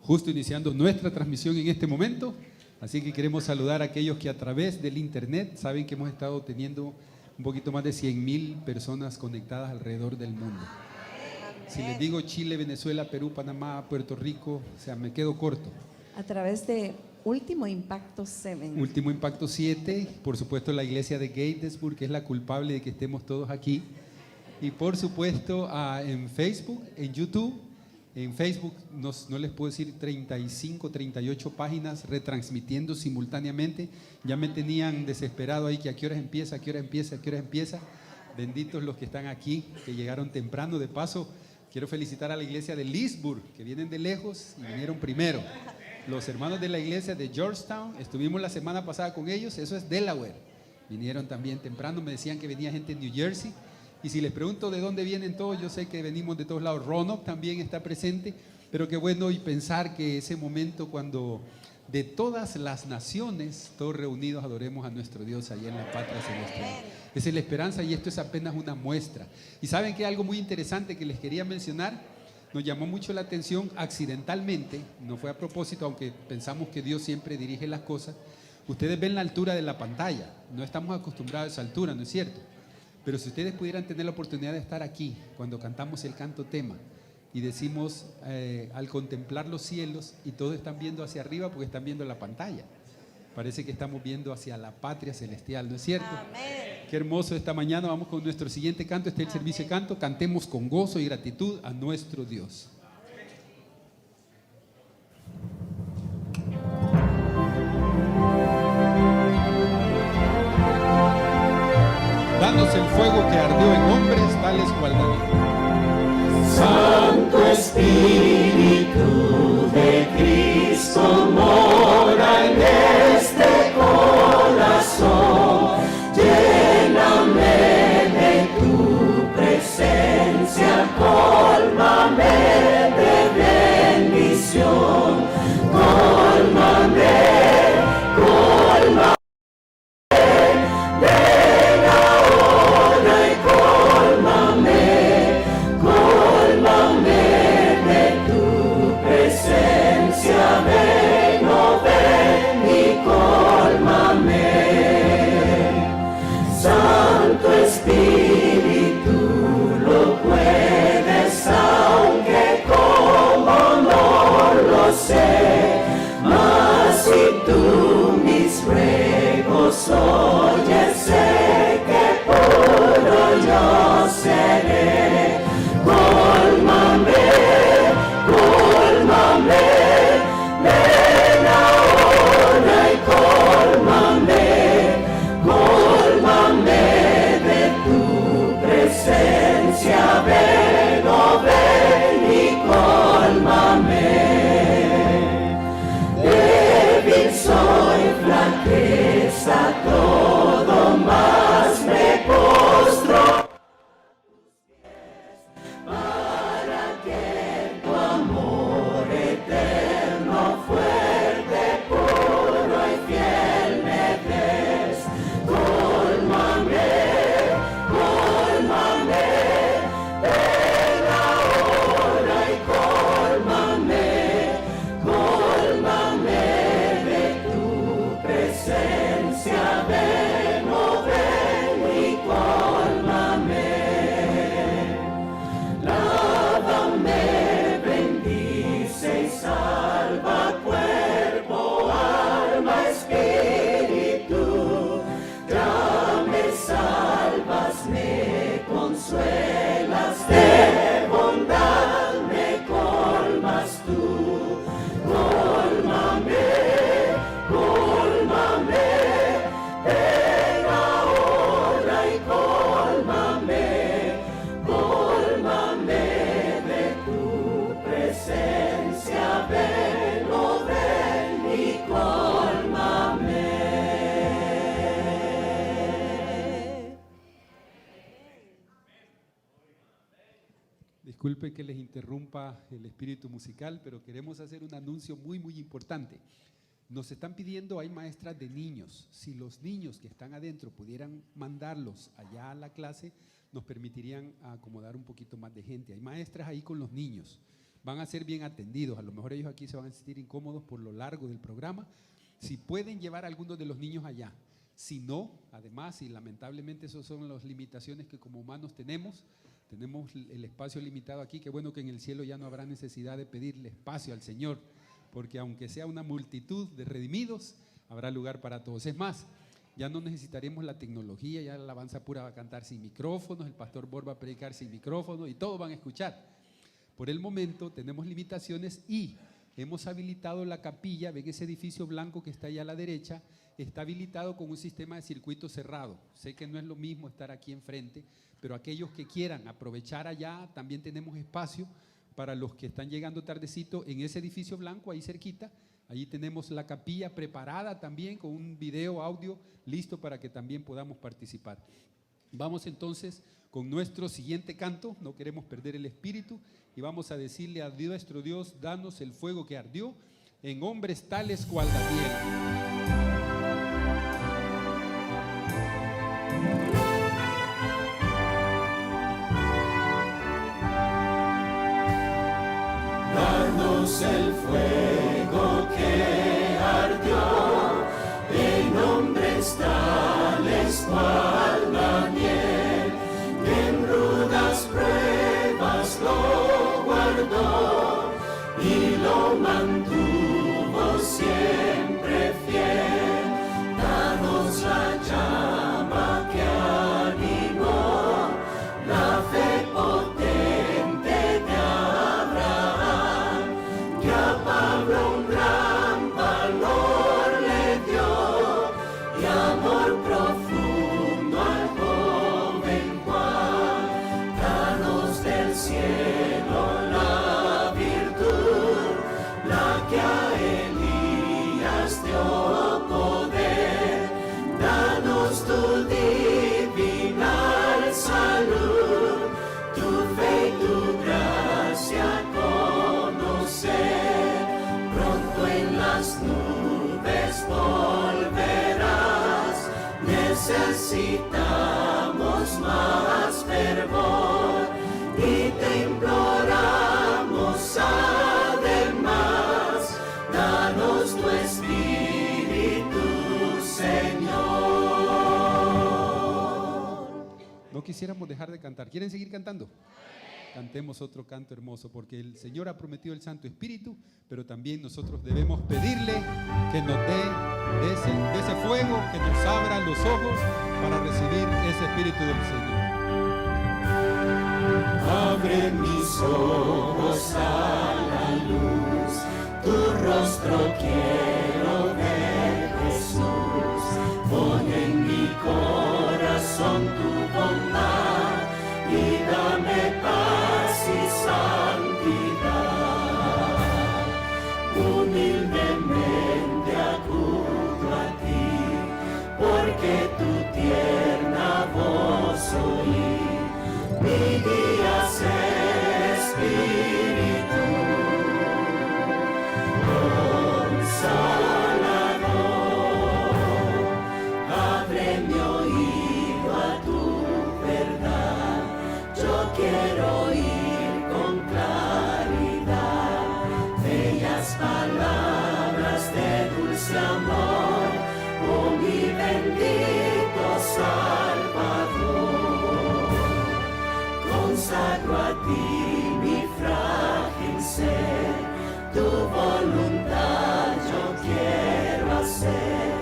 justo iniciando nuestra transmisión en este momento. Así que queremos saludar a aquellos que a través del internet saben que hemos estado teniendo un poquito más de 100,000 personas conectadas alrededor del mundo. Si les digo Chile, Venezuela, Perú, Panamá, Puerto Rico, o sea, me quedo corto. A través de Último Impacto 7. Último Impacto 7, por supuesto la iglesia de Gatesburg, que es la culpable de que estemos todos aquí. Y por supuesto en Facebook, en YouTube. En Facebook no les puedo decir 35, 38 páginas retransmitiendo simultáneamente. Ya me tenían desesperado ahí que a qué horas empieza, a qué hora empieza, a qué hora empieza. Benditos los que están aquí, que llegaron temprano. De paso, quiero felicitar a la iglesia de Leesburg, que vienen de lejos y vinieron primero. Los hermanos de la iglesia de Georgetown, estuvimos la semana pasada con ellos, eso es Delaware. Vinieron también temprano, me decían que venía gente de New Jersey. Y si les pregunto de dónde vienen todos, yo sé que venimos de todos lados. Roanoke también está presente, pero qué bueno y pensar que ese momento cuando de todas las naciones, todos reunidos adoremos a nuestro Dios allá en la patria celestial. Esa es la esperanza y esto es apenas una muestra. Y saben que algo muy interesante que les quería mencionar, nos llamó mucho la atención accidentalmente, no fue a propósito, aunque pensamos que Dios siempre dirige las cosas. Ustedes ven la altura de la pantalla, no estamos acostumbrados a esa altura, ¿no es cierto? Pero si ustedes pudieran tener la oportunidad de estar aquí cuando cantamos el canto tema y decimos al contemplar los cielos y todos están viendo hacia arriba porque están viendo la pantalla. Parece que estamos viendo hacia la patria celestial, ¿no es cierto? Amén. Qué hermoso esta mañana. Vamos con nuestro siguiente canto. Este es el servicio de canto. Cantemos con gozo y gratitud a nuestro Dios. Danos el fuego que ardió en hombres tales cual David. Santo Espíritu de Cristo mora en este corazón, lléname de tu presencia, cólmame de bendición, cólmame, cólmame. Mas si tú mis ruegos oyes, sé que puro yo seré. Cólmame, cólmame, ven ahora y cólmame, cólmame de tu presencia, ven, oh ven y cólmame. Soy flaqueza, todo más me postro para que tu amor eterno, fuerte, puro y fiel me des. Cólmame, cólmame, ven ahora y cólmame, cólmame. Presencia, ven, oh ven y cólmame. Lávame, bendice y salva cuerpo, alma, espíritu. Ya me salvas, me consuelas, de bondad me colmas tú. Cólmame, ven ahora y cólmame, cólmame de tu presencia, ven, oh ven y cólmame. Disculpe que les interrumpa el espíritu musical, pero queremos hacer un anuncio muy, muy importante. Nos están pidiendo, hay maestras de niños, si los niños que están adentro pudieran mandarlos allá a la clase, nos permitirían acomodar un poquito más de gente. Hay maestras ahí con los niños. van a ser bien atendidos. A lo mejor ellos aquí se van a sentir incómodos por lo largo del programa. Si pueden llevar a algunos de los niños allá. Si no, además, y lamentablemente esas son las limitaciones que como humanos tenemos el espacio limitado aquí, que bueno que en el cielo ya no habrá necesidad de pedirle espacio al Señor, porque aunque sea una multitud de redimidos, habrá lugar para todos. Es más, ya no necesitaremos la tecnología, ya la alabanza pura va a cantar sin micrófonos, el pastor Bor va a predicar sin micrófono y todos van a escuchar. Por el momento tenemos limitaciones y hemos habilitado la capilla. Ven ese edificio blanco que está allá a la derecha, está habilitado con un sistema de circuito cerrado. Sé que no es lo mismo estar aquí enfrente, pero aquellos que quieran aprovechar allá, también tenemos espacio para los que están llegando tardecito en ese edificio blanco, ahí cerquita. Allí tenemos la capilla preparada también con un video, audio listo para que también podamos participar. Vamos entonces con nuestro siguiente canto, no queremos perder el espíritu, y vamos a decirle a nuestro Dios: danos el fuego que ardió en hombres tales cual Daniel. Danos el fuego que ardió en hombres tales cual Daniel, que en rudas pruebas lo guardó y lo mantuvo siempre fiel. Danos la llama que animó la fe potente de Abraham, que a Pablo un gran valor le dio y amor profundo al joven Juan. Danos del cielo la virtud, la que a Elías dio poder. Danos tu divina salud, tu fe y tu gracia conocer. Pronto en las nubes volverás, necesitamos más fervor y te imploramos además, danos tu Espíritu, Señor. No quisiéramos dejar de cantar. ¿Quieren seguir cantando? Cantemos otro canto hermoso, porque el Señor ha prometido el Santo Espíritu, pero también nosotros debemos pedirle que nos dé de ese fuego, que nos abra los ojos para recibir ese Espíritu del Señor. Abre mis ojos a la luz, tu rostro quiero ver, Jesús. Pon en mi corazón tu bondad y dame paz y santidad. Humildemente acudo a ti, porque tu tierna voz oí. Mi guía ser Espíritu Consolador. Abre mi oído a tu verdad, yo quiero oír con claridad bellas palabras de dulce amor, oh mi bendito Salvador. Consagro a ti mi frágil ser, tu voluntad yo quiero hacer.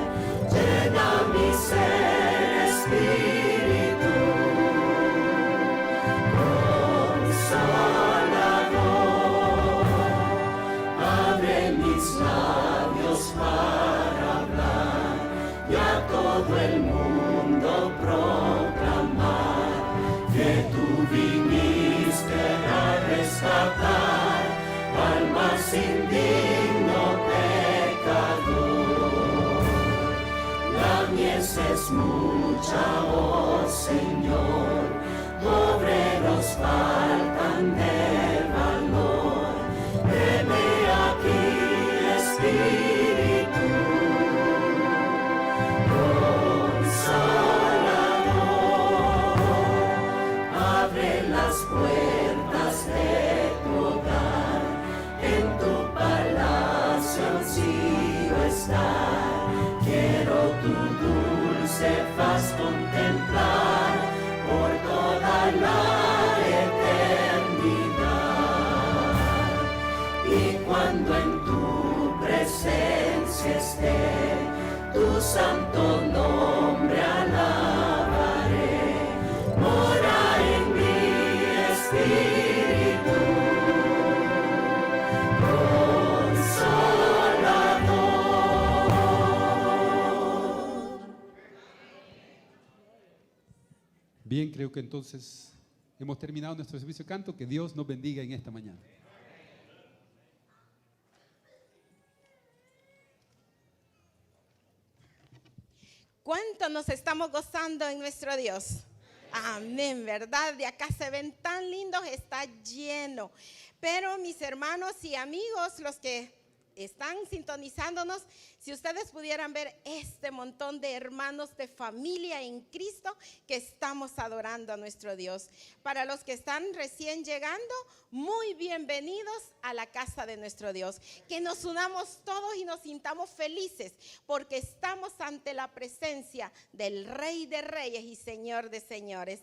Llena mi ser, Espíritu Consolador. Abre mis labios para hablar y a todo el mundo proclamar que tú viniste a rescatar al más indigno pecador. La mies es mucha, oh Señor, obreros faltan de valor. Heme aquí, Espíritu Consolador. Abre las puertas de tu hogar estar. Quiero tu dulce faz contemplar por toda la eternidad. Y cuando en tu presencia esté, tu santo nombre alabaré. Mora en mi espíritu, Consolador. Bien, creo que entonces hemos terminado nuestro servicio de canto. Que Dios nos bendiga en esta mañana. ¿Cuánto nos estamos gozando en nuestro Dios? Amén, ¿verdad? De acá se ven tan lindos, está lleno. Pero mis hermanos y amigos, los que están sintonizándonos, si ustedes pudieran ver este montón de hermanos de familia en Cristo que estamos adorando a nuestro Dios. Para los que están recién llegando, muy bienvenidos a la casa de nuestro Dios. Que nos unamos todos y nos sintamos felices porque estamos ante la presencia del Rey de Reyes y Señor de Señores.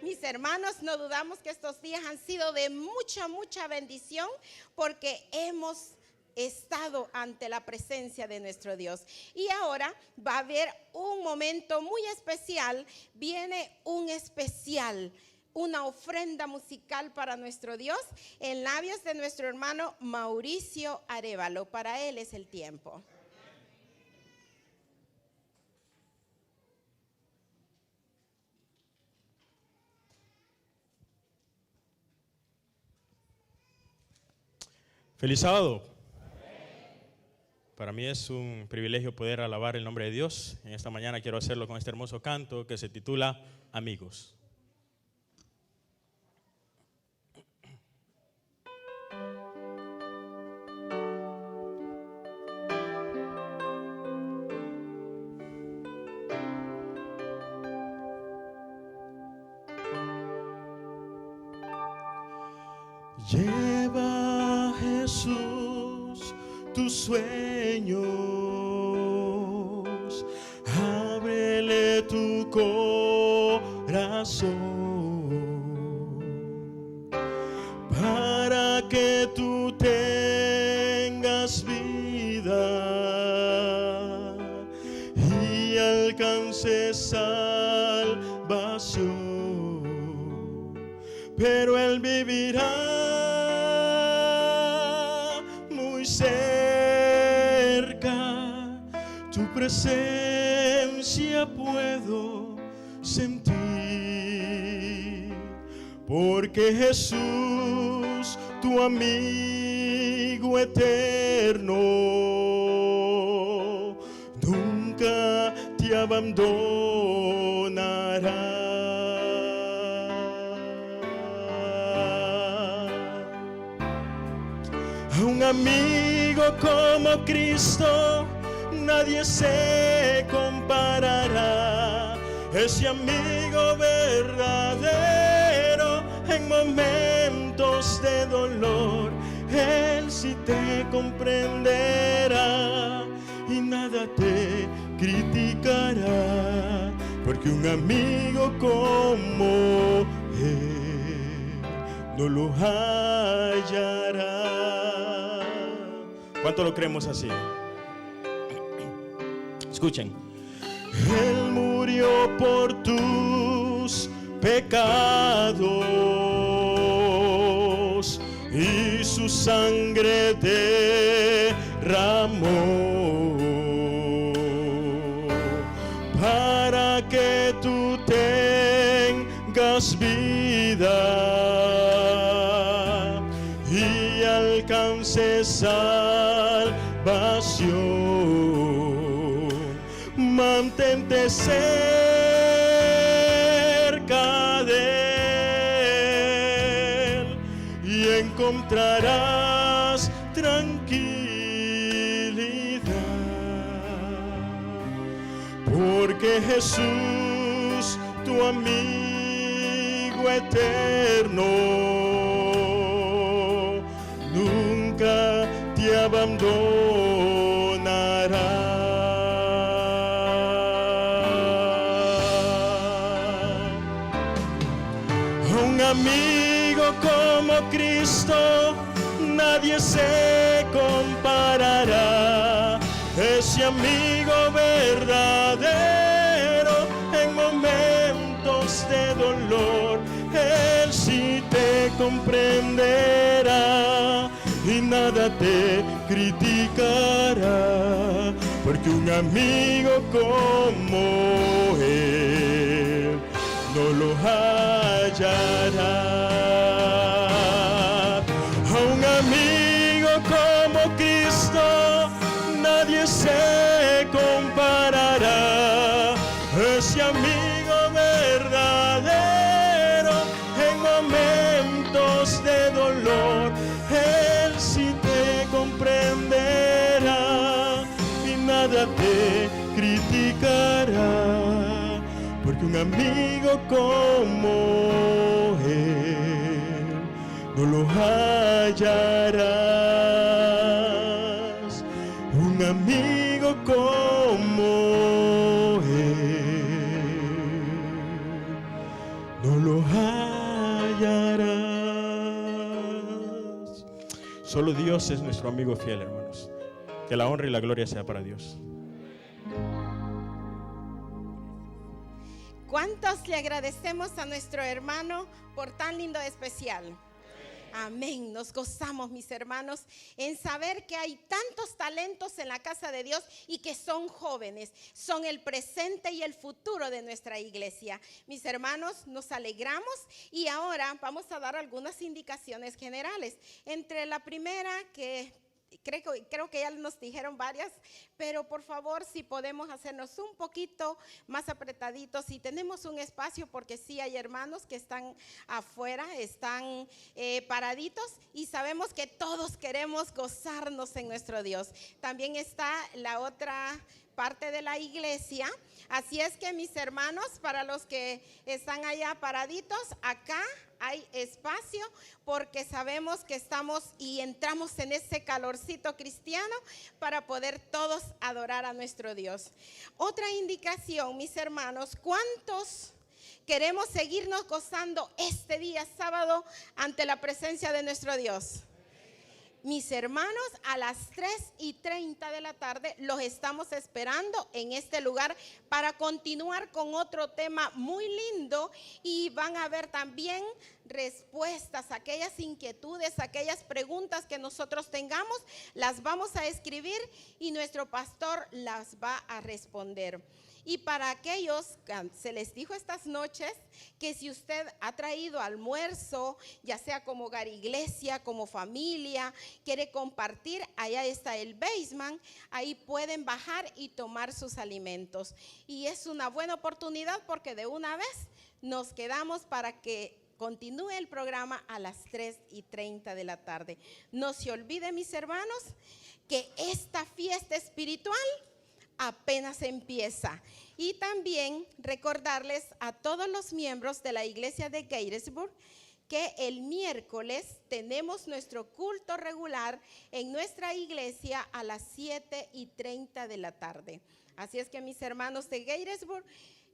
Mis hermanos, no dudamos que estos días han sido de mucha bendición porque hemos estado ante la presencia de nuestro Dios. Y ahora va a haber un momento muy especial. Viene un especial, una ofrenda musical para nuestro Dios en labios de nuestro hermano Mauricio Arévalo. Para él es el tiempo. Feliz sábado. Para mí es un privilegio poder alabar el nombre de Dios. En esta mañana quiero hacerlo con este hermoso canto que se titula Amigos. Lleva, Jesús, tus sueños, ábrele tu corazón para que tú tengas vida y alcances salvación. Pero él vivirá muy cerca, tu presencia puedo sentir, porque Jesús, tu amigo eterno, nunca te abandonará. Un amigo como Cristo nadie se comparará. Ese amigo verdadero en momentos de dolor, él sí te comprenderá y nada te criticará, porque un amigo como él no lo hallará. ¿Cuánto lo creemos así? Escuchen. Él murió por tus pecados y su sangre derramó para que tú tengas vida y alcances salvación. Mantente cerca de él y encontrarás tranquilidad, porque Jesús, tu amigo eterno, nunca te abandonará. amigo como Cristo, nadie se comparará. Ese amigo verdadero en momentos de dolor, Él sí te comprenderá y nada te criticará, porque un amigo como Él no lo hallará. A un amigo como Cristo nadie se comparará. Ese amigo verdadero en momentos de dolor, Él sí te comprenderá y nada te criticará, porque un amigo como Él no lo hallarás. Un amigo como Él no lo hallarás. Solo Dios es nuestro amigo fiel, hermanos. Que la honra y la gloria sea para Dios. ¿Cuántos le agradecemos a nuestro hermano por tan lindo especial? Amén. Nos gozamos, mis hermanos, en saber que hay tantos talentos en la casa de Dios y que son jóvenes, son el presente y el futuro de nuestra iglesia. Mis hermanos, nos alegramos y ahora vamos a dar algunas indicaciones generales. Entre la primera, que creo que ya nos dijeron varias, pero por favor, si podemos hacernos un poquito más apretaditos, si tenemos un espacio, porque sí hay hermanos que están afuera, están paraditos, y sabemos que todos queremos gozarnos en nuestro Dios. También está la otra parte de la iglesia, así es que, mis hermanos, para los que están allá paraditos, acá hay espacio, porque sabemos que estamos y entramos en ese calorcito cristiano para poder todos adorar a nuestro Dios. Otra indicación, mis hermanos, ¿cuántos queremos seguirnos gozando este día sábado ante la presencia de nuestro Dios? Mis hermanos, a las 3:30 de la tarde los estamos esperando en este lugar para continuar con otro tema muy lindo, y van a haber también respuestas a aquellas inquietudes, aquellas preguntas que nosotros tengamos, las vamos a escribir y nuestro pastor las va a responder. Y para aquellos, se les dijo estas noches que si usted ha traído almuerzo, ya sea como hogar iglesia, como familia, quiere compartir, allá está el basement, ahí pueden bajar y tomar sus alimentos. Y es una buena oportunidad, porque de una vez nos quedamos para que continúe el programa a las 3:30 de la tarde. No se olvide, mis hermanos, que esta fiesta espiritual apenas empieza. Y también recordarles a todos los miembros de la iglesia de Gatesburg que el miércoles tenemos nuestro culto regular en nuestra iglesia a las 7:30 de la tarde. Así es que, mis hermanos de Gatesburg,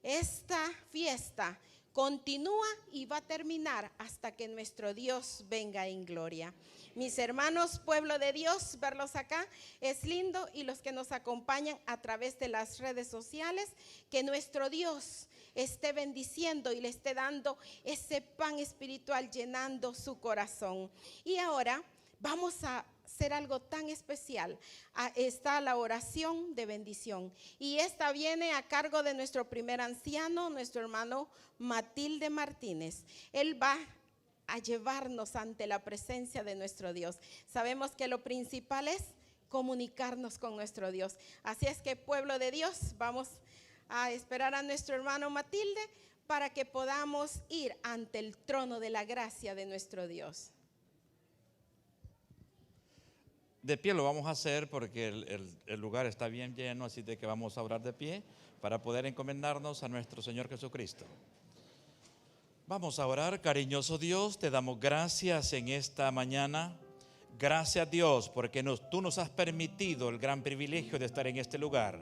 esta fiesta continúa y va a terminar hasta que nuestro Dios venga en gloria. Mis hermanos, pueblo de Dios, verlos acá es lindo, y los que nos acompañan a través de las redes sociales, que nuestro Dios esté bendiciendo y le esté dando ese pan espiritual, llenando su corazón. Y ahora vamos a hacer algo tan especial. Está la oración de bendición, y esta viene a cargo de nuestro primer anciano, nuestro hermano Matilde Martínez. Él va a llevarnos ante la presencia de nuestro Dios. Sabemos que lo principal es comunicarnos con nuestro Dios. Así es que, pueblo de Dios, vamos a esperar a nuestro hermano Matilde para que podamos ir ante el trono de la gracia de nuestro Dios. De pie lo vamos a hacer porque el lugar está bien lleno, así de que vamos a orar de pie para poder encomendarnos a nuestro Señor Jesucristo. Vamos a orar. Cariñoso Dios, te damos gracias en esta mañana. Gracias, Dios, porque tú nos has permitido el gran privilegio de estar en este lugar.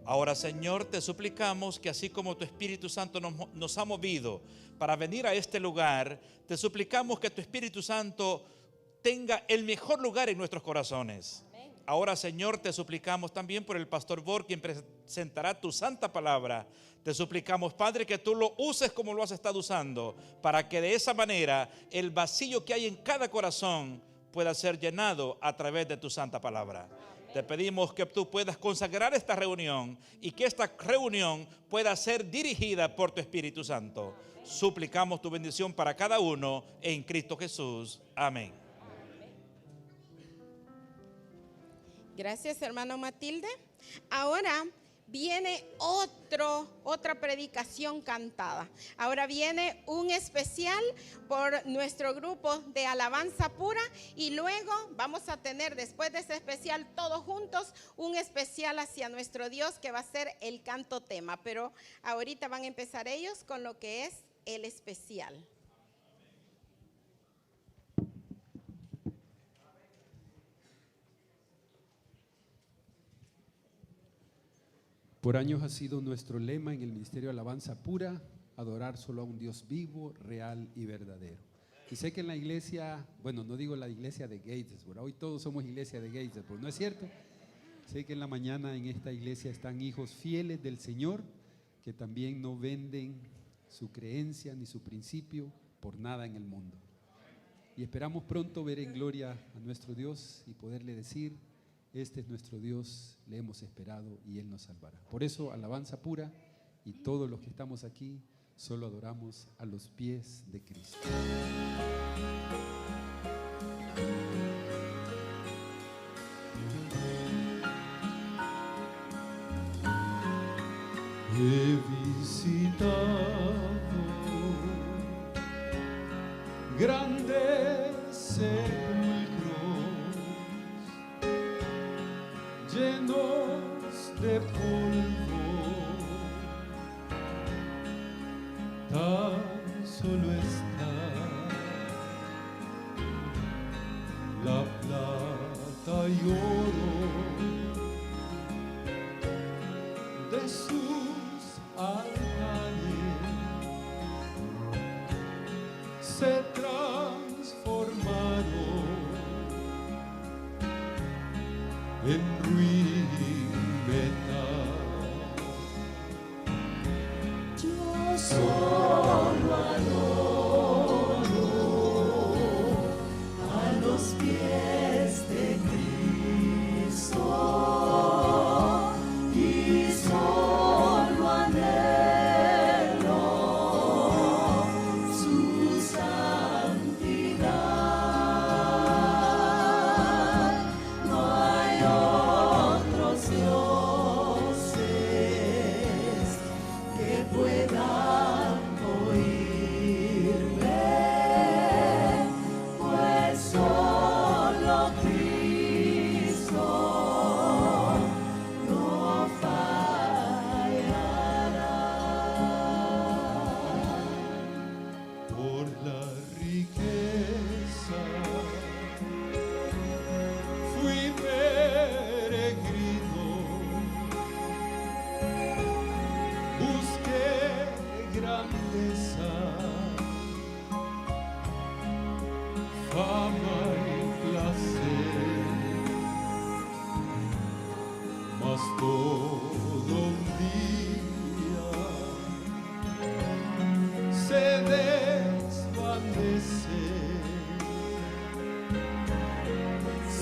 Ahora, Señor, te suplicamos que así como tu Espíritu Santo nos ha movido para venir a este lugar, te suplicamos que tu Espíritu Santo tenga el mejor lugar en nuestros corazones. Ahora, Señor, te suplicamos también por el pastor Bor, quien presentará tu santa palabra. Te suplicamos, Padre, que tú lo uses como lo has estado usando, para que de esa manera el vacío que hay en cada corazón pueda ser llenado a través de tu santa palabra. Te pedimos que tú puedas consagrar esta reunión y que esta reunión pueda ser dirigida por tu Espíritu Santo. Suplicamos tu bendición para cada uno en Cristo Jesús. Amén. Gracias, hermano Matilde. Ahora viene otra predicación cantada. Ahora viene un especial por nuestro grupo de alabanza pura, y luego vamos a tener, después de ese especial, todos juntos, un especial hacia nuestro Dios, que va a ser el canto tema. Pero ahorita van a empezar ellos con lo que es el especial. Por años ha sido nuestro lema en el Ministerio de Alabanza Pura: adorar solo a un Dios vivo, real y verdadero. Y sé que en la iglesia, bueno, no digo la iglesia de Gatesburg, hoy todos somos iglesia de Gatesburg, ¿no es cierto? Sé que en la mañana en esta iglesia están hijos fieles del Señor, que también no venden su creencia ni su principio por nada en el mundo. Y esperamos pronto ver en gloria a nuestro Dios y poderle decir: este es nuestro Dios, le hemos esperado y Él nos salvará. Por eso, alabanza pura, y todos los que estamos aquí solo adoramos a los pies de Cristo. He visitado grandes sepulcros llenos de polvo, tan solo está la plata y oro de sus altares, se transformaron en ruina. Yo solo adoro a los pies de Cristo, y solo anhelo su santidad. No hay otros dioses que puedan oírme, pues solo Cristo no fallará. Por la riqueza fui peregrino, busqué grandeza, fama y placer, mas todo un día se desvanece,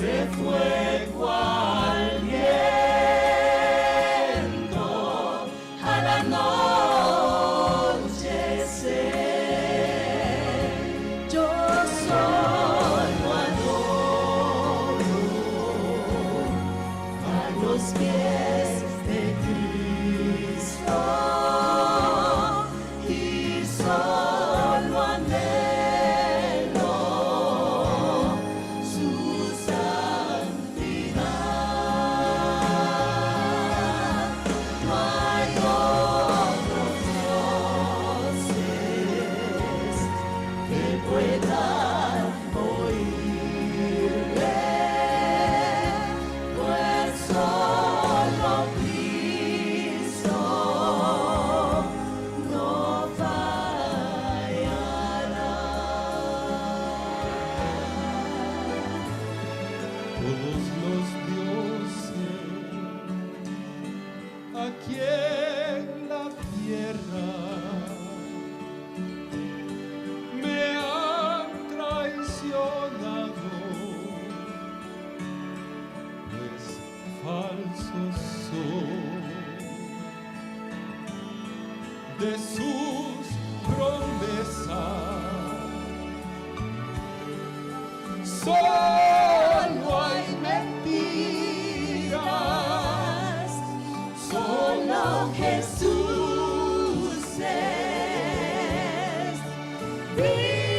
Se fue cual viento al anochecer. Yo solo adoro a los pies de Cristo, y solo anhelo su santidad. No hay otros dioses que puedan oírme, pues solo falsos son, de sus promesas. Solo hay mentiras, Solo Jesús es vida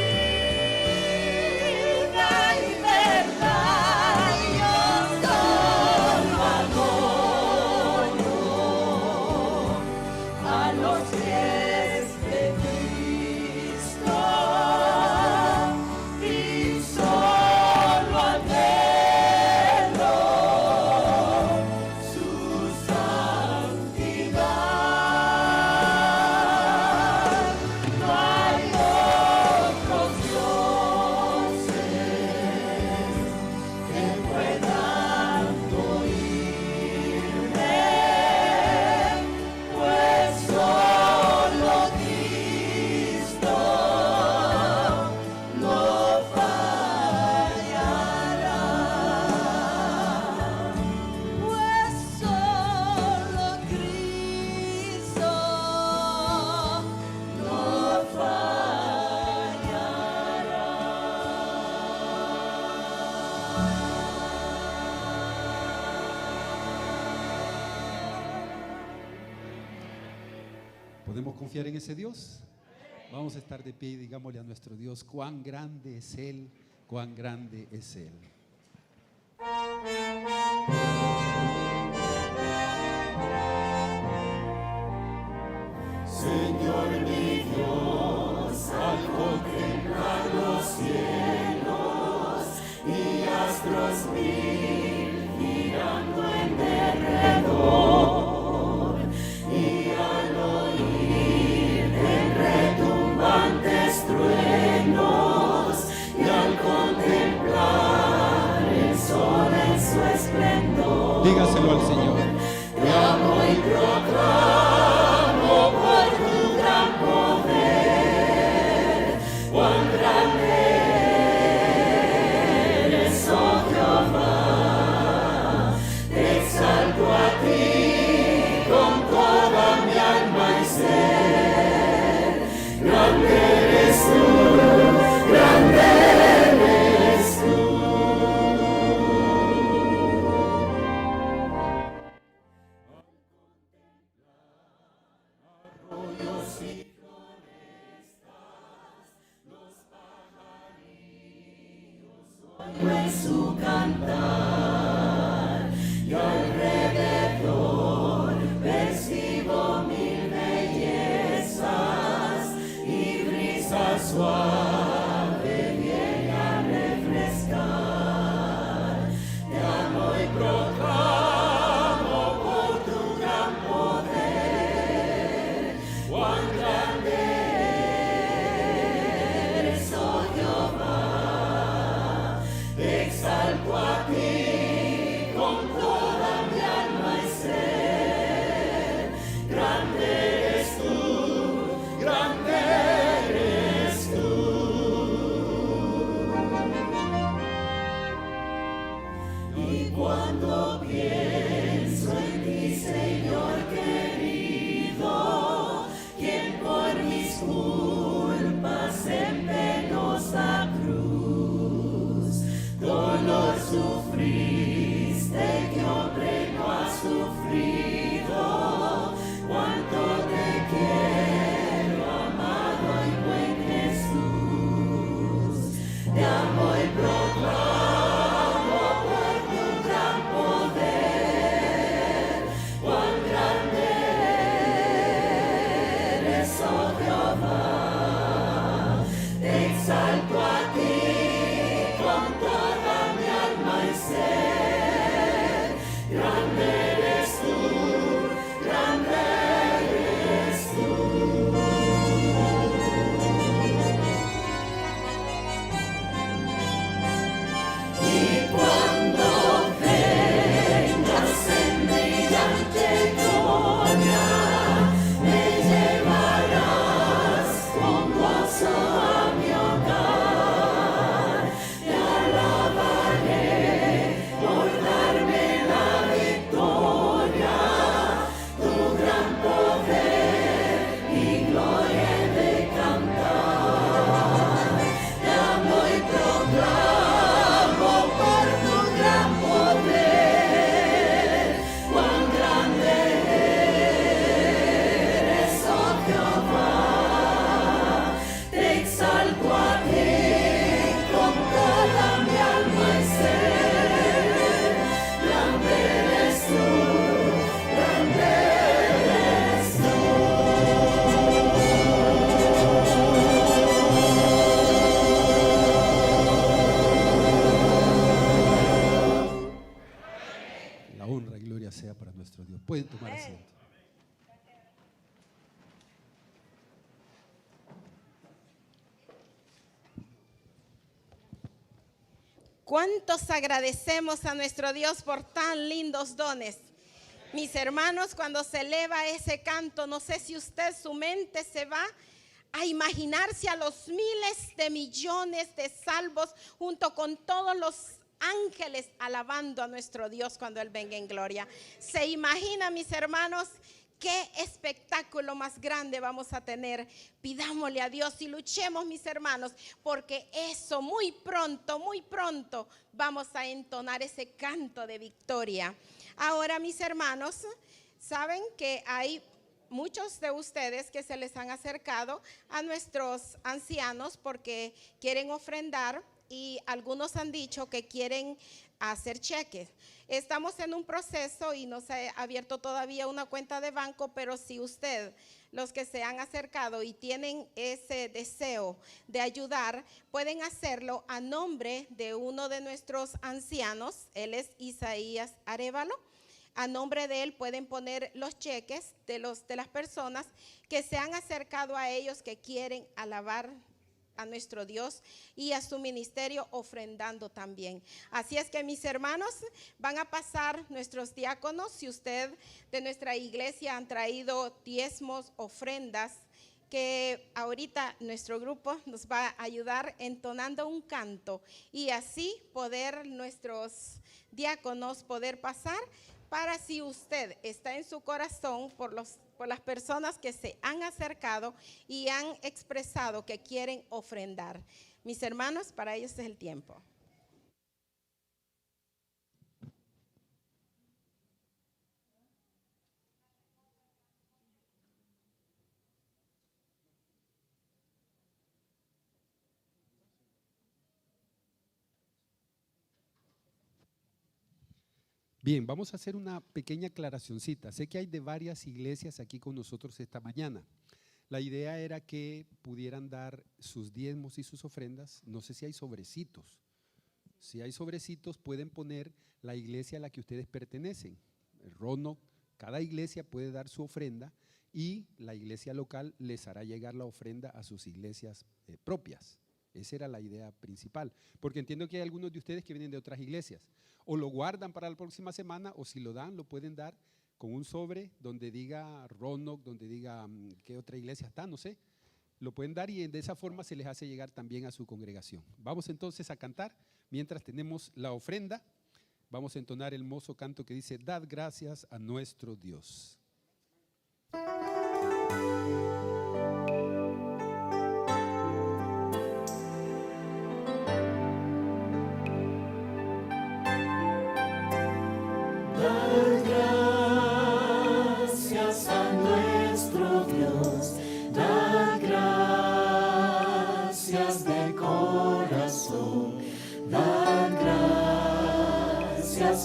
y verdad. Yo solo adoro a los pies de Cristo y solo anhelo su santidad. No hay otros dioses que puedan oírme, pues solo Cristo no fallará. Pues solo Cristo no ¿Podemos confiar en ese Dios? Vamos a estar de pie y digámosle a nuestro Dios cuán grande es Él, cuán grande es Él. Señor mi Dios, al contemplar los cielos y astros mil girando en derredor, y al oír en retumbantes truenos, y al contemplar el sol en su esplendor, Dígaselo al Señor. te amo y proclamo por tu gran poder, cuán grande eres, oh Jehová. Te exalto a ti con toda mi alma y ser. Grande eres tú, grande eres tú. Arroyos y florestas, los pajarillos oyen su cantar, y alrededor percibo mil bellezas, y brisa suave viene a refrescar. Te amo y proclamo por tu gran poder, cuán grande eres, oh Jehová. Te exalto a ti con toda mi alma y ser. Grande eres tú, grande eres tú. Y cuando pienso en ti, Señor querido, quien por mis culpas en penosa cruz dolor sufriste, que hombre no ha sufrido. Cuánto te quiero, amado y buen Jesús. Te amo y proclamo por tu gran poder, cuán grande eres, oh Jehová. Te exalto a ti con toda mi alma y ser. Grande eres tú, Honra y gloria sea para nuestro Dios. Pueden tomar asiento. ¿Cuántos agradecemos a nuestro Dios por tan lindos dones? Mis hermanos, cuando se eleva ese canto, no sé si usted, su mente se va a imaginarse a los miles de millones de salvos junto con todos los ángeles alabando a nuestro Dios cuando Él venga en gloria. ¿Se imagina, mis hermanos, qué espectáculo más grande vamos a tener? Pidámosle a Dios y luchemos, mis hermanos, porque eso muy pronto vamos a entonar ese canto de victoria. Ahora, mis hermanos, saben que hay muchos de ustedes que se les han acercado a nuestros ancianos porque quieren ofrendar, y algunos han dicho que quieren hacer cheques. Estamos en un proceso y no se ha abierto todavía una cuenta de banco, pero si usted, los que se han acercado y tienen ese deseo de ayudar, pueden hacerlo a nombre de uno de nuestros ancianos. Él es Isaías Arévalo. A nombre de él pueden poner los cheques de las personas que se han acercado a ellos, que quieren alabar a nuestro Dios y a su ministerio, ofrendando también. Así es que, mis hermanos, van a pasar nuestros diáconos. Si usted de nuestra iglesia han traído diezmos, ofrendas, que ahorita nuestro grupo nos va a ayudar entonando un canto, y así poder nuestros diáconos poder pasar, para si usted está en su corazón por las personas que se han acercado y han expresado que quieren ofrendar. Mis hermanos, para ellos es el tiempo. Bien, vamos a hacer una pequeña aclaracioncita. Sé que hay de varias iglesias aquí con nosotros esta mañana. La idea era que pudieran dar sus diezmos y sus ofrendas. No sé si hay sobrecitos. Si hay sobrecitos, pueden poner la iglesia a la que ustedes pertenecen. Rono, cada iglesia puede dar su ofrenda y la iglesia local les hará llegar la ofrenda a sus iglesias propias. Esa era la idea principal, porque entiendo que hay algunos de ustedes que vienen de otras iglesias. O lo guardan para la próxima semana, o si lo dan, lo pueden dar con un sobre donde diga Roanoke, donde diga qué otra iglesia está, no sé. Lo pueden dar y de esa forma se les hace llegar también a su congregación. Vamos entonces a cantar mientras tenemos la ofrenda. Vamos a entonar el hermoso canto que dice: dad gracias a nuestro Dios.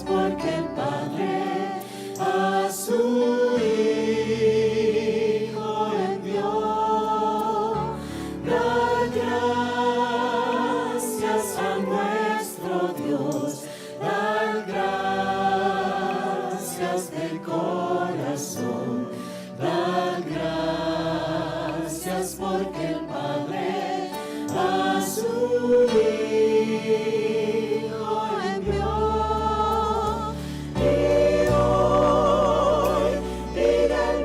Porque el Padre a su Hijo envió. Dar gracias a nuestro Dios, dar gracias de corazón, dar gracias porque el Padre a su Hijo envió. Y hoy diré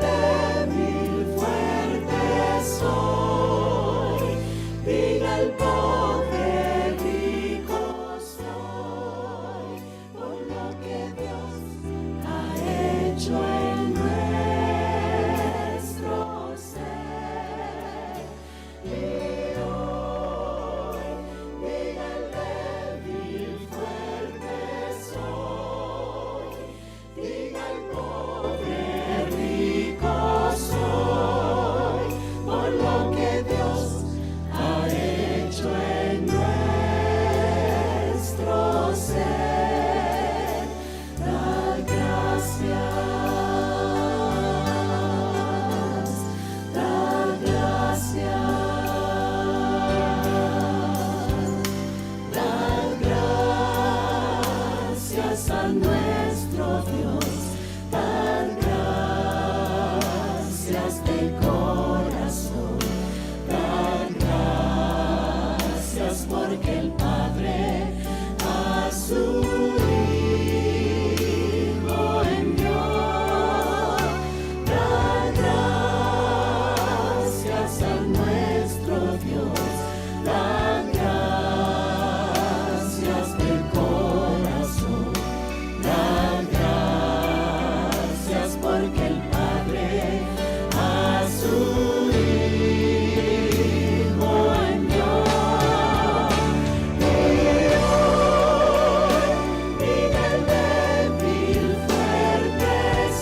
nuestro Dios, dar gracias de corazón, dar gracias porque el Padre a su Hijo envió, dar gracias a nuestro Dios, dar gracias de corazón, dar gracias porque el Padre a su Hijo envió. Vive el débil, fuerte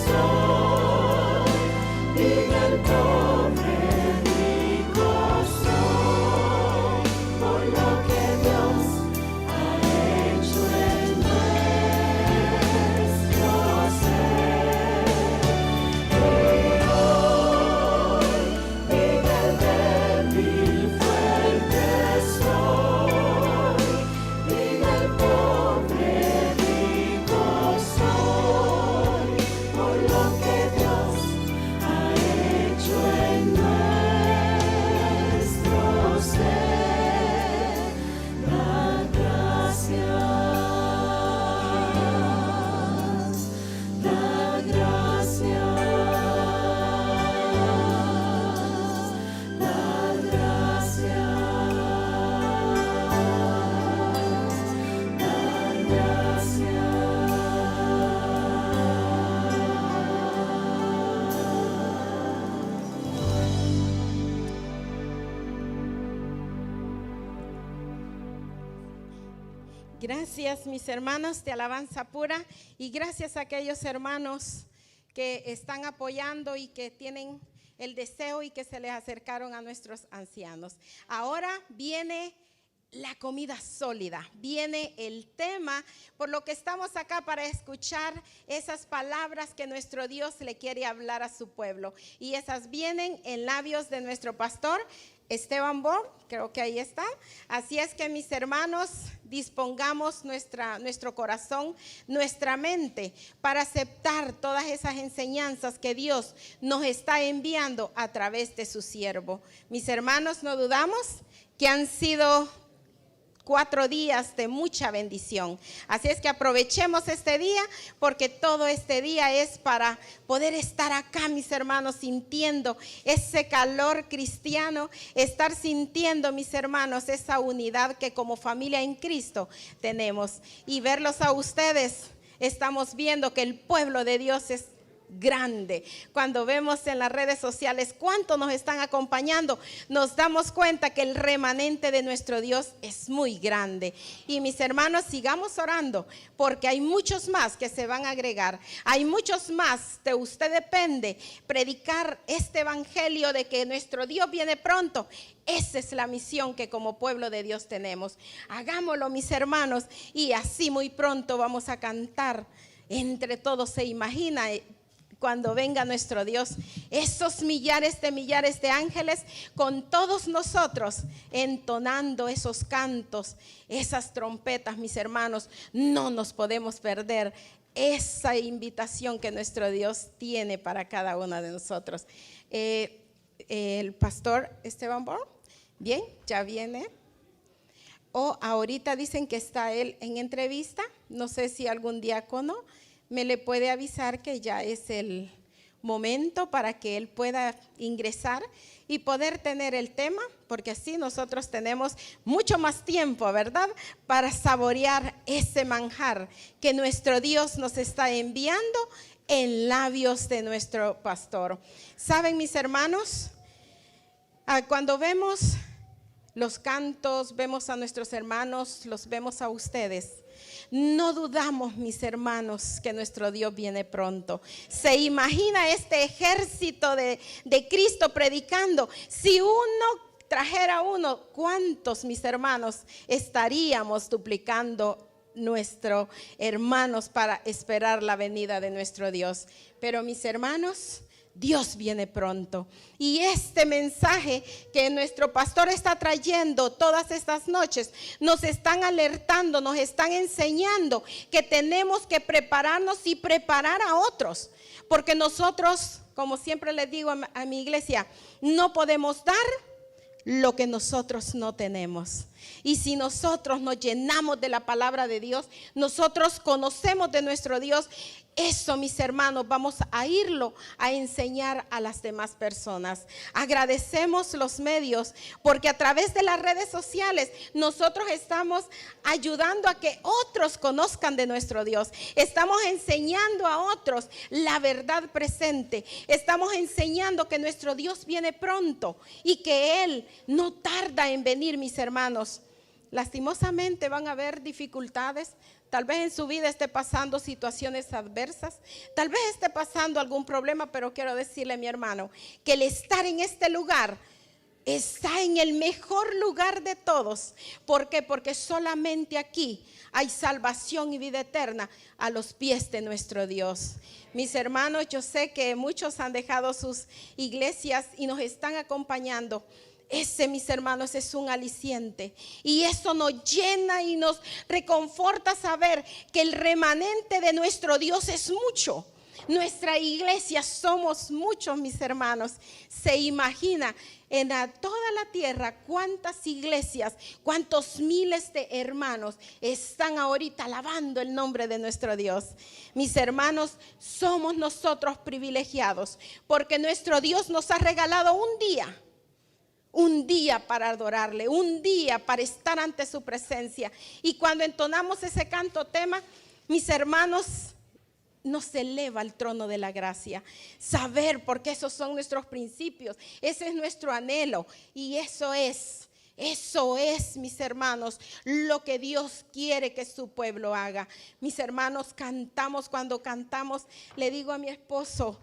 soy, vive el pobre, rico soy, por lo que Dios ha hecho en nuestro ser. Vive el débil, fuerte soy, vive el pobre, rico soy, por lo que Dios ha hecho en nuestro ser. Dar gracias, dar gracias, dar gracias, dar Gracias, mis hermanos de Alabanza Pura, y gracias a aquellos hermanos que están apoyando y que tienen el deseo y que se les acercaron a nuestros ancianos. Ahora viene la comida sólida, viene el tema, por lo que estamos acá para escuchar esas palabras que nuestro Dios le quiere hablar a su pueblo, y esas vienen en labios de nuestro pastor Esteban Born, creo que ahí está. Así es que, mis hermanos, dispongamos nuestro corazón, nuestra mente para aceptar todas esas enseñanzas que Dios nos está enviando a través de su siervo. Mis hermanos, no dudamos que han sido 4 días de mucha bendición. Así es que aprovechemos este día, porque todo este día es para poder estar acá, mis hermanos, sintiendo ese calor cristiano, estar sintiendo, mis hermanos, esa unidad que como familia en Cristo tenemos, y verlos a ustedes. Estamos viendo que el pueblo de Dios es grande. Cuando vemos en las redes sociales cuánto nos están acompañando, nos damos cuenta que el remanente de nuestro Dios es muy grande. Y mis hermanos, sigamos orando, porque hay muchos más que se van a agregar. Hay muchos más. De usted depende predicar este evangelio de que nuestro Dios viene pronto. Esa es la misión que como pueblo de Dios tenemos. Hagámoslo, mis hermanos, y así muy pronto vamos a cantar entre todos. Se imagina cuando venga nuestro Dios, esos millares de ángeles con todos nosotros entonando esos cantos, esas trompetas, mis hermanos. No nos podemos perder esa invitación que nuestro Dios tiene para cada uno de nosotros. El pastor Esteban Born, bien, ya viene. Ahorita dicen que está él en entrevista. No sé si algún diácono me le puede avisar que ya es el momento para que él pueda ingresar y poder tener el tema, porque así nosotros tenemos mucho más tiempo, ¿verdad?, para saborear ese manjar que nuestro Dios nos está enviando en labios de nuestro pastor. ¿Saben, mis hermanos? Cuando vemos los cantos, vemos a nuestros hermanos, los vemos a ustedes, no dudamos, mis hermanos, que nuestro Dios viene pronto. Se imagina este ejército de Cristo predicando. Si uno trajera uno, ¿cuántos, mis hermanos, estaríamos duplicando nuestros hermanos para esperar la venida de nuestro Dios? Pero, mis hermanos, Dios viene pronto. Y este mensaje que nuestro pastor está trayendo todas estas noches, nos están alertando, nos están enseñando que tenemos que prepararnos y preparar a otros. Porque nosotros, como siempre les digo a mi iglesia, no podemos dar lo que nosotros no tenemos. Y si nosotros nos llenamos de la palabra de Dios, nosotros conocemos de nuestro Dios, eso, mis hermanos, vamos a irlo a enseñar a las demás personas. Agradecemos los medios porque a través de las redes sociales nosotros estamos ayudando a que otros conozcan de nuestro Dios. Estamos enseñando a otros la verdad presente. Estamos enseñando que nuestro Dios viene pronto y que Él no tarda en venir, mis hermanos. Lastimosamente van a haber dificultades. Tal vez en su vida esté pasando situaciones adversas, tal vez esté pasando algún problema, pero quiero decirle, mi hermano, que el estar en este lugar está en el mejor lugar de todos. ¿Por qué? Porque solamente aquí hay salvación y vida eterna a los pies de nuestro Dios. Mis hermanos, yo sé que muchos han dejado sus iglesias y nos están acompañando. Ese, mis hermanos, es un aliciente y eso nos llena y nos reconforta saber que el remanente de nuestro Dios es mucho. Nuestra iglesia somos muchos, mis hermanos. Se imagina en toda la tierra cuántas iglesias, cuántos miles de hermanos están ahorita alabando el nombre de nuestro Dios. Mis hermanos, somos nosotros privilegiados porque nuestro Dios nos ha regalado un día para adorarle, un día para estar ante su presencia. Y cuando entonamos ese canto tema, mis hermanos, nos eleva al trono de la gracia. Saber, porque esos son nuestros principios, ese es nuestro anhelo. Y eso es, mis hermanos, lo que Dios quiere que su pueblo haga. Mis hermanos, cantamos, cuando cantamos, le digo a mi esposo,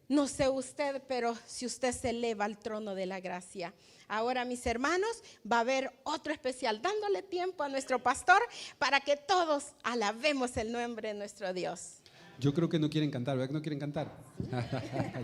no sé usted, pero si usted se eleva al trono de la gracia. Ahora, mis hermanos, va a haber otro especial, dándole tiempo a nuestro pastor para que todos alabemos el nombre de nuestro Dios. Yo creo que no quieren cantar, ¿verdad que no quieren cantar?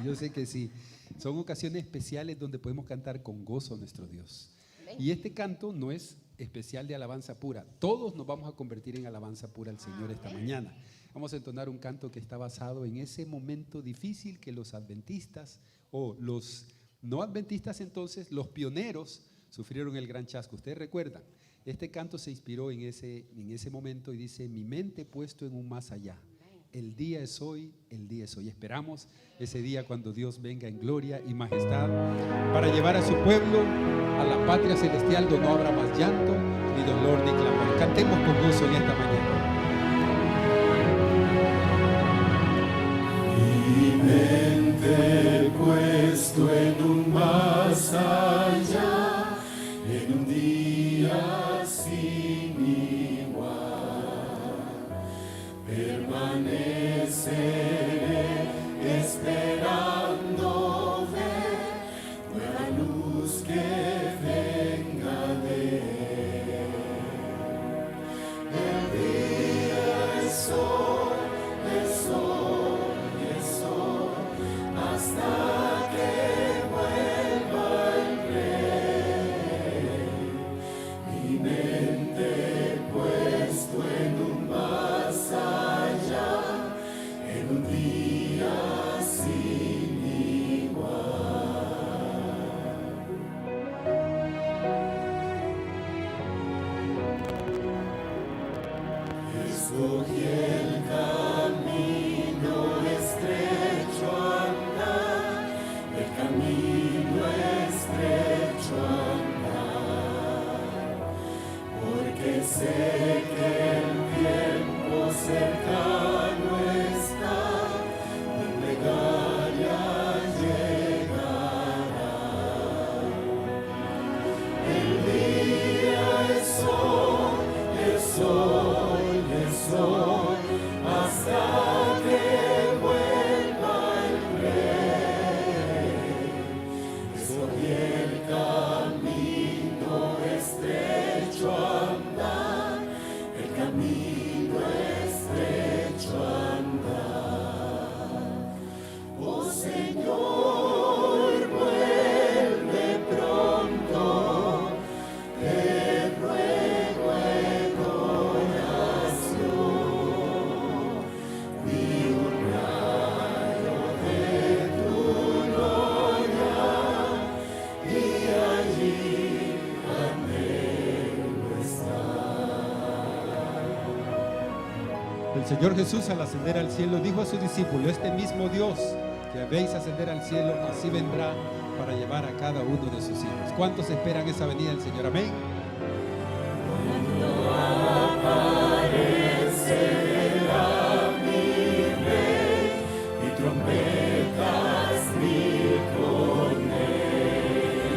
Yo sé que sí. Son ocasiones especiales donde podemos cantar con gozo a nuestro Dios. Y este canto no es especial de alabanza pura. Todos nos vamos a convertir en alabanza pura al Señor esta mañana. Vamos a entonar un canto que está basado en ese momento difícil que los adventistas o los no adventistas, entonces los pioneros sufrieron el gran chasco. Ustedes recuerdan, este canto se inspiró en ese momento y dice: mi mente puesto en un más allá. El día es hoy, el día es hoy. Esperamos ese día cuando Dios venga en gloria y majestad para llevar a su pueblo a la patria celestial donde no habrá más llanto, ni dolor, ni clamor. Cantemos con gozo en esta mañana. Mi mente puesto en un más allá, en un día sin igual, permaneceré esperando ver nueva luz que venga de él. El día es hoy, es hoy, es hoy, hasta que vuelva el Rey. Mi mente puesto en un más allá, en un día sin igual. Escogí el camino estrecho a andar, el camino estrecho a andar, porque sé que el tiempo cercano está Señor Jesús, al ascender al cielo, dijo a sus discípulos: este mismo Dios que veis ascender al cielo, así vendrá para llevar a cada uno de sus hijos. ¿Cuántos esperan esa venida del Señor? Amén. Aparecerá mi Rey y trompetas mil con él,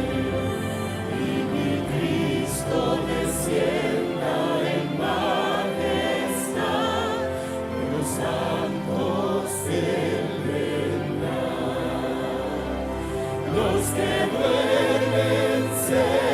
y mi Cristo descienda en majestad, con los santos él vendrá. Los que duermen se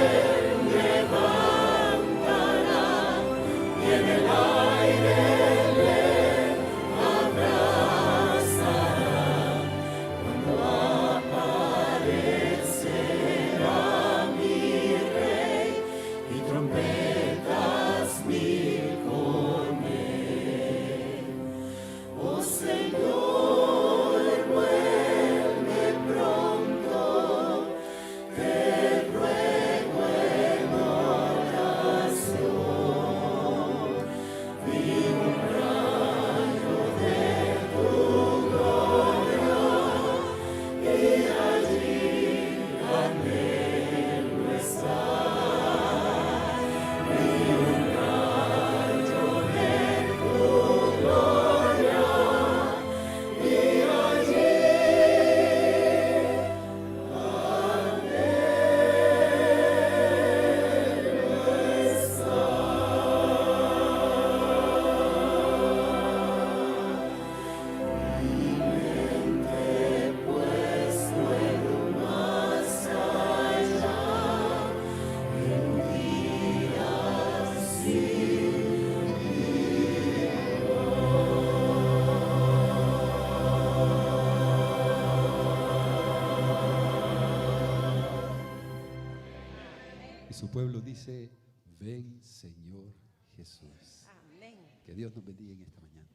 Su pueblo dice: ven, Señor Jesús. Amén. Que Dios nos bendiga en esta mañana.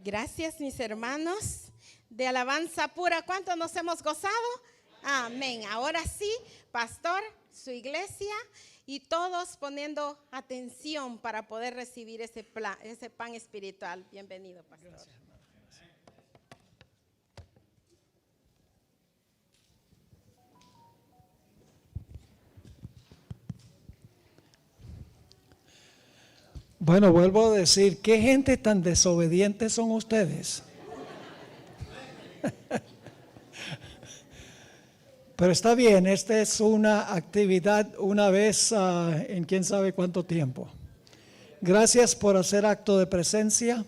Gracias, mis hermanos de alabanza pura. ¿Cuánto nos hemos gozado? Amén. Ahora sí, pastor, su iglesia y todos poniendo atención para poder recibir ese pan espiritual. Bienvenido, pastor. Gracias. Bueno, vuelvo a decir, ¿qué gente tan desobediente son ustedes? Pero está bien, esta es una actividad una vez en quién sabe cuánto tiempo. Gracias por hacer acto de presencia.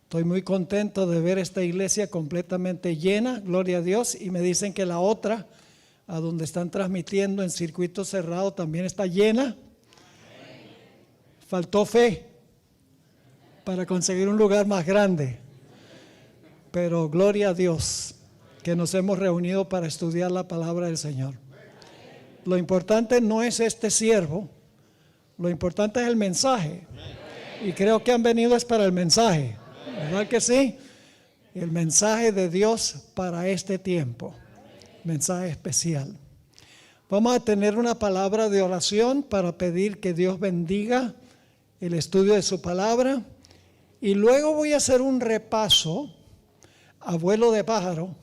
Estoy muy contento de ver esta iglesia completamente llena, gloria a Dios. Y me dicen que la otra, a donde están transmitiendo en circuito cerrado, también está llena. Faltó fe para conseguir un lugar más grande, pero gloria a Dios que nos hemos reunido para estudiar la palabra del Señor. Lo importante no es este siervo, lo importante es el mensaje, y creo que han venido es para el mensaje, ¿verdad que sí? El mensaje de Dios para este tiempo, mensaje especial. Vamos a tener una palabra de oración para pedir que Dios bendiga el estudio de su palabra, y luego voy a hacer un repaso a vuelo de pájaro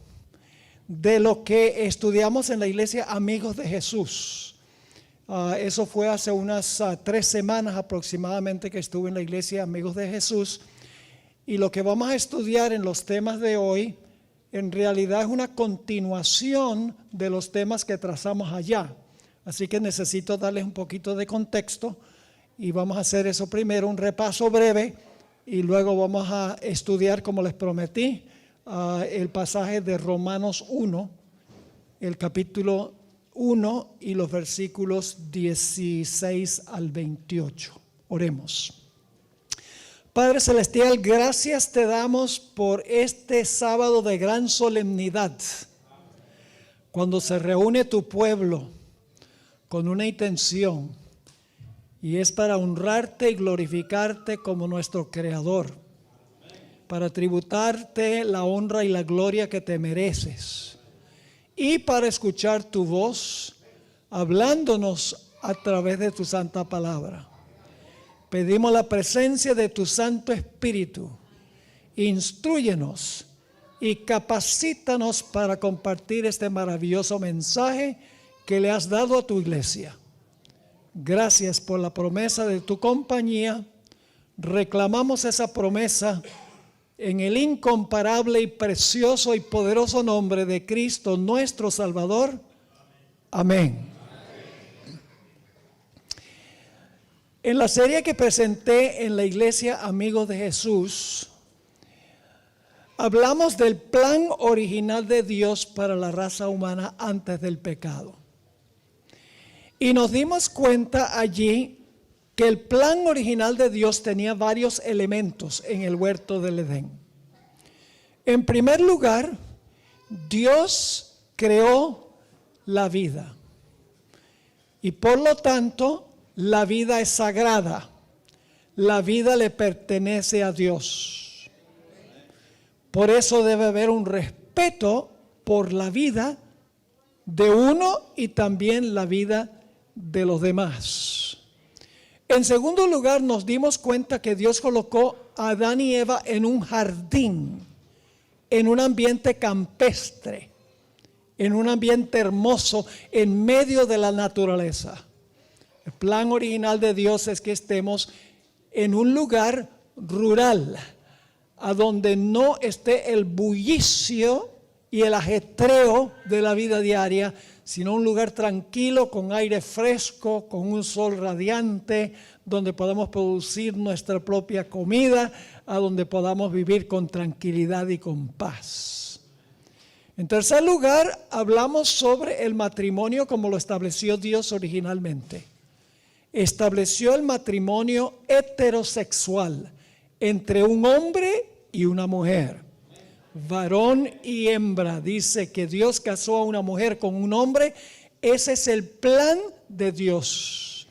de lo que estudiamos en la iglesia Amigos de Jesús. Eso fue hace unas 3 semanas aproximadamente que estuve en la iglesia Amigos de Jesús, y lo que vamos a estudiar en los temas de hoy en realidad es una continuación de los temas que trazamos allá, así que necesito darles un poquito de contexto. Y vamos a hacer eso primero, un repaso breve, y luego vamos a estudiar, como les prometí, el pasaje de Romanos 1, el capítulo 1 y los versículos 16 al 28. Oremos. Padre Celestial, gracias te damos por este sábado de gran solemnidad, cuando se reúne tu pueblo con una intención, y es para honrarte y glorificarte como nuestro Creador, para tributarte la honra y la gloria que te mereces, y para escuchar tu voz hablándonos a través de tu santa palabra. pedimos la presencia de tu Santo Espíritu. Instrúyenos y capacítanos para compartir este maravilloso mensaje que le has dado a tu iglesia. Gracias por la promesa de tu compañía. Reclamamos esa promesa en el incomparable y precioso y poderoso nombre de Cristo nuestro Salvador. Amén. En la serie que presenté en la iglesia Amigos de Jesús, hablamos del plan original de Dios para la raza humana antes del pecado. Y nos dimos cuenta allí que el plan original de Dios tenía varios elementos en el huerto del Edén. En primer lugar, Dios creó la vida. Y por lo tanto, la vida es sagrada. La vida le pertenece a Dios. Por eso debe haber un respeto por la vida de uno y también la vida de los demás. En segundo lugar, nos dimos cuenta que Dios colocó a Adán y Eva en un jardín, en un ambiente campestre, en un ambiente hermoso, en medio de la naturaleza. El plan original de Dios es que estemos en un lugar rural, a donde no esté el bullicio y el ajetreo de la vida diaria, sino un lugar tranquilo, con aire fresco, con un sol radiante, donde podamos producir nuestra propia comida, a donde podamos vivir con tranquilidad y con paz. En tercer lugar, hablamos sobre el matrimonio como lo estableció Dios originalmente. Estableció el matrimonio heterosexual entre un hombre y una mujer. Varón y hembra. Dice que Dios casó a una mujer con un hombre. Ese es el plan de Dios.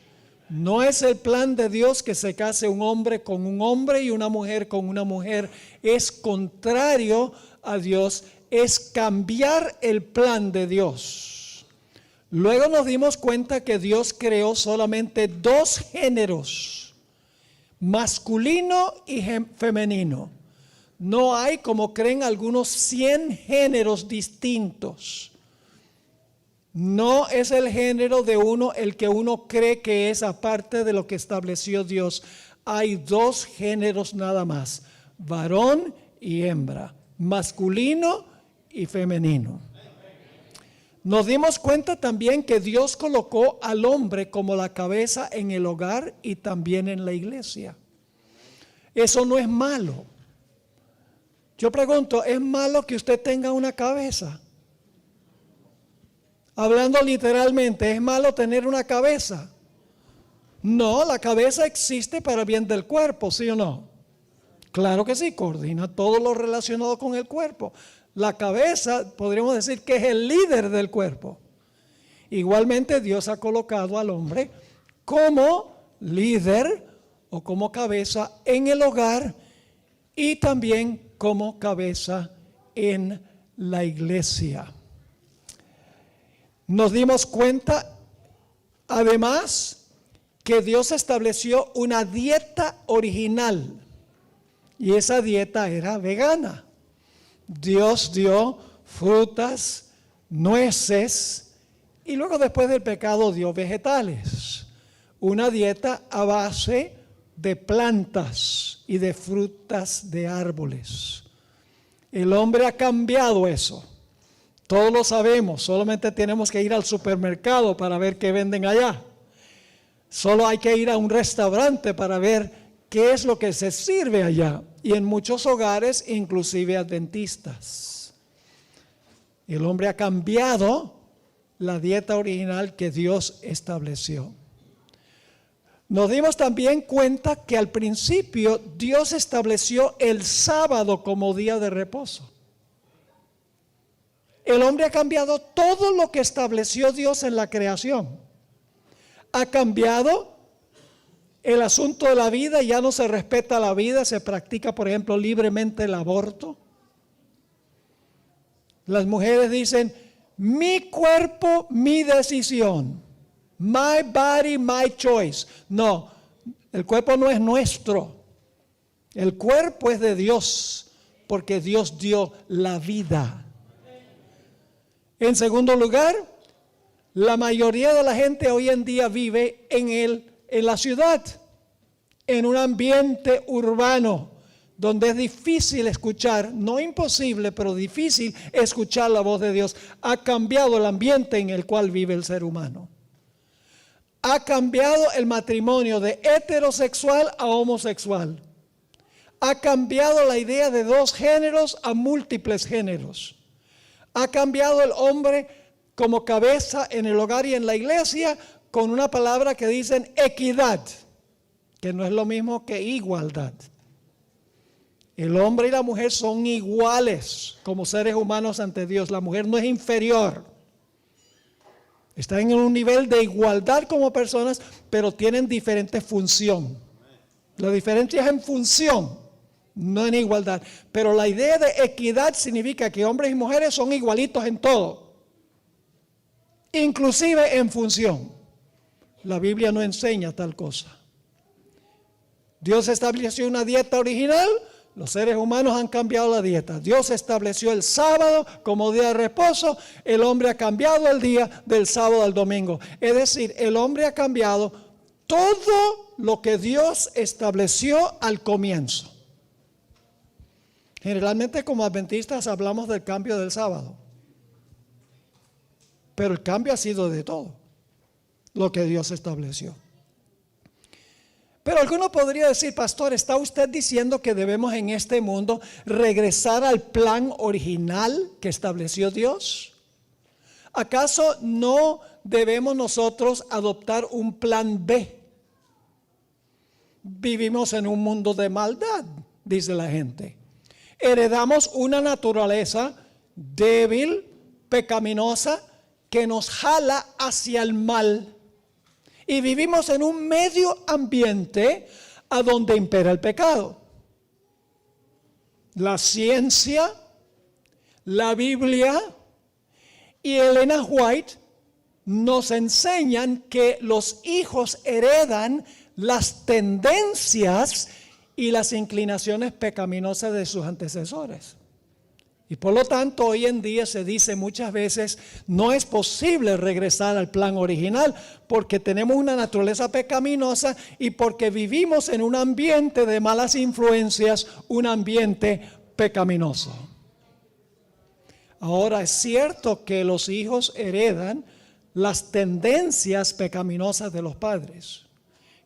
No es el plan de Dios que se case un hombre con un hombre y una mujer con una mujer. Es contrario a Dios. Es cambiar el plan de Dios. Luego nos dimos cuenta que Dios creó solamente dos géneros, masculino y femenino. No hay, como creen algunos, 100 géneros distintos. No es el género de uno el que uno cree que es aparte de lo que estableció Dios. Hay dos géneros nada más, varón y hembra, masculino y femenino. Nos dimos cuenta también que Dios colocó al hombre como la cabeza en el hogar y también en la iglesia. Eso no es malo. Yo pregunto, ¿es malo que usted tenga una cabeza? Hablando literalmente, ¿es malo tener una cabeza? No, la cabeza existe para el bien del cuerpo, ¿sí o no? Claro que sí, coordina todo lo relacionado con el cuerpo. La cabeza, podríamos decir que es el líder del cuerpo. Igualmente Dios ha colocado al hombre como líder o como cabeza en el hogar y también como cabeza en la iglesia. Nos dimos cuenta, además, que Dios estableció una dieta original y esa dieta era vegana. Dios dio frutas, nueces y luego después del pecado dio vegetales. Una dieta a base de plantas y de frutas de árboles. El hombre ha cambiado eso. Todos lo sabemos, solamente tenemos que ir al supermercado para ver qué venden allá. Solo hay que ir a un restaurante para ver qué es lo que se sirve allá. Y en muchos hogares, inclusive adventistas. El hombre ha cambiado la dieta original que Dios estableció. Nos dimos también cuenta que al principio Dios estableció el sábado como día de reposo. El hombre ha cambiado todo lo que estableció Dios en la creación. Ha cambiado el asunto de la vida, ya no se respeta la vida, se practica, por ejemplo, libremente el aborto. Las mujeres dicen, mi cuerpo, mi decisión. My body, my choice. No, El cuerpo no es nuestro. El cuerpo es de Dios, porque Dios dio la vida. En segundo lugar, la mayoría de la gente hoy en día vive en la ciudad, en un ambiente urbano, donde es difícil escuchar, no imposible, pero difícil escuchar la voz de Dios. Ha cambiado el ambiente en el cual vive el ser humano. Ha cambiado el matrimonio de heterosexual a homosexual. Ha cambiado la idea de dos géneros a múltiples géneros. Ha cambiado el hombre como cabeza en el hogar y en la iglesia con una palabra que dicen equidad, que no es lo mismo que igualdad. El hombre y la mujer son iguales como seres humanos ante Dios. La mujer no es inferior. Están en un nivel de igualdad como personas, pero tienen diferente función. La diferencia es en función, no en igualdad. Pero la idea de equidad significa que hombres y mujeres son igualitos en todo, inclusive en función. La Biblia no enseña tal cosa. Dios estableció una dieta original. Los seres humanos han cambiado la dieta. Dios estableció el sábado como día de reposo. El hombre ha cambiado el día del sábado al domingo. Es decir, el hombre ha cambiado todo lo que Dios estableció al comienzo. Generalmente como adventistas hablamos del cambio del sábado. Pero el cambio ha sido de todo lo que Dios estableció. Pero alguno podría decir, pastor, ¿está usted diciendo que debemos en este mundo regresar al plan original que estableció Dios? ¿Acaso no debemos nosotros adoptar un plan B? Vivimos en un mundo de maldad, dice la gente. Heredamos una naturaleza débil, pecaminosa, que nos jala hacia el mal. Y vivimos en un medio ambiente a donde impera el pecado. La ciencia, la Biblia y Elena White nos enseñan que los hijos heredan las tendencias y las inclinaciones pecaminosas de sus antecesores. Y por lo tanto, hoy en día se dice muchas veces, no es posible regresar al plan original porque tenemos una naturaleza pecaminosa y porque vivimos en un ambiente de malas influencias, un ambiente pecaminoso. Ahora, es cierto que los hijos heredan las tendencias pecaminosas de los padres.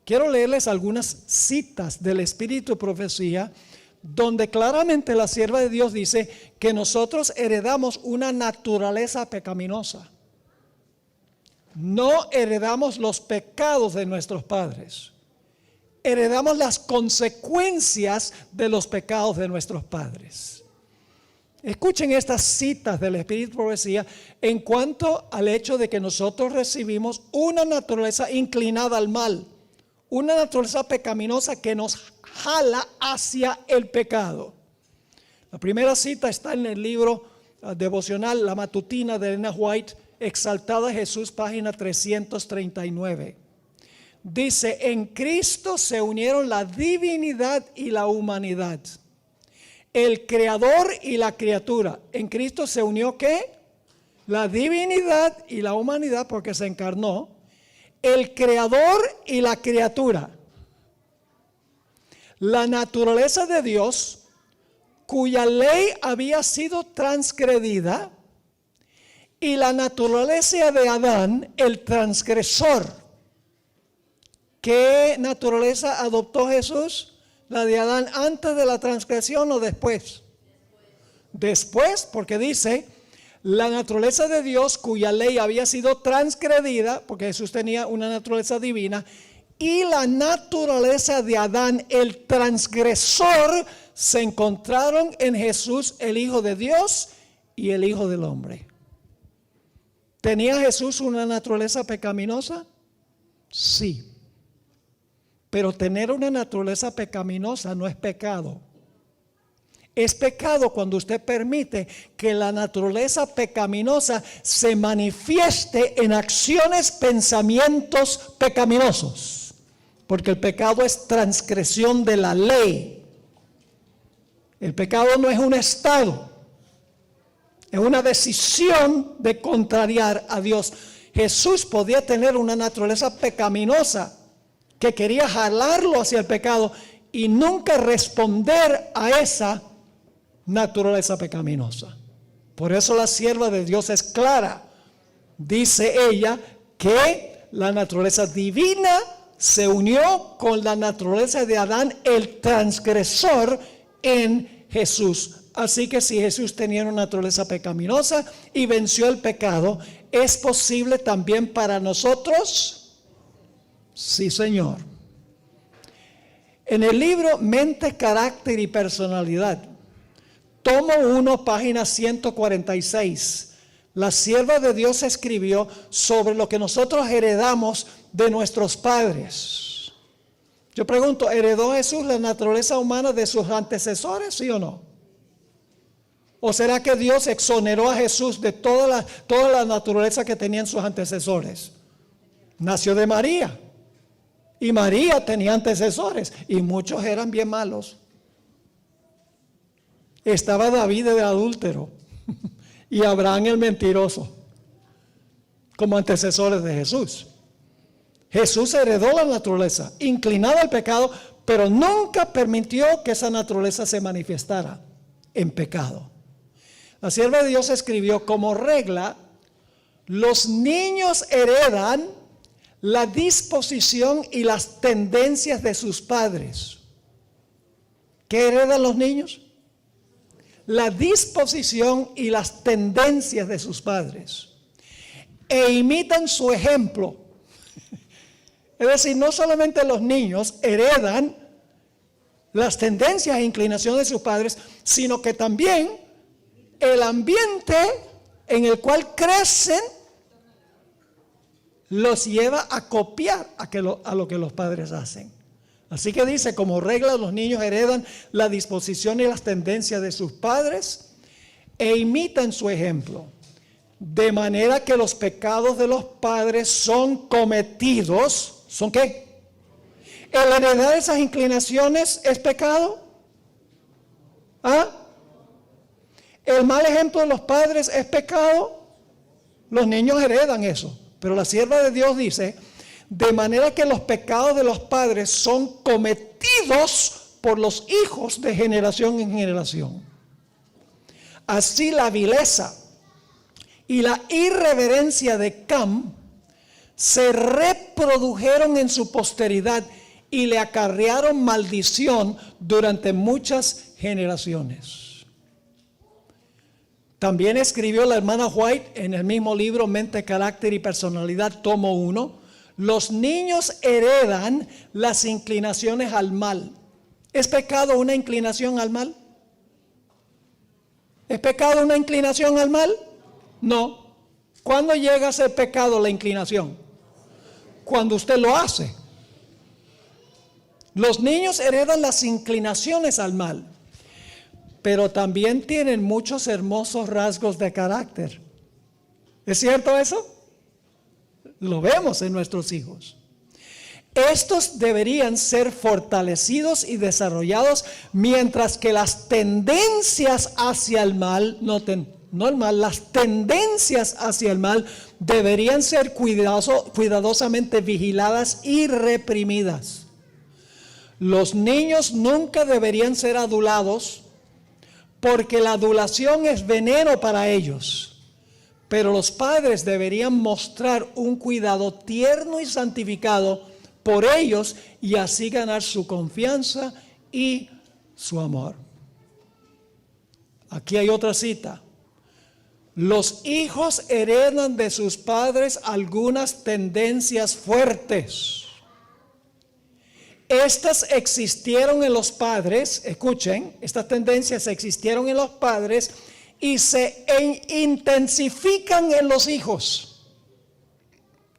Quiero leerles algunas citas del Espíritu de Profecía, donde claramente la sierva de Dios dice que nosotros heredamos una naturaleza pecaminosa. No heredamos los pecados de nuestros padres. Heredamos las consecuencias de los pecados de nuestros padres. Escuchen estas citas del Espíritu de Profecía en cuanto al hecho de que nosotros recibimos una naturaleza inclinada al mal, una naturaleza pecaminosa que nos jala hacia el pecado. La primera cita está en el libro devocional La Matutina de Elena White, Exaltada Jesús, página 339. Dice, en Cristo se unieron la divinidad y la humanidad. El creador y la criatura. En Cristo se unió ¿qué? La divinidad y la humanidad porque se encarnó. El creador y la criatura. La naturaleza de Dios, cuya ley había sido transgredida, y la naturaleza de Adán, el transgresor. ¿Qué naturaleza adoptó Jesús? ¿La de Adán antes de la transgresión o después? Después, porque dice, la naturaleza de Dios, cuya ley había sido transgredida, porque Jesús tenía una naturaleza divina, y la naturaleza de Adán, el transgresor, se encontraron en Jesús, el Hijo de Dios y el Hijo del Hombre. ¿Tenía Jesús una naturaleza pecaminosa? Sí. Pero tener una naturaleza pecaminosa no es pecado. Es pecado cuando usted permite que la naturaleza pecaminosa se manifieste en acciones, pensamientos pecaminosos. porque el pecado es transgresión de la ley. El pecado no es un estado, es una decisión de contrariar a Dios. Jesús podía tener una naturaleza pecaminosa que quería jalarlo hacia el pecado y nunca responder a esa naturaleza pecaminosa. Por eso la sierva de Dios es clara. Dice ella que la naturaleza divina se unió con la naturaleza de Adán, el transgresor, en Jesús. Así que si Jesús tenía una naturaleza pecaminosa y venció el pecado, ¿es posible también para nosotros? Sí, Señor. En el libro Mente, Carácter y Personalidad, tomo 1, página 146, la sierva de Dios escribió sobre lo que nosotros heredamos de nuestros padres. Yo pregunto, ¿heredó Jesús la naturaleza humana de sus antecesores, sí o no? ¿O será que Dios exoneró a Jesús de toda la naturaleza que tenían sus antecesores? Nació de María. Y María tenía antecesores. Y muchos eran bien malos. Estaba David el adúltero. Y Abraham el mentiroso. Como antecesores de Jesús. Jesús heredó la naturaleza, inclinado al pecado, pero nunca permitió que esa naturaleza se manifestara en pecado. La sierva de Dios escribió, como regla, los niños heredan la disposición y las tendencias de sus padres. ¿Qué heredan los niños? La disposición y las tendencias de sus padres. E imitan su ejemplo. Es decir, no solamente los niños heredan las tendencias e inclinaciones de sus padres, sino que también el ambiente en el cual crecen los lleva a copiar a lo que los padres hacen. Así que dice, como regla, los niños heredan la disposición y las tendencias de sus padres e imitan su ejemplo. De manera que los pecados de los padres son cometidos. ¿Son qué? ¿El heredar esas inclinaciones es pecado? ¿Ah? ¿El mal ejemplo de los padres es pecado? Los niños heredan eso. Pero la sierva de Dios dice, de manera que los pecados de los padres son cometidos por los hijos de generación en generación. Así la vileza y la irreverencia de Cam se reprodujeron en su posteridad y le acarrearon maldición durante muchas generaciones. También escribió la hermana White en el mismo libro Mente, Carácter y Personalidad, tomo 1, los niños heredan las inclinaciones al mal. ¿Es pecado una inclinación al mal? ¿Es pecado una inclinación al mal? No. ¿Cuándo llega a ser pecado la inclinación? Cuando usted lo hace. Los niños heredan las inclinaciones al mal, pero también tienen muchos hermosos rasgos de carácter. ¿Es cierto eso? Lo vemos en nuestros hijos. Estos deberían ser fortalecidos y desarrollados, mientras que las tendencias hacia el mal, noten, no el mal, las tendencias hacia el mal deberían ser cuidadosamente vigiladas y reprimidas. Los niños nunca deberían ser adulados, porque la adulación es veneno para ellos. Pero los padres deberían mostrar un cuidado tierno y santificado por ellos y así ganar su confianza y su amor. Aquí hay otra cita. Los hijos heredan de sus padres algunas tendencias fuertes. Estas existieron en los padres, escuchen, estas tendencias existieron en los padres y se intensifican en los hijos.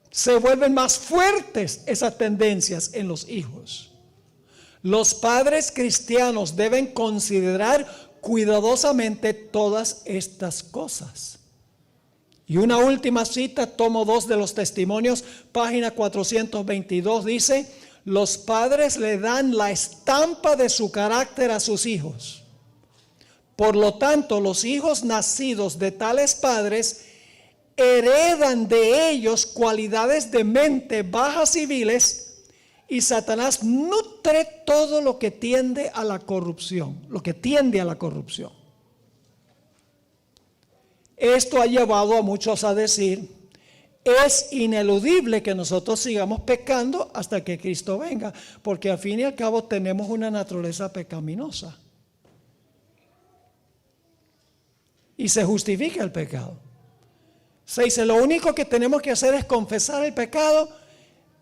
Se vuelven más fuertes esas tendencias en los hijos. Los padres cristianos deben considerar cuidadosamente todas estas cosas. Y una última cita, tomo 2 de los Testimonios, página 422, dice: Los padres le dan la estampa de su carácter a sus hijos. Por lo tanto, los hijos nacidos de tales padres heredan de ellos cualidades de mente bajas y viles, y Satanás nutre todo lo que tiende a la corrupción, Esto ha llevado a muchos a decir: es ineludible que nosotros sigamos pecando hasta que Cristo venga, porque al fin y al cabo tenemos una naturaleza pecaminosa. Y se justifica el pecado. Se dice, lo único que tenemos que hacer es confesar el pecado,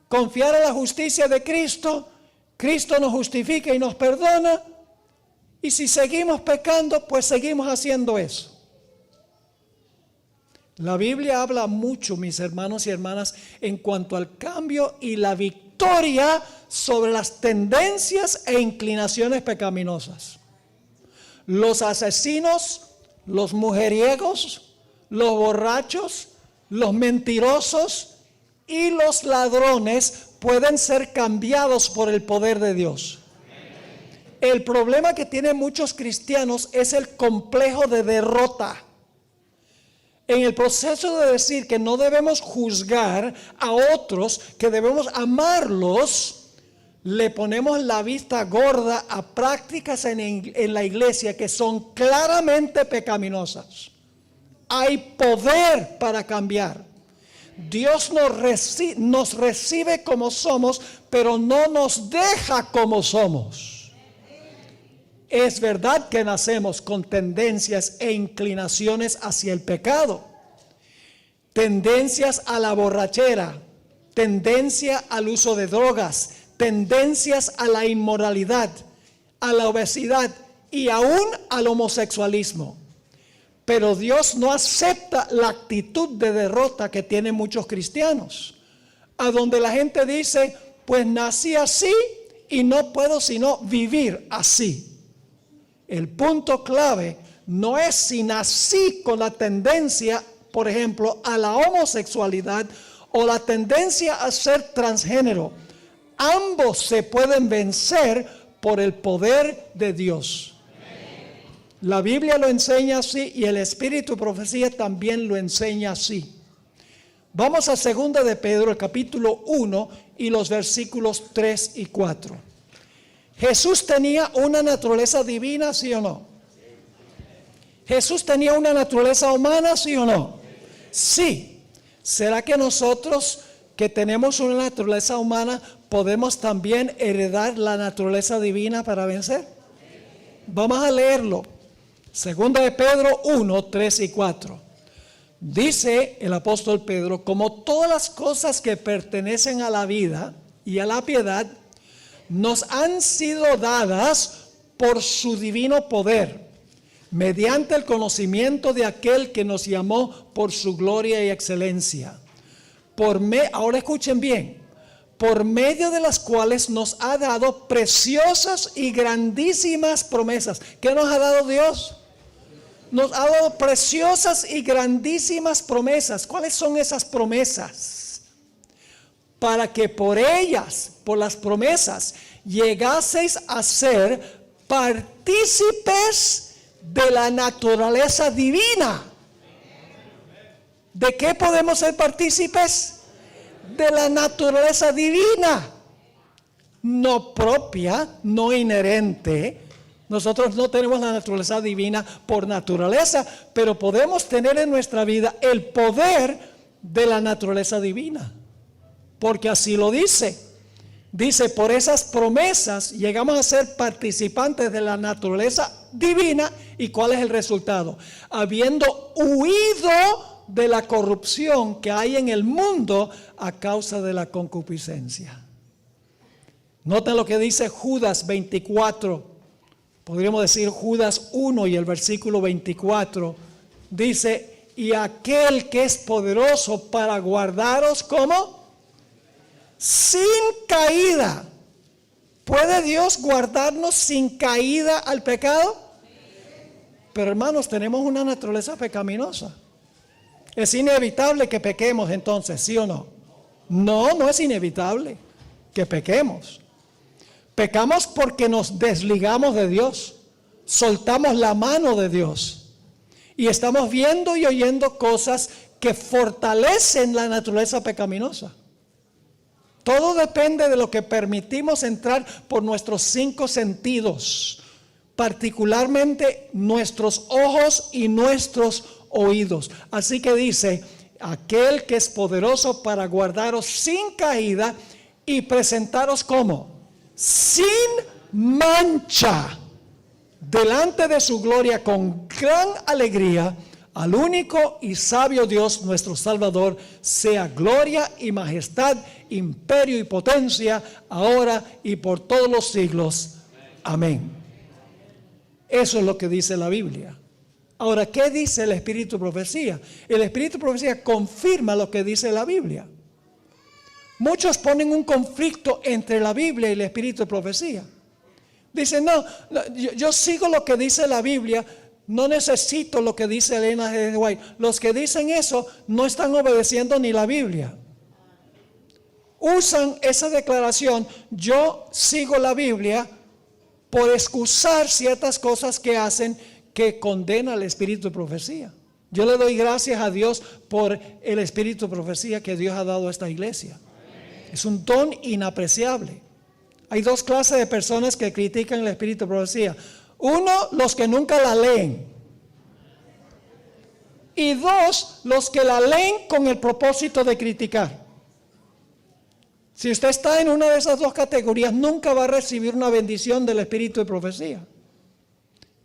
confiar en la justicia de Cristo, Cristo nos justifica y nos perdona, y si seguimos pecando, pues seguimos haciendo eso. La Biblia habla mucho, mis hermanos y hermanas, en cuanto al cambio y la victoria sobre las tendencias e inclinaciones pecaminosas. Los asesinos, los mujeriegos, los borrachos, los mentirosos y los ladrones pueden ser cambiados por el poder de Dios. El problema que tienen muchos cristianos es el complejo de derrota. En el proceso de decir que no debemos juzgar a otros, que debemos amarlos, le ponemos la vista gorda a prácticas en la iglesia que son claramente pecaminosas. Hay poder para cambiar. Dios nos recibe como somos, pero no nos deja como somos. Es verdad que nacemos con tendencias e inclinaciones hacia el pecado, tendencias a la borrachera, tendencia al uso de drogas, tendencias a la inmoralidad, a la obesidad y aún al homosexualismo. Pero Dios no acepta la actitud de derrota que tienen muchos cristianos, a donde la gente dice, pues nací así y no puedo sino vivir así. El punto clave no es si nací con la tendencia, por ejemplo, a la homosexualidad o la tendencia a ser transgénero. Ambos se pueden vencer por el poder de Dios. La Biblia lo enseña así y el Espíritu de Profecía también lo enseña así. Vamos a 2 de Pedro, el capítulo 1 y los versículos 3 y 4. ¿Jesús tenía una naturaleza divina, sí o no? ¿Jesús tenía una naturaleza humana, sí o no? Sí. ¿Será que nosotros que tenemos una naturaleza humana podemos también heredar la naturaleza divina para vencer? Vamos a leerlo. 2 de Pedro 1, 3 y 4. Dice el apóstol Pedro, como todas las cosas que pertenecen a la vida y a la piedad, nos han sido dadas por su divino poder, mediante el conocimiento de aquel que nos llamó por su gloria y excelencia. Ahora escuchen bien, por medio de las cuales nos ha dado preciosas y grandísimas promesas. ¿Qué nos ha dado Dios? Nos ha dado preciosas y grandísimas promesas. ¿Cuáles son esas promesas? Para que por ellas, por las promesas, llegaseis a ser partícipes de la naturaleza divina. ¿De qué podemos ser partícipes? De la naturaleza divina, no propia, no inherente. Nosotros no tenemos la naturaleza divina por naturaleza, pero podemos tener en nuestra vida el poder de la naturaleza divina, porque así lo dice. Dice, por esas promesas llegamos a ser participantes de la naturaleza divina. ¿Y cuál es el resultado? Habiendo huido de la corrupción que hay en el mundo a causa de la concupiscencia. Nota lo que dice Judas 24, podríamos decir Judas 1 y el versículo 24, dice, y aquel que es poderoso para guardaros, ¿cómo? Sin caída. ¿Puede Dios guardarnos sin caída al pecado? Pero hermanos, tenemos una naturaleza pecaminosa. Es inevitable que pequemos entonces, ¿sí o no? No, no es inevitable. que pequemos. Pecamos porque nos desligamos de Dios, soltamos la mano de Dios y estamos viendo y oyendo cosas que fortalecen la naturaleza pecaminosa. Todo depende de lo que permitimos entrar por nuestros 5 sentidos, particularmente nuestros ojos y nuestros oídos. Así que dice, aquel que es poderoso para guardaros sin caída y presentaros como sin mancha delante de su gloria con gran alegría. Al único y sabio Dios, nuestro Salvador, sea gloria y majestad, imperio y potencia, ahora y por todos los siglos. Amén. Eso es lo que dice la Biblia. Ahora, ¿qué dice el Espíritu de Profecía? El Espíritu de Profecía confirma lo que dice la Biblia. Muchos ponen un conflicto entre la Biblia y el Espíritu de Profecía. Dicen, no, yo sigo lo que dice la Biblia, no necesito lo que dice Elena G. White. Los que dicen eso no están obedeciendo ni la Biblia. Usan esa declaración, yo sigo la Biblia, por excusar ciertas cosas que hacen que condena al espíritu de profecía. Yo le doy gracias a Dios por el espíritu de profecía que Dios ha dado a esta iglesia. Es un don inapreciable. Hay 2 clases de personas que critican el espíritu de profecía. Uno, los que nunca la leen. Y 2, los que la leen con el propósito de criticar. Si usted está en una de esas 2 categorías, nunca va a recibir una bendición del espíritu de profecía.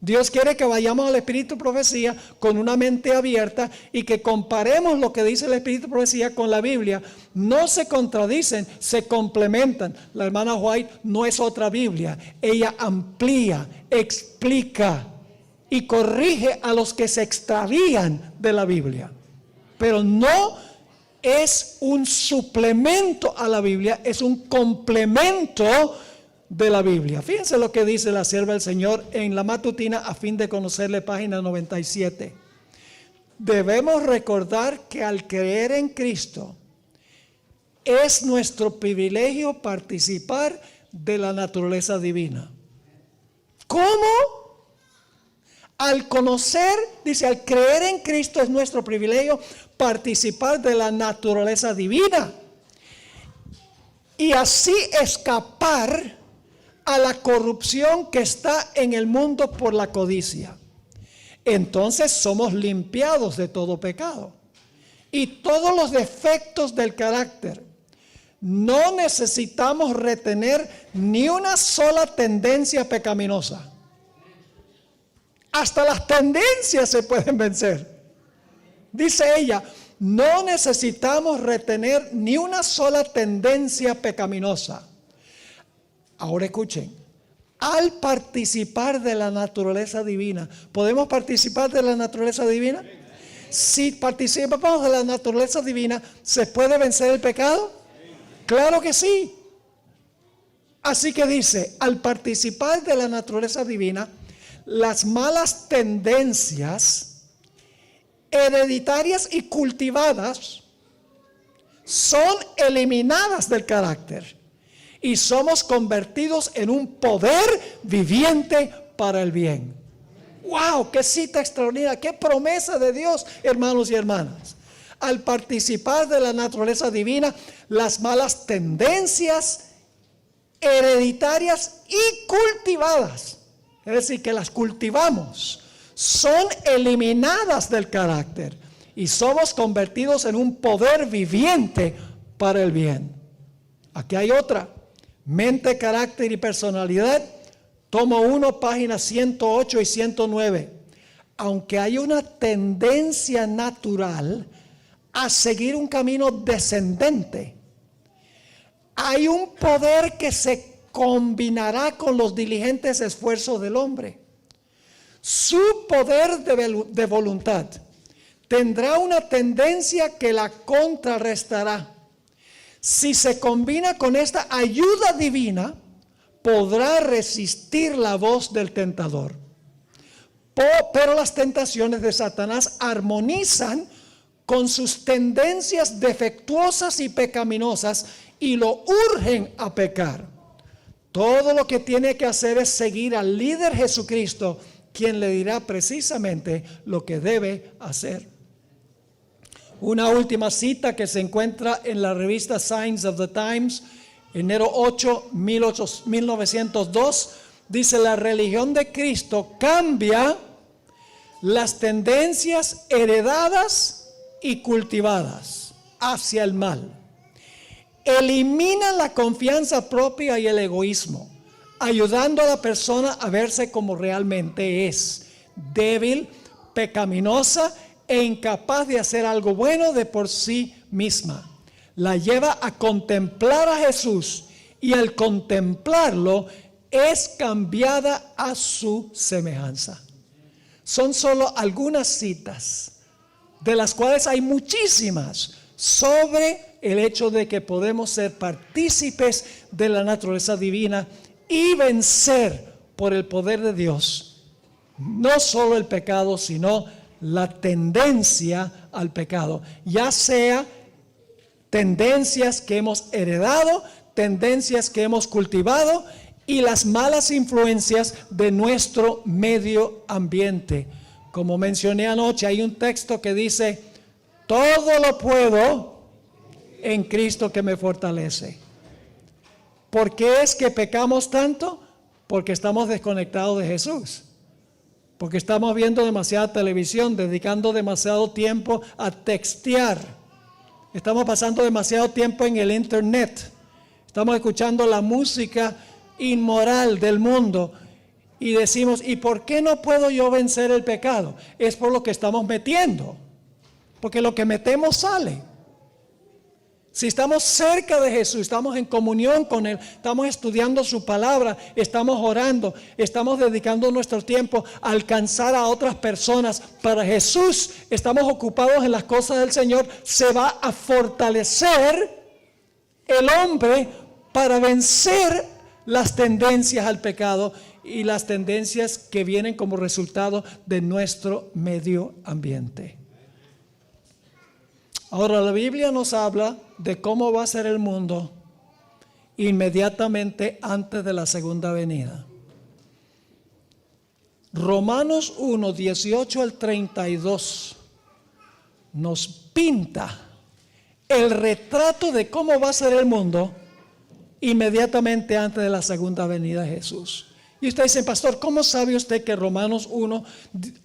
Dios quiere que vayamos al espíritu de profecía con una mente abierta y que comparemos lo que dice el espíritu de profecía con la Biblia. No se contradicen, se complementan. La hermana White no es otra Biblia. Ella amplía, explica y corrige a los que se extravían de la Biblia. Pero no es un suplemento a la Biblia, es un complemento de la Biblia. Fíjense lo que dice la sierva del Señor en la matutina a fin de conocerle, página 97. Debemos recordar que al creer en Cristo es nuestro privilegio participar de la naturaleza divina. ¿Cómo? Al conocer, dice, al creer en Cristo es nuestro privilegio participar de la naturaleza divina y así escapar a la corrupción que está en el mundo por la codicia. Entonces somos limpiados de todo pecado y todos los defectos del carácter. No necesitamos retener ni una sola tendencia pecaminosa. Hasta las tendencias se pueden vencer. Dice ella, no necesitamos retener ni una sola tendencia pecaminosa. Ahora escuchen, al participar de la naturaleza divina, ¿podemos participar de la naturaleza divina? Si participamos de la naturaleza divina, ¿se puede vencer el pecado? Claro que sí. Así que dice, al participar de la naturaleza divina, las malas tendencias hereditarias y cultivadas son eliminadas del carácter y somos convertidos en un poder viviente para el bien. ¡Wow! ¡Qué cita extraordinaria! ¡Qué promesa de Dios, hermanos y hermanas! Al participar de la naturaleza divina, las malas tendencias hereditarias y cultivadas, es decir, que las cultivamos, son eliminadas del carácter y somos convertidos en un poder viviente para el bien. Aquí hay otra, mente, carácter y personalidad, tomo 1, páginas 108 y 109. Aunque hay una tendencia natural a seguir un camino descendente, hay un poder que se combinará con los diligentes esfuerzos del hombre. Su poder de voluntad tendrá una tendencia que la contrarrestará. Si se combina con esta ayuda divina, podrá resistir la voz del tentador. Pero las tentaciones de Satanás armonizan con sus tendencias defectuosas y pecaminosas y lo urgen a pecar. Todo lo que tiene que hacer es seguir al líder Jesucristo, quien le dirá precisamente lo que debe hacer. Una última cita que se encuentra en la revista Signs of the Times, enero 8, 1902, dice: la religión de Cristo cambia las tendencias heredadas y cultivadas hacia el mal. Elimina la confianza propia y el egoísmo, ayudando a la persona a verse como realmente es, débil, pecaminosa e incapaz de hacer algo bueno de por sí misma. La lleva a contemplar a Jesús y al contemplarlo es cambiada a su semejanza. Son solo algunas citas, de las cuales hay muchísimas, sobre el hecho de que podemos ser partícipes de la naturaleza divina y vencer por el poder de Dios no solo el pecado, sino la tendencia al pecado, ya sea tendencias que hemos heredado, tendencias que hemos cultivado y las malas influencias de nuestro medio ambiente. Como mencioné anoche, hay un texto que dice: todo lo puedo en Cristo que me fortalece. ¿Por qué es que pecamos tanto? Porque estamos desconectados de Jesús. Porque estamos viendo demasiada televisión, dedicando demasiado tiempo a textear. Estamos pasando demasiado tiempo en el internet. Estamos escuchando la música inmoral del mundo. Y decimos: ¿y por qué no puedo yo vencer el pecado? Es por lo que estamos metiendo. Porque lo que metemos sale. Si estamos cerca de Jesús, estamos en comunión con Él, estamos estudiando su palabra, estamos orando, estamos dedicando nuestro tiempo a alcanzar a otras personas para Jesús, estamos ocupados en las cosas del Señor, se va a fortalecer el hombre para vencer las tendencias al pecado y las tendencias que vienen como resultado de nuestro medio ambiente. Ahora, la Biblia nos habla de cómo va a ser el mundo inmediatamente antes de la segunda venida. Romanos 1, 18 al 32 nos pinta el retrato de cómo va a ser el mundo inmediatamente antes de la segunda venida de Jesús. Y usted dice: pastor, ¿cómo sabe usted que Romanos 1,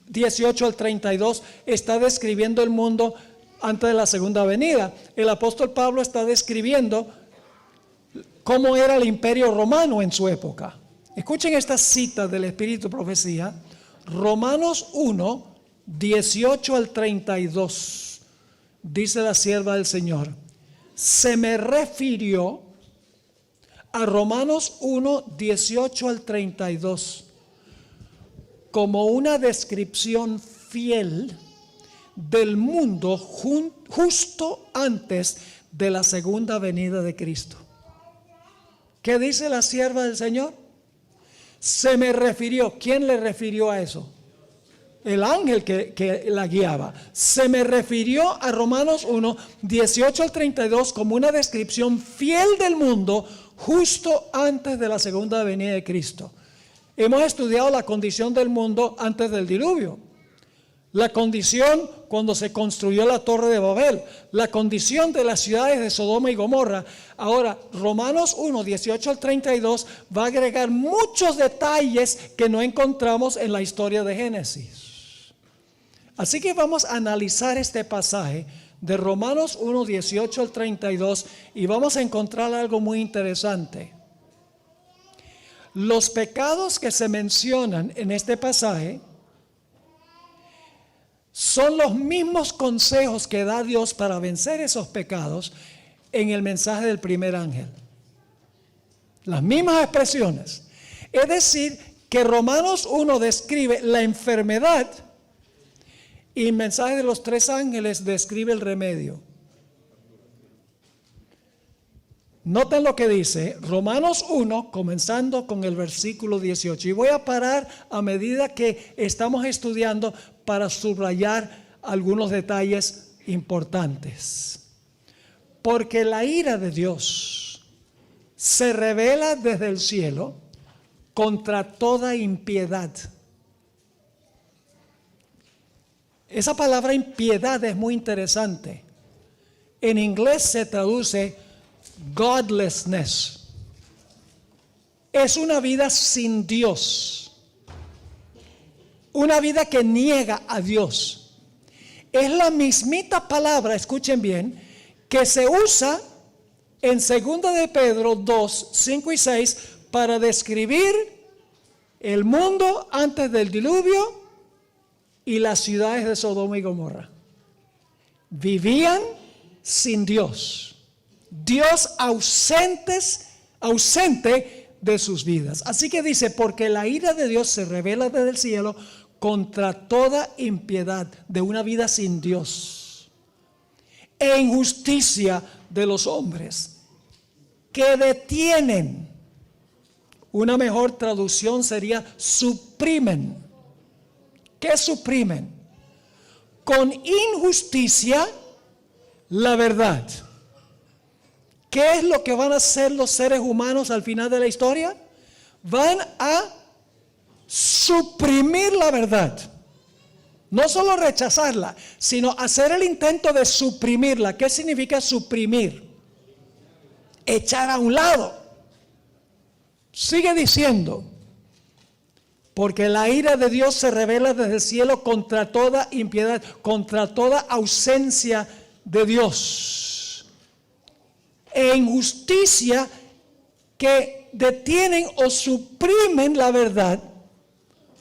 18 al 32 está describiendo el mundo antes de la segunda venida? El apóstol Pablo está describiendo cómo era el imperio romano en su época. Escuchen esta cita del Espíritu Profecía. Romanos 1, 18 al 32. Dice la sierva del Señor: se me refirió a Romanos 1, 18 al 32 como una descripción fiel del mundo justo antes de la segunda venida de Cristo. ¿Qué dice la sierva del Señor? Se me refirió. ¿Quién le refirió a eso? El ángel que la guiaba. Se me refirió a Romanos 1, 18 al 32 como una descripción fiel del mundo justo antes de la segunda venida de Cristo. Hemos estudiado la condición del mundo antes del diluvio. La condición cuando se construyó la Torre de Babel, la condición de las ciudades de Sodoma y Gomorra. Ahora, Romanos 1, 18 al 32 va a agregar muchos detalles que no encontramos en la historia de Génesis. Así que vamos a analizar este pasaje de Romanos 1, 18 al 32 y vamos a encontrar algo muy interesante. Los pecados que se mencionan en este pasaje son los mismos consejos que da Dios para vencer esos pecados en el mensaje del primer ángel. Las mismas expresiones. Es decir, que Romanos 1 describe la enfermedad y el mensaje de los tres ángeles describe el remedio. Noten lo que dice Romanos 1, comenzando con el versículo 18. Y voy a parar a medida que estamos estudiando para subrayar algunos detalles importantes. Porque la ira de Dios se revela desde el cielo contra toda impiedad. Esa palabra impiedad es muy interesante. En inglés se traduce godlessness. Es una vida sin Dios. Una vida que niega a Dios. Es la mismita palabra, escuchen bien, que se usa en 2 de Pedro 2, 5 y 6 para describir el mundo antes del diluvio y las ciudades de Sodoma y Gomorra. Vivían sin Dios. Dios ausente de sus vidas. Así que dice, porque la ira de Dios se revela desde el cielo contra toda impiedad de una vida sin Dios e injusticia de los hombres que detienen. Una mejor traducción sería suprimen. ¿Qué suprimen? Con injusticia la verdad. ¿Qué es lo que van a hacer los seres humanos al final de la historia? Van a suprimir la verdad. No solo rechazarla, sino hacer el intento de suprimirla. ¿Qué significa suprimir? Echar a un lado. Sigue diciendo, porque la ira de Dios se revela desde el cielo contra toda impiedad, contra toda ausencia de Dios, e injusticia que detienen o suprimen la verdad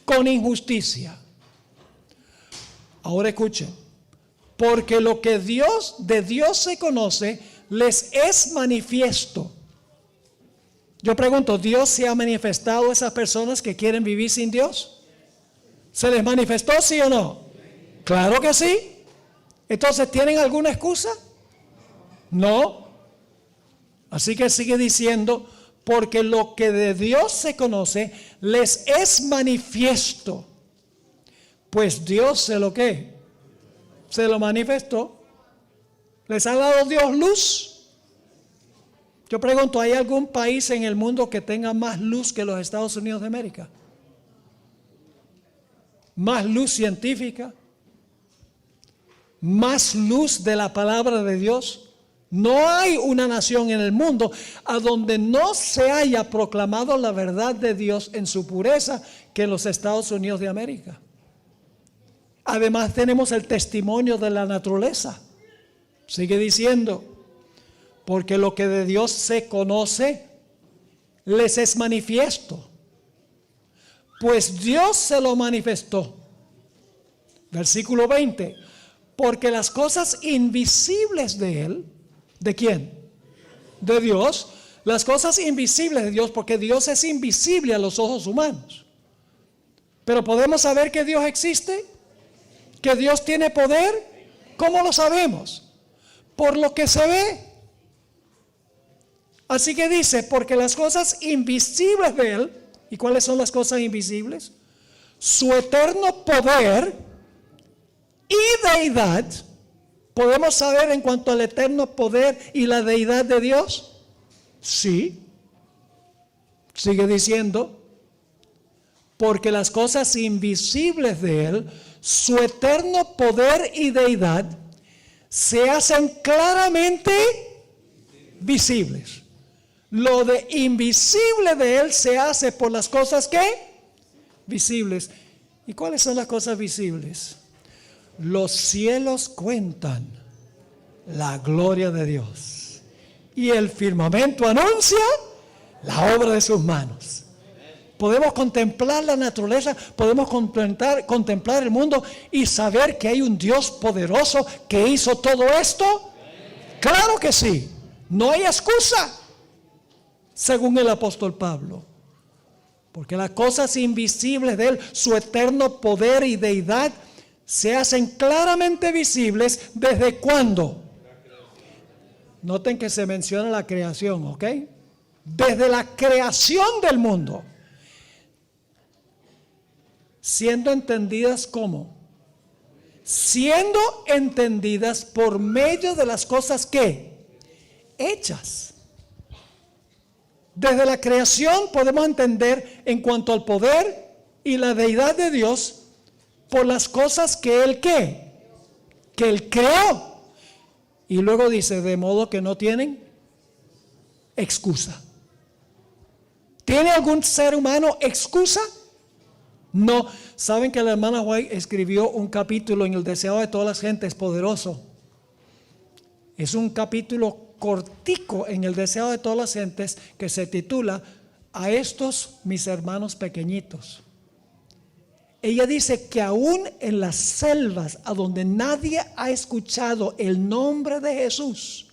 con injusticia. Ahora escuchen, porque lo que de Dios se conoce, les es manifiesto. Yo pregunto, ¿Dios se ha manifestado a esas personas que quieren vivir sin Dios? ¿Se les manifestó, sí o no? Claro que sí. Entonces, ¿tienen alguna excusa? No. Así que sigue diciendo, porque lo que de Dios se conoce, les es manifiesto. Pues Dios se lo manifestó. ¿Les ha dado Dios luz? Yo pregunto, ¿hay algún país en el mundo que tenga más luz que los Estados Unidos de América? Más luz científica, más luz de la palabra de Dios. No hay una nación en el mundo a donde no se haya proclamado la verdad de Dios en su pureza que en los Estados Unidos de América. Además tenemos el testimonio de la naturaleza. Sigue diciendo, porque lo que de Dios se conoce, les es manifiesto. Pues Dios se lo manifestó. Versículo 20. Porque las cosas invisibles de Él, ¿de quién? De Dios. Las cosas invisibles de Dios, porque Dios es invisible a los ojos humanos. Pero ¿podemos saber que Dios existe? ¿Que Dios tiene poder? ¿Cómo lo sabemos? Por lo que se ve. Así que dice, porque las cosas invisibles de Él, ¿y cuáles son las cosas invisibles? Su eterno poder y deidad. ¿Podemos saber en cuanto al eterno poder y la deidad de Dios? Sí. Sigue diciendo, porque las cosas invisibles de Él, su eterno poder y deidad, se hacen claramente visibles. Lo de invisible de Él se hace por las cosas que visibles. ¿Y cuáles son las cosas visibles? Los cielos cuentan la gloria de Dios y el firmamento anuncia la obra de sus manos. Podemos contemplar la naturaleza, podemos contemplar el mundo y saber que hay un Dios poderoso que hizo todo esto. Claro que sí, no hay excusa, según el apóstol Pablo. Porque las cosas invisibles de Él, su eterno poder y deidad, se hacen claramente visibles. ¿Desde cuándo? Noten que se menciona la creación, ¿ok? Desde la creación del mundo. Siendo entendidas como siendo entendidas por medio de las cosas que hechas. Desde la creación podemos entender en cuanto al poder y la deidad de Dios por las cosas que Él ¿qué? Que Él creó. Y luego dice, de modo que no tienen excusa. ¿Tiene algún ser humano excusa? No. ¿Saben que la hermana White escribió un capítulo en El deseo de todas las gentes poderoso? Es un capítulo cortico en El deseo de todas las gentes que se titula A estos mis hermanos pequeñitos. Ella dice que aún en las selvas a donde nadie ha escuchado el nombre de Jesús,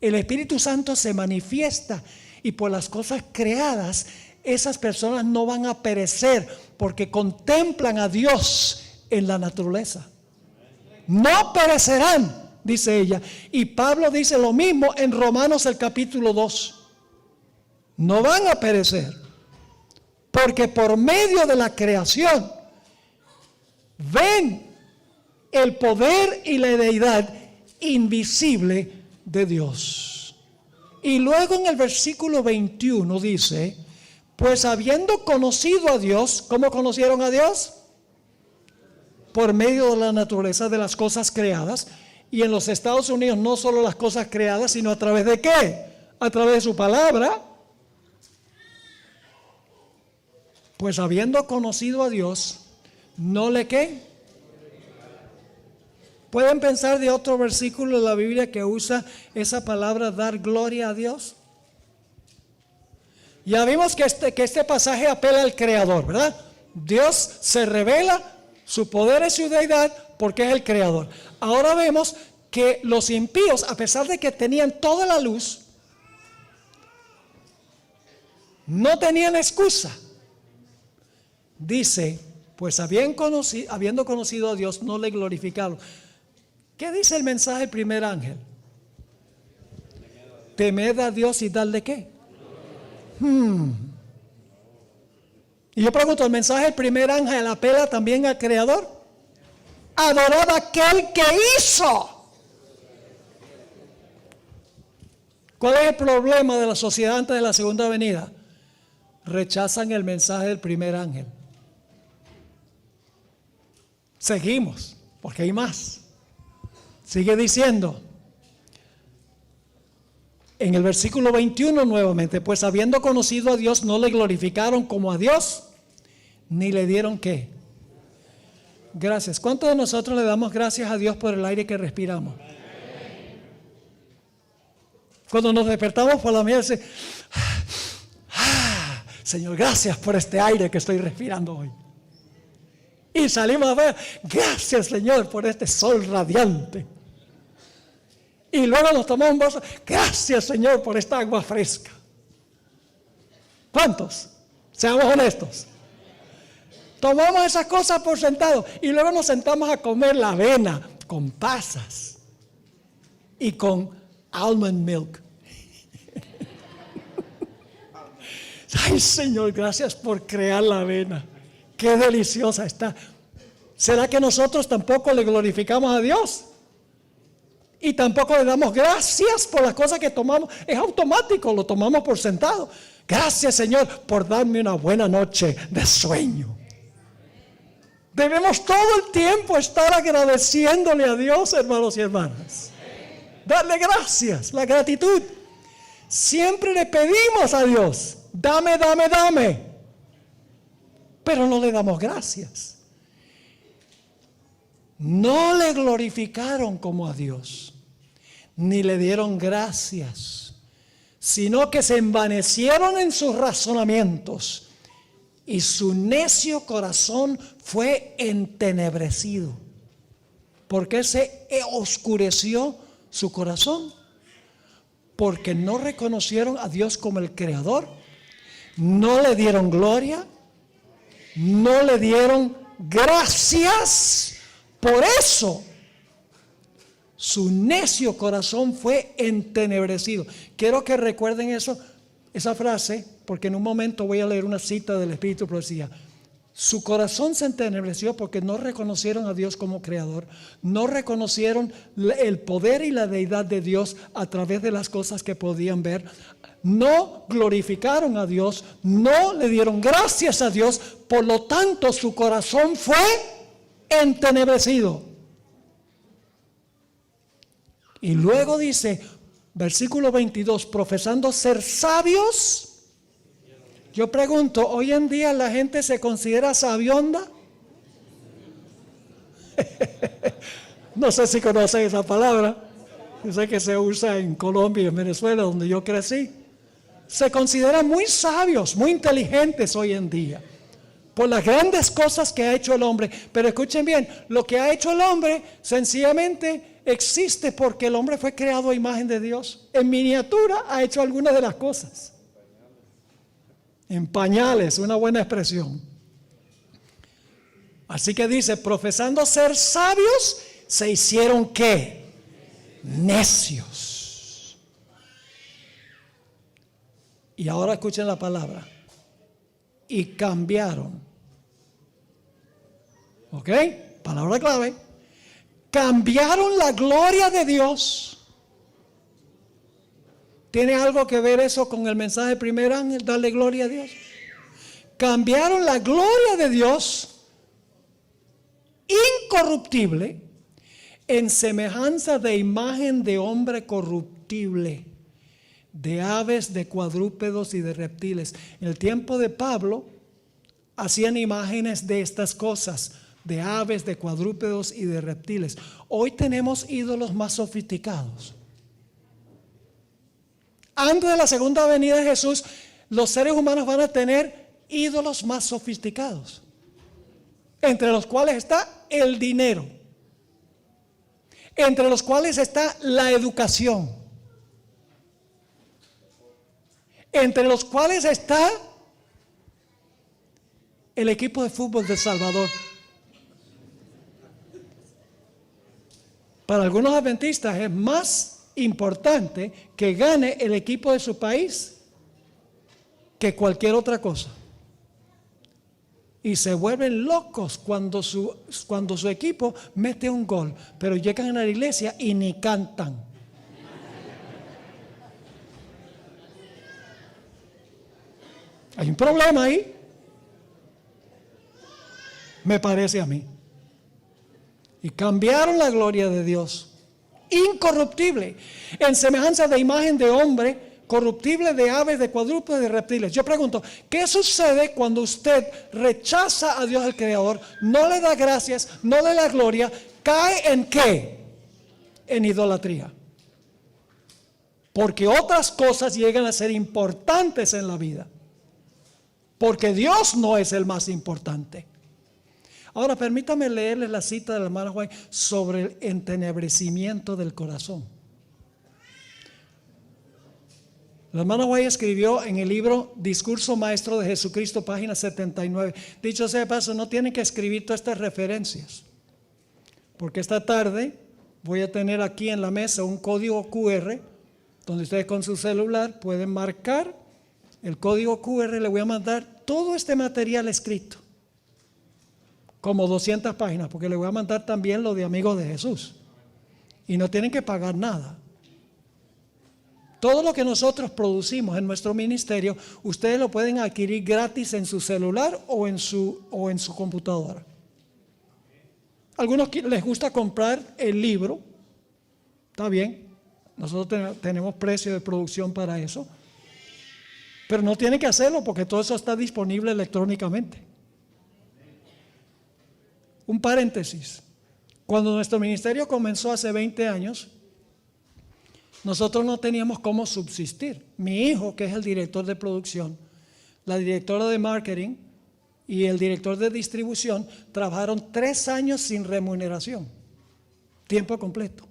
el Espíritu Santo se manifiesta y por las cosas creadas esas personas no van a perecer porque contemplan a Dios en la naturaleza. No perecerán, dice ella. Y Pablo dice lo mismo en Romanos el capítulo 2. No van a perecer, porque por medio de la creación ven el poder y la deidad invisible de Dios. Y luego en el versículo 21 dice, pues habiendo conocido a Dios, ¿cómo conocieron a Dios? Por medio de la naturaleza de las cosas creadas. Y en los Estados Unidos no solo las cosas creadas, sino a través de ¿qué? A través de su palabra. Pues habiendo conocido a Dios, no le ¿qué? ¿Pueden pensar de otro versículo de la Biblia que usa esa palabra dar gloria a Dios? Ya vimos que este pasaje apela al Creador, ¿verdad? Dios se revela su poder y su deidad porque es el Creador. Ahora vemos que los impíos, a pesar de que tenían toda la luz, no tenían excusa. Dice, pues habiendo conocido a Dios, no le glorificaron. ¿Qué dice el mensaje del primer ángel? Temed a Dios y darle ¿qué? Y yo pregunto, ¿el mensaje del primer ángel apela también al Creador? Adorad a aquel que hizo. ¿Cuál es el problema de la sociedad antes de la segunda venida? Rechazan el mensaje del primer ángel. Seguimos, porque hay más. Sigue diciendo en el versículo 21 nuevamente, pues habiendo conocido a Dios no le glorificaron como a Dios, ni le dieron ¿qué? Gracias. ¿Cuántos de nosotros le damos gracias a Dios por el aire que respiramos? Cuando nos despertamos por la mañana, Señor, gracias por este aire que estoy respirando hoy. Y salimos a ver, gracias Señor por este sol radiante. Y luego nos tomamos un vaso, gracias Señor por esta agua fresca. ¿Cuántos? Seamos honestos. Tomamos esas cosas por sentado y luego nos sentamos a comer la avena con pasas y con almond milk. Ay Señor, gracias por crear la avena. Qué deliciosa está. ¿Será que nosotros tampoco le glorificamos a Dios? Y tampoco le damos gracias por las cosas que tomamos. Es automático, lo tomamos por sentado. Gracias Señor por darme una buena noche de sueño. Debemos todo el tiempo estar agradeciéndole a Dios, hermanos y hermanas. Darle gracias, la gratitud. Siempre le pedimos a Dios, dame, dame, dame. Pero no le damos gracias. No le glorificaron como a Dios, ni le dieron gracias, sino que se envanecieron en sus razonamientos y su necio corazón fue entenebrecido. ¿Por qué se oscureció su corazón? Porque no reconocieron a Dios como el Creador, no le dieron gloria, no le dieron gracias. Por eso su necio corazón fue entenebrecido. Quiero que recuerden esa frase, porque en un momento voy a leer una cita del Espíritu de Profecía. Su corazón se entenebreció porque no reconocieron a Dios como creador, no reconocieron el poder y la deidad de Dios a través de las cosas que podían ver, no glorificaron a Dios, no le dieron gracias a Dios, por lo tanto su corazón fue entenebrecido. Y luego dice, versículo 22, profesando ser sabios. Yo pregunto, ¿hoy en día la gente se considera sabionda? No sé si conocen esa palabra. Yo sé que se usa en Colombia y en Venezuela, donde yo crecí. Se consideran muy sabios, muy inteligentes hoy en día, por las grandes cosas que ha hecho el hombre. Pero escuchen bien, lo que ha hecho el hombre sencillamente existe porque el hombre fue creado a imagen de Dios. En miniatura ha hecho algunas de las cosas. En pañales, una buena expresión. Así que dice, profesando ser sabios, se hicieron ¿qué? Necios. Y ahora escuchen la palabra. Y cambiaron. ¿Ok? Palabra clave. Cambiaron la gloria de Dios. ¿Tiene algo que ver eso con el mensaje del primer ángel? Darle gloria a Dios. Cambiaron la gloria de Dios incorruptible en semejanza de imagen de hombre corruptible, de aves, de cuadrúpedos y de reptiles. En el tiempo de Pablo hacían imágenes de estas cosas, de aves, de cuadrúpedos y de reptiles. Hoy tenemos ídolos más sofisticados. Antes de la segunda venida de Jesús, los seres humanos van a tener ídolos más sofisticados, entre los cuales está el dinero, entre los cuales está la educación, entre los cuales está el equipo de fútbol de El Salvador. Para algunos adventistas es más importante que gane el equipo de su país que cualquier otra cosa. Y se vuelven locos cuando su equipo mete un gol, pero llegan a la iglesia y ni cantan. Hay un problema ahí, me parece a mí. Y cambiaron la gloria de Dios incorruptible en semejanza de imagen de hombre corruptible, de aves, de cuadrúpedos, de reptiles. Yo pregunto, ¿qué sucede cuando usted rechaza a Dios el Creador, no le da gracias, no le da gloria, cae en qué? En idolatría. Porque otras cosas llegan a ser importantes en la vida, porque Dios no es el más importante. Ahora permítame leerles la cita de la hermana White sobre el entenebrecimiento del corazón. La hermana White escribió en el libro Discurso Maestro de Jesucristo, página 79. Dicho sea de paso, no tienen que escribir todas estas referencias, porque esta tarde voy a tener aquí en la mesa un código QR, donde ustedes con su celular pueden marcar el código QR. Le voy a mandar todo este material escrito, como 200 páginas, porque le voy a mandar también lo de Amigos de Jesús. Y no tienen que pagar nada. Todo lo que nosotros producimos en nuestro ministerio, ustedes lo pueden adquirir gratis en su celular o en su computadora. Algunos les gusta comprar el libro, está bien, nosotros tenemos precio de producción para eso, pero no tienen que hacerlo porque todo eso está disponible electrónicamente. Un paréntesis, cuando nuestro ministerio comenzó hace 20 años, nosotros no teníamos cómo subsistir. Mi hijo, que es el director de producción, la directora de marketing y el director de distribución, trabajaron 3 años sin remuneración, tiempo completo.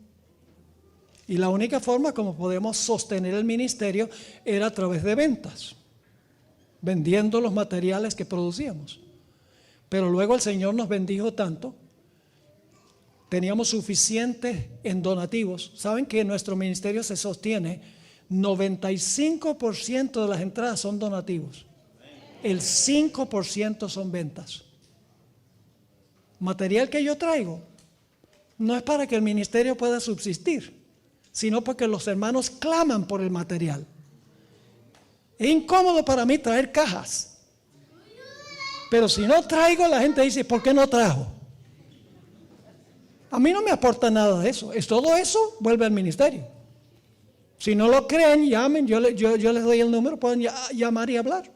Y la única forma como podemos sostener el ministerio era a través de ventas, vendiendo los materiales que producíamos. Pero luego el Señor nos bendijo tanto, teníamos suficiente en donativos. Saben que nuestro ministerio se sostiene, 95% de las entradas son donativos, el 5% son ventas. material que yo traigo no es para que el ministerio pueda subsistir, sino porque los hermanos claman por el material. Es incómodo para mí traer cajas, pero si no traigo, la gente dice, ¿por qué no trajo? A mí no me aporta nada de eso. Todo eso vuelve al ministerio. Si no lo creen, llamen, yo les doy el número, pueden llamar y hablar.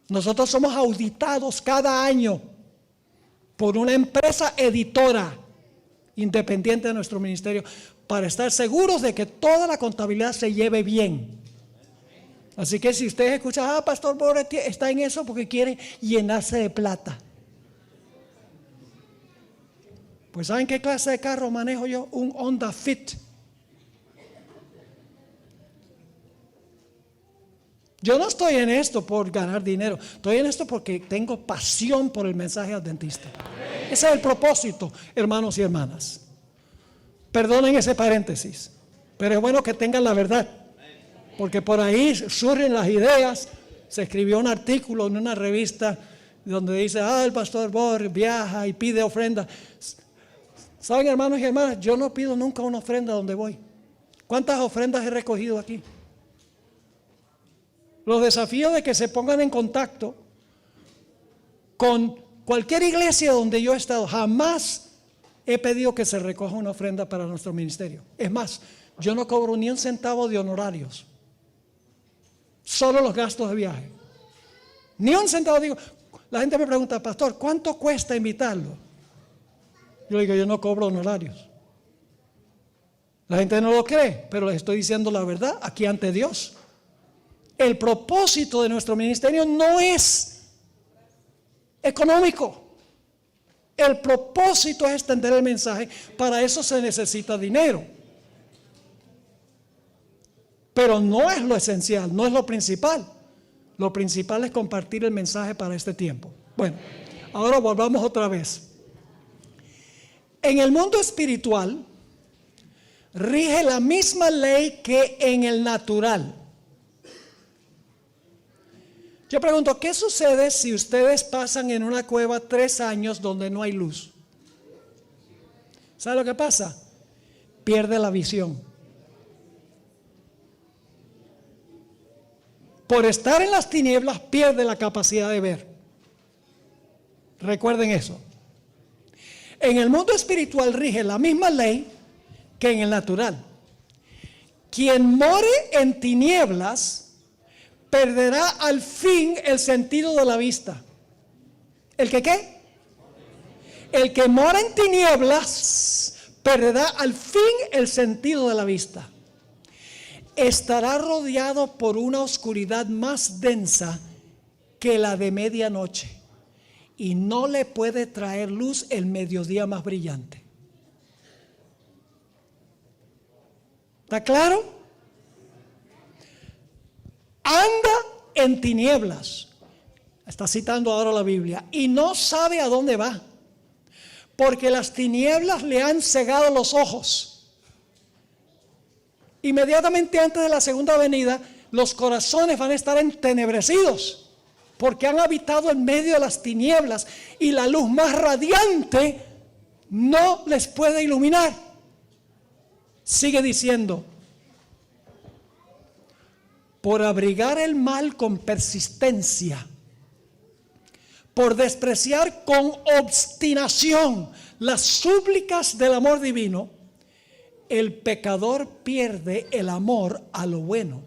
Nosotros somos auditados cada año por una empresa editora independiente de nuestro ministerio para estar seguros de que toda la contabilidad se lleve bien. Así que si ustedes escuchan, Pastor Borre está en eso porque quiere llenarse de plata. Pues ¿saben qué clase de carro manejo yo? Un Honda Fit. Yo no estoy en esto por ganar dinero, estoy en esto porque tengo pasión por el mensaje adventista. Ese es el propósito, hermanos y hermanas. Perdonen ese paréntesis, pero es bueno que tengan la verdad, porque por ahí surgen las ideas. Se escribió un artículo en una revista donde dice, el pastor Borre viaja y pide ofrenda. ¿Saben, hermanos y hermanas? Yo no pido nunca una ofrenda donde voy. ¿Cuántas ofrendas he recogido aquí? Los desafíos de que se pongan en contacto con cualquier iglesia donde yo he estado, jamás he pedido que se recoja una ofrenda para nuestro ministerio. Es más, yo no cobro ni un centavo de honorarios, solo los gastos de viaje. Ni un centavo. Digo, la gente me pregunta, pastor, ¿cuánto cuesta invitarlo? Yo digo, yo no cobro honorarios. La gente no lo cree, pero les estoy diciendo la verdad aquí ante Dios. El propósito de nuestro ministerio no es económico. El propósito es extender el mensaje. Para eso se necesita dinero. Pero no es lo esencial, no es lo principal. Lo principal es compartir el mensaje para este tiempo. Bueno, ahora volvamos otra vez. En el mundo espiritual rige la misma ley que en el natural. Yo pregunto, ¿qué sucede si ustedes pasan en una cueva 3 años donde no hay luz? ¿Sabe lo que pasa? Pierde la visión. Por estar en las tinieblas pierde la capacidad de ver. Recuerden eso. En el mundo espiritual rige la misma ley que en el natural. Quien more en tinieblas perderá al fin el sentido de la vista. ¿El que qué? El que mora en tinieblas perderá al fin el sentido de la vista. Estará rodeado por una oscuridad más densa que la de medianoche y no le puede traer luz el mediodía más brillante. ¿Está claro? Anda en tinieblas, está citando ahora la Biblia, y no sabe a dónde va, porque las tinieblas le han cegado los ojos. Inmediatamente antes de la segunda venida, los corazones van a estar entenebrecidos, porque han habitado en medio de las tinieblas, y la luz más radiante no les puede iluminar. Sigue diciendo, por abrigar el mal con persistencia, por despreciar con obstinación las súplicas del amor divino, el pecador pierde el amor a lo bueno,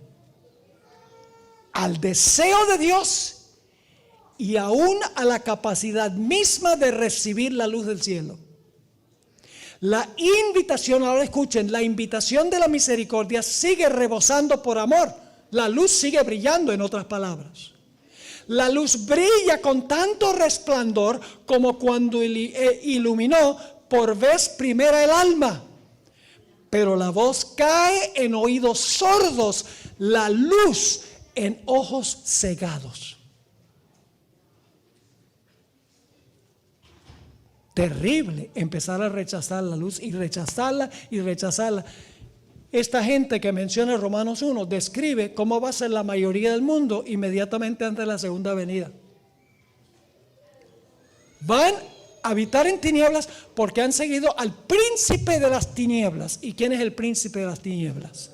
al deseo de Dios y aún a la capacidad misma de recibir la luz del cielo. La invitación, ahora escuchen, la invitación de la misericordia sigue rebosando por amor. La luz sigue brillando, en otras palabras. La luz brilla con tanto resplandor como cuando iluminó por vez primera el alma. Pero la voz cae en oídos sordos, la luz en ojos cegados. Terrible empezar a rechazar la luz y rechazarla y rechazarla. Esta gente que menciona Romanos 1 describe cómo va a ser la mayoría del mundo inmediatamente antes de la segunda venida. Van habitar en tinieblas porque han seguido al príncipe de las tinieblas. ¿Y quién es el príncipe de las tinieblas?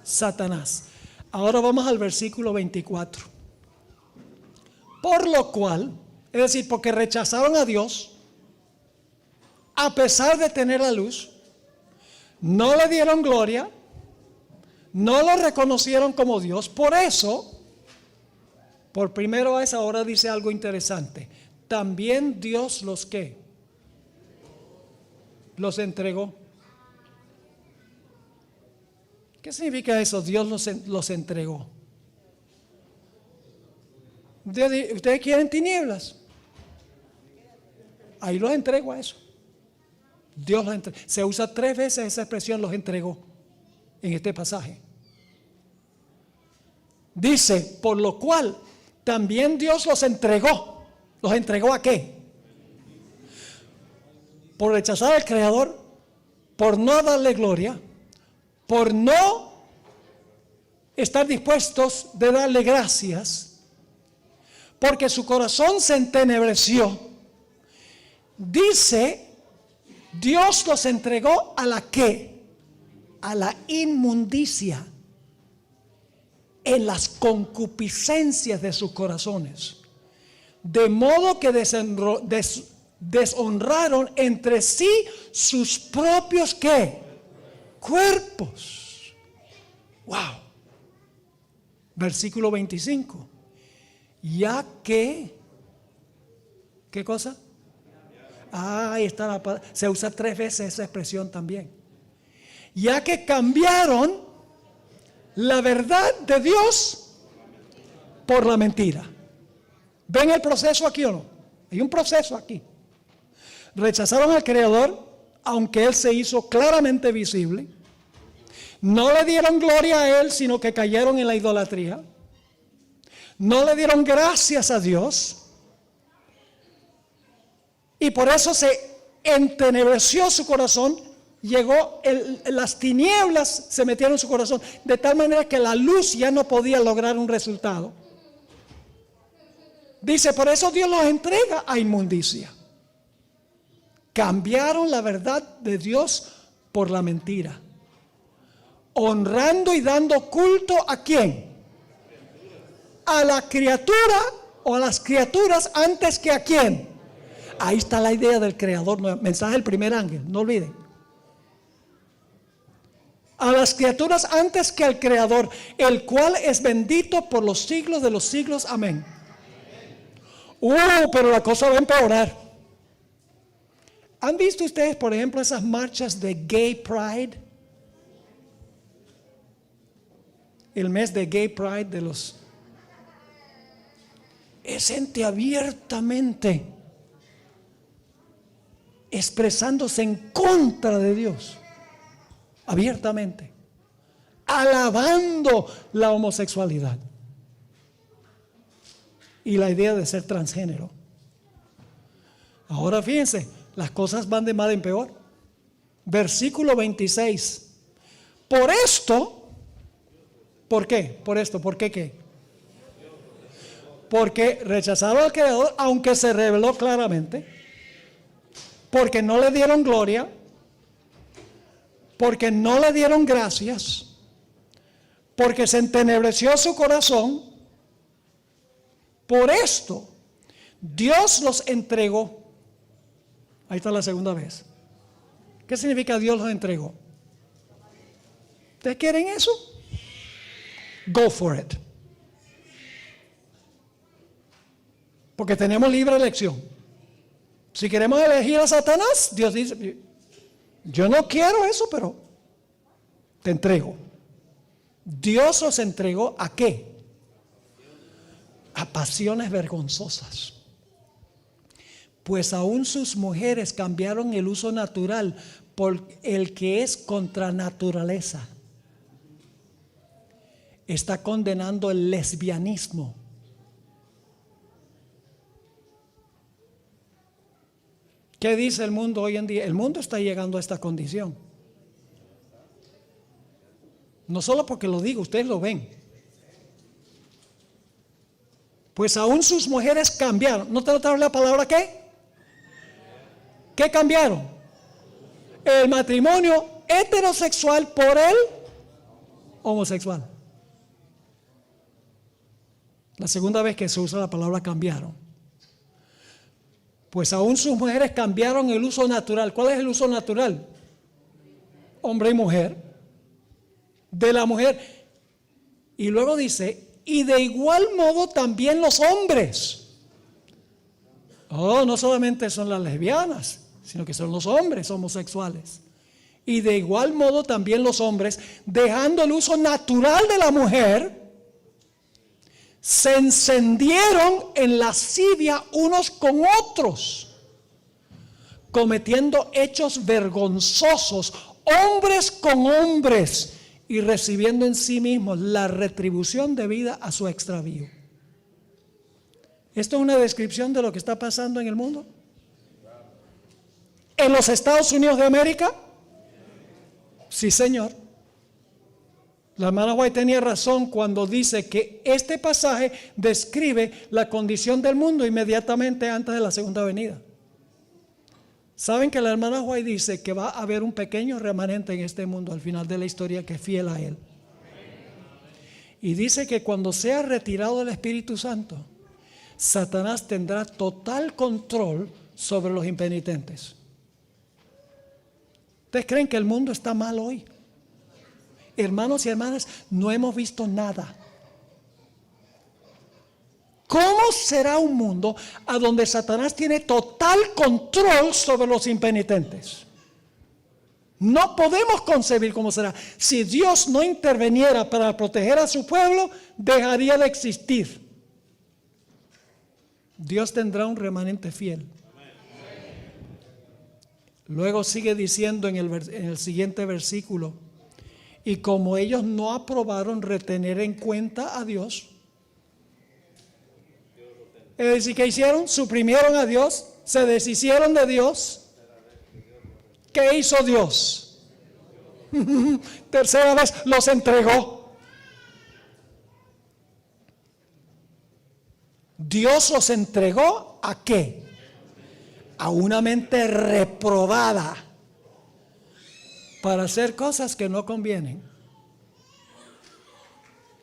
Satanás. Ahora vamos al versículo 24. Por lo cual, es decir, porque rechazaron a Dios, a pesar de tener la luz, no le dieron gloria, no lo reconocieron como Dios. Por eso, por primera vez ahora dice algo interesante. También Dios los ¿qué? Los entregó. ¿Qué significa eso? Dios los entregó. ¿Ustedes quieren tinieblas? Ahí los entrego a eso. Dios los entregó. Se usa 3 veces esa expresión, los entregó, en este pasaje. Dice, por lo cual también Dios los entregó. ¿Los entregó a qué? Por rechazar al Creador, por no darle gloria, por no estar dispuestos de darle gracias, porque su corazón se entenebreció. Dice, Dios los entregó a la ¿qué? A la inmundicia, en las concupiscencias de sus corazones, de modo que deshonraron entre sí sus propios ¿qué? Cuerpos. Wow. Versículo 25. Ya que, ¿qué cosa? Ahí está la palabra. Se usa 3 veces esa expresión también. Ya que cambiaron la verdad de Dios por la mentira. ¿Ven el proceso aquí o no? Hay un proceso aquí. Rechazaron al Creador, aunque Él se hizo claramente visible. No le dieron gloria a Él, sino que cayeron en la idolatría. No le dieron gracias a Dios. Y por eso se entenebreció su corazón. Llegó, las tinieblas se metieron en su corazón, de tal manera que la luz ya no podía lograr un resultado. Dice, por eso Dios los entrega a inmundicia. Cambiaron la verdad de Dios por la mentira, honrando y dando culto ¿a quién? A la criatura o a las criaturas antes que ¿a quién? Ahí está la idea del Creador, mensaje del primer ángel, no olviden. A las criaturas antes que al Creador, el cual es bendito por los siglos de los siglos. Amén. Pero la cosa va a empeorar. ¿Han visto ustedes, por ejemplo, esas marchas de Gay Pride? El mes de Gay Pride de los... Es gente abiertamente expresándose en contra de Dios. Abiertamente. Alabando la homosexualidad. Y la idea de ser transgénero. Ahora fíjense, las cosas van de mal en peor. Versículo 26. Por esto, ¿por qué? Por esto, ¿por qué qué? Porque rechazaron al Creador, aunque se reveló claramente. Porque no le dieron gloria. Porque no le dieron gracias. Porque se entenebreció su corazón. Por esto, Dios los entregó. Ahí está la segunda vez. ¿Qué significa Dios los entregó? ¿Ustedes quieren eso? Go for it. Porque tenemos libre elección. Si queremos elegir a Satanás, Dios dice, yo no quiero eso, pero te entrego. Dios los entregó ¿a qué? A pasiones vergonzosas. Pues aún sus mujeres cambiaron el uso natural por el que es contra naturaleza. Está condenando el lesbianismo. ¿Qué dice el mundo hoy en día? El mundo está llegando a esta condición. No solo porque lo digo, ustedes lo ven. Pues aún sus mujeres cambiaron. ¿No te notaron la palabra qué? ¿Qué cambiaron? El matrimonio heterosexual por el homosexual. La segunda vez que se usa la palabra cambiaron. Pues aún sus mujeres cambiaron el uso natural. ¿Cuál es el uso natural? Hombre y mujer. De la mujer. Y luego dice, y de igual modo también los hombres. Oh, no solamente son las lesbianas, sino que son los hombres homosexuales. Y de igual modo también los hombres, dejando el uso natural de la mujer, se encendieron en lascivia unos con otros, cometiendo hechos vergonzosos, hombres con hombres, y recibiendo en sí mismos la retribución debida a su extravío. ¿Esto es una descripción de lo que está pasando en el mundo? ¿En los Estados Unidos de América? Sí, señor. La hermana White tenía razón cuando dice que este pasaje describe la condición del mundo inmediatamente antes de la segunda venida. Saben que la hermana White dice que va a haber un pequeño remanente en este mundo al final de la historia que es fiel a él. Y dice que cuando sea retirado el Espíritu Santo, Satanás tendrá total control sobre los impenitentes. ¿Ustedes creen que el mundo está mal hoy? Hermanos y hermanas, no hemos visto nada. ¿Cómo será un mundo a donde Satanás tiene total control sobre los impenitentes? No podemos concebir cómo será. Si Dios no interviniera para proteger a su pueblo, dejaría de existir. Dios tendrá un remanente fiel. Luego sigue diciendo en el siguiente versículo, y como ellos no aprobaron retener en cuenta a Dios, es decir, ¿qué hicieron? Suprimieron a Dios, se deshicieron de Dios. ¿Qué hizo Dios? Tercera vez los entregó. Dios los entregó ¿a qué? A una mente reprobada para hacer cosas que no convienen.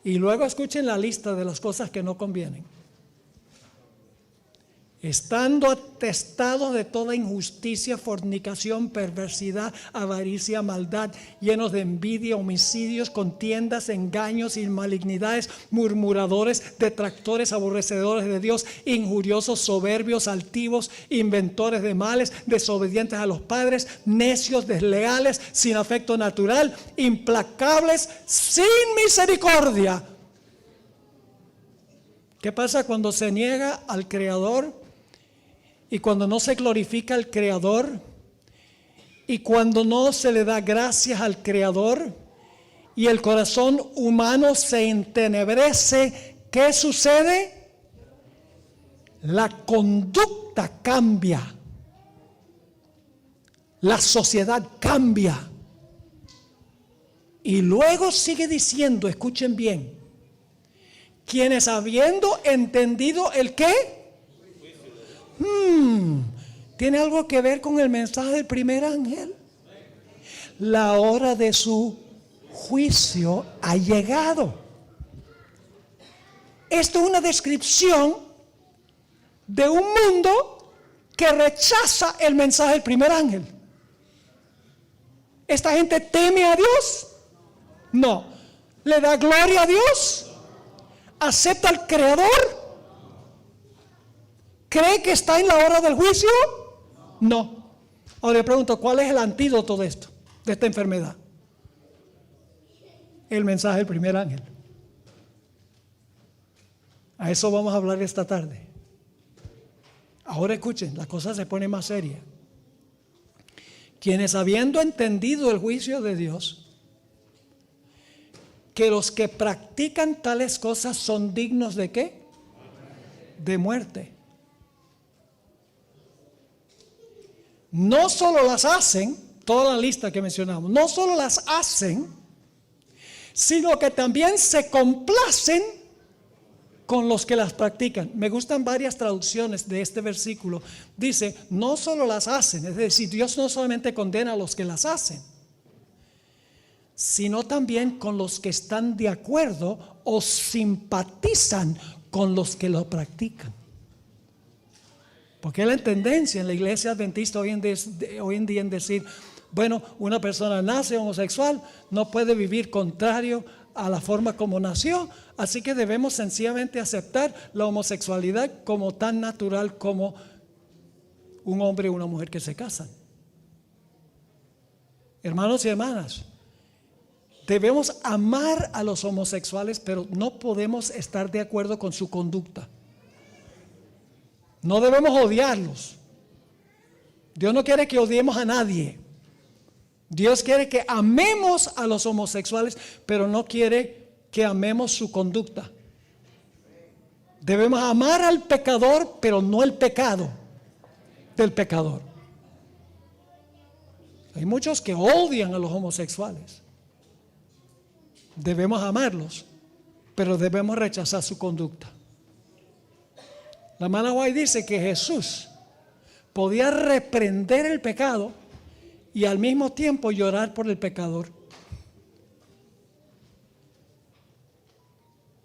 Y luego escuchen la lista de las cosas que no convienen. Estando atestados de toda injusticia, fornicación, perversidad, avaricia, maldad, llenos de envidia, homicidios, contiendas, engaños y malignidades, murmuradores, detractores, aborrecedores de Dios, injuriosos, soberbios, altivos, inventores de males, desobedientes a los padres, necios, desleales, sin afecto natural, implacables, sin misericordia. ¿Qué pasa cuando se niega al Creador? Y cuando no se glorifica al Creador, y cuando no se le da gracias al Creador, y el corazón humano se entenebrece, ¿qué sucede? La conducta cambia, la sociedad cambia. Y luego sigue diciendo, escuchen bien, quienes habiendo entendido el ¿qué? ¿Tiene algo que ver con el mensaje del primer ángel? La hora de su juicio ha llegado. Esto es una descripción de un mundo que rechaza el mensaje del primer ángel. ¿Esta gente teme a Dios? No. ¿Le da gloria a Dios? ¿Acepta al Creador? ¿Cree que está en la hora del juicio? No. Ahora le pregunto, ¿cuál es el antídoto de esto, de esta enfermedad? El mensaje del primer ángel. A eso vamos a hablar esta tarde. Ahora escuchen, la cosa se pone más seria. Quienes habiendo entendido el juicio de Dios, que los que practican tales cosas son dignos ¿de qué? De muerte. No solo las hacen, toda la lista que mencionamos, no solo las hacen, sino que también se complacen con los que las practican. Me gustan varias traducciones de este versículo. Dice, no solo las hacen, es decir, Dios no solamente condena a los que las hacen, sino también con los que están de acuerdo o simpatizan con los que lo practican. Porque hay la tendencia en la iglesia adventista hoy en día en decir, bueno, una persona nace homosexual, no puede vivir contrario a la forma como nació, así que debemos sencillamente aceptar la homosexualidad como tan natural como un hombre y una mujer que se casan. Hermanos y hermanas, debemos amar a los homosexuales, pero no podemos estar de acuerdo con su conducta. No debemos odiarlos. Dios no quiere que odiemos a nadie. Dios quiere que amemos a los homosexuales, pero no quiere que amemos su conducta. Debemos amar al pecador, pero no el pecado del pecador. Hay muchos que odian a los homosexuales. Debemos amarlos, pero debemos rechazar su conducta. La hermana White dice que Jesús podía reprender el pecado y al mismo tiempo llorar por el pecador.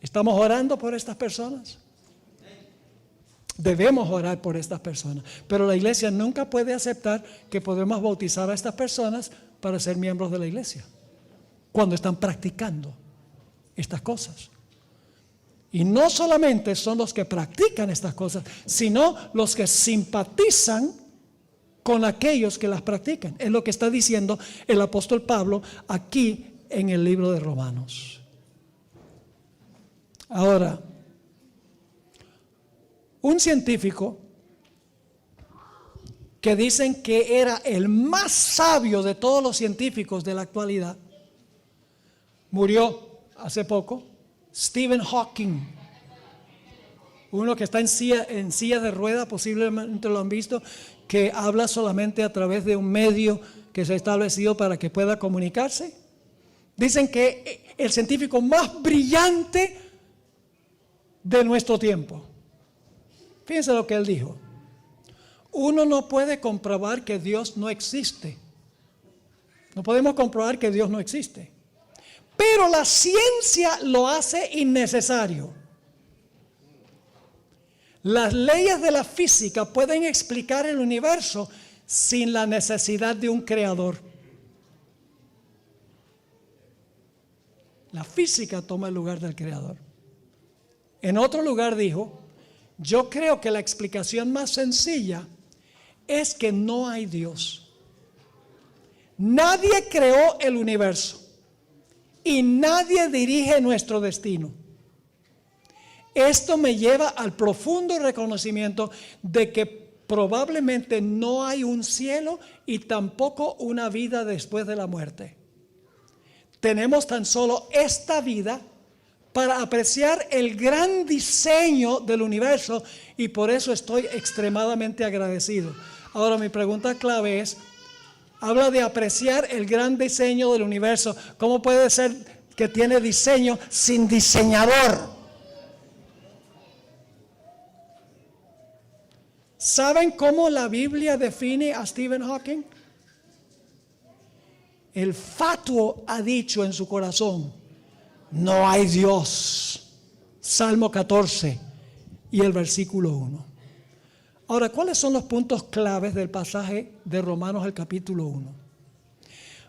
¿Estamos orando por estas personas? Debemos orar por estas personas, pero la iglesia nunca puede aceptar que podemos bautizar a estas personas para ser miembros de la iglesia cuando están practicando estas cosas. Y no solamente son los que practican estas cosas, sino los que simpatizan con aquellos que las practican. Es lo que está diciendo el apóstol Pablo aquí en el libro de Romanos. Ahora, un científico que dicen que era el más sabio de todos los científicos de la actualidad, murió hace poco. Stephen Hawking, uno que está en silla de rueda, posiblemente lo han visto, que habla solamente a través de un medio que se ha establecido para que pueda comunicarse. Dicen que el científico más brillante de nuestro tiempo. Fíjense lo que él dijo. Uno no puede comprobar que Dios no existe. No podemos comprobar que Dios no existe. Pero la ciencia lo hace innecesario. Las leyes de la física pueden explicar el universo sin la necesidad de un creador. La física toma el lugar del creador. En otro lugar dijo, yo creo que la explicación más sencilla es que no hay Dios. Nadie creó el universo. Y nadie dirige nuestro destino. Esto me lleva al profundo reconocimiento de que probablemente no hay un cielo y tampoco una vida después de la muerte. Tenemos tan solo esta vida para apreciar el gran diseño del universo y por eso estoy extremadamente agradecido. Ahora mi pregunta clave es, habla de apreciar el gran diseño del universo. ¿Cómo puede ser que tiene diseño sin diseñador? ¿Saben cómo la Biblia define a Stephen Hawking? El fatuo ha dicho en su corazón, no hay Dios. Salmo 14 y el versículo 1. Ahora, ¿cuáles son los puntos claves del pasaje de Romanos, el capítulo 1?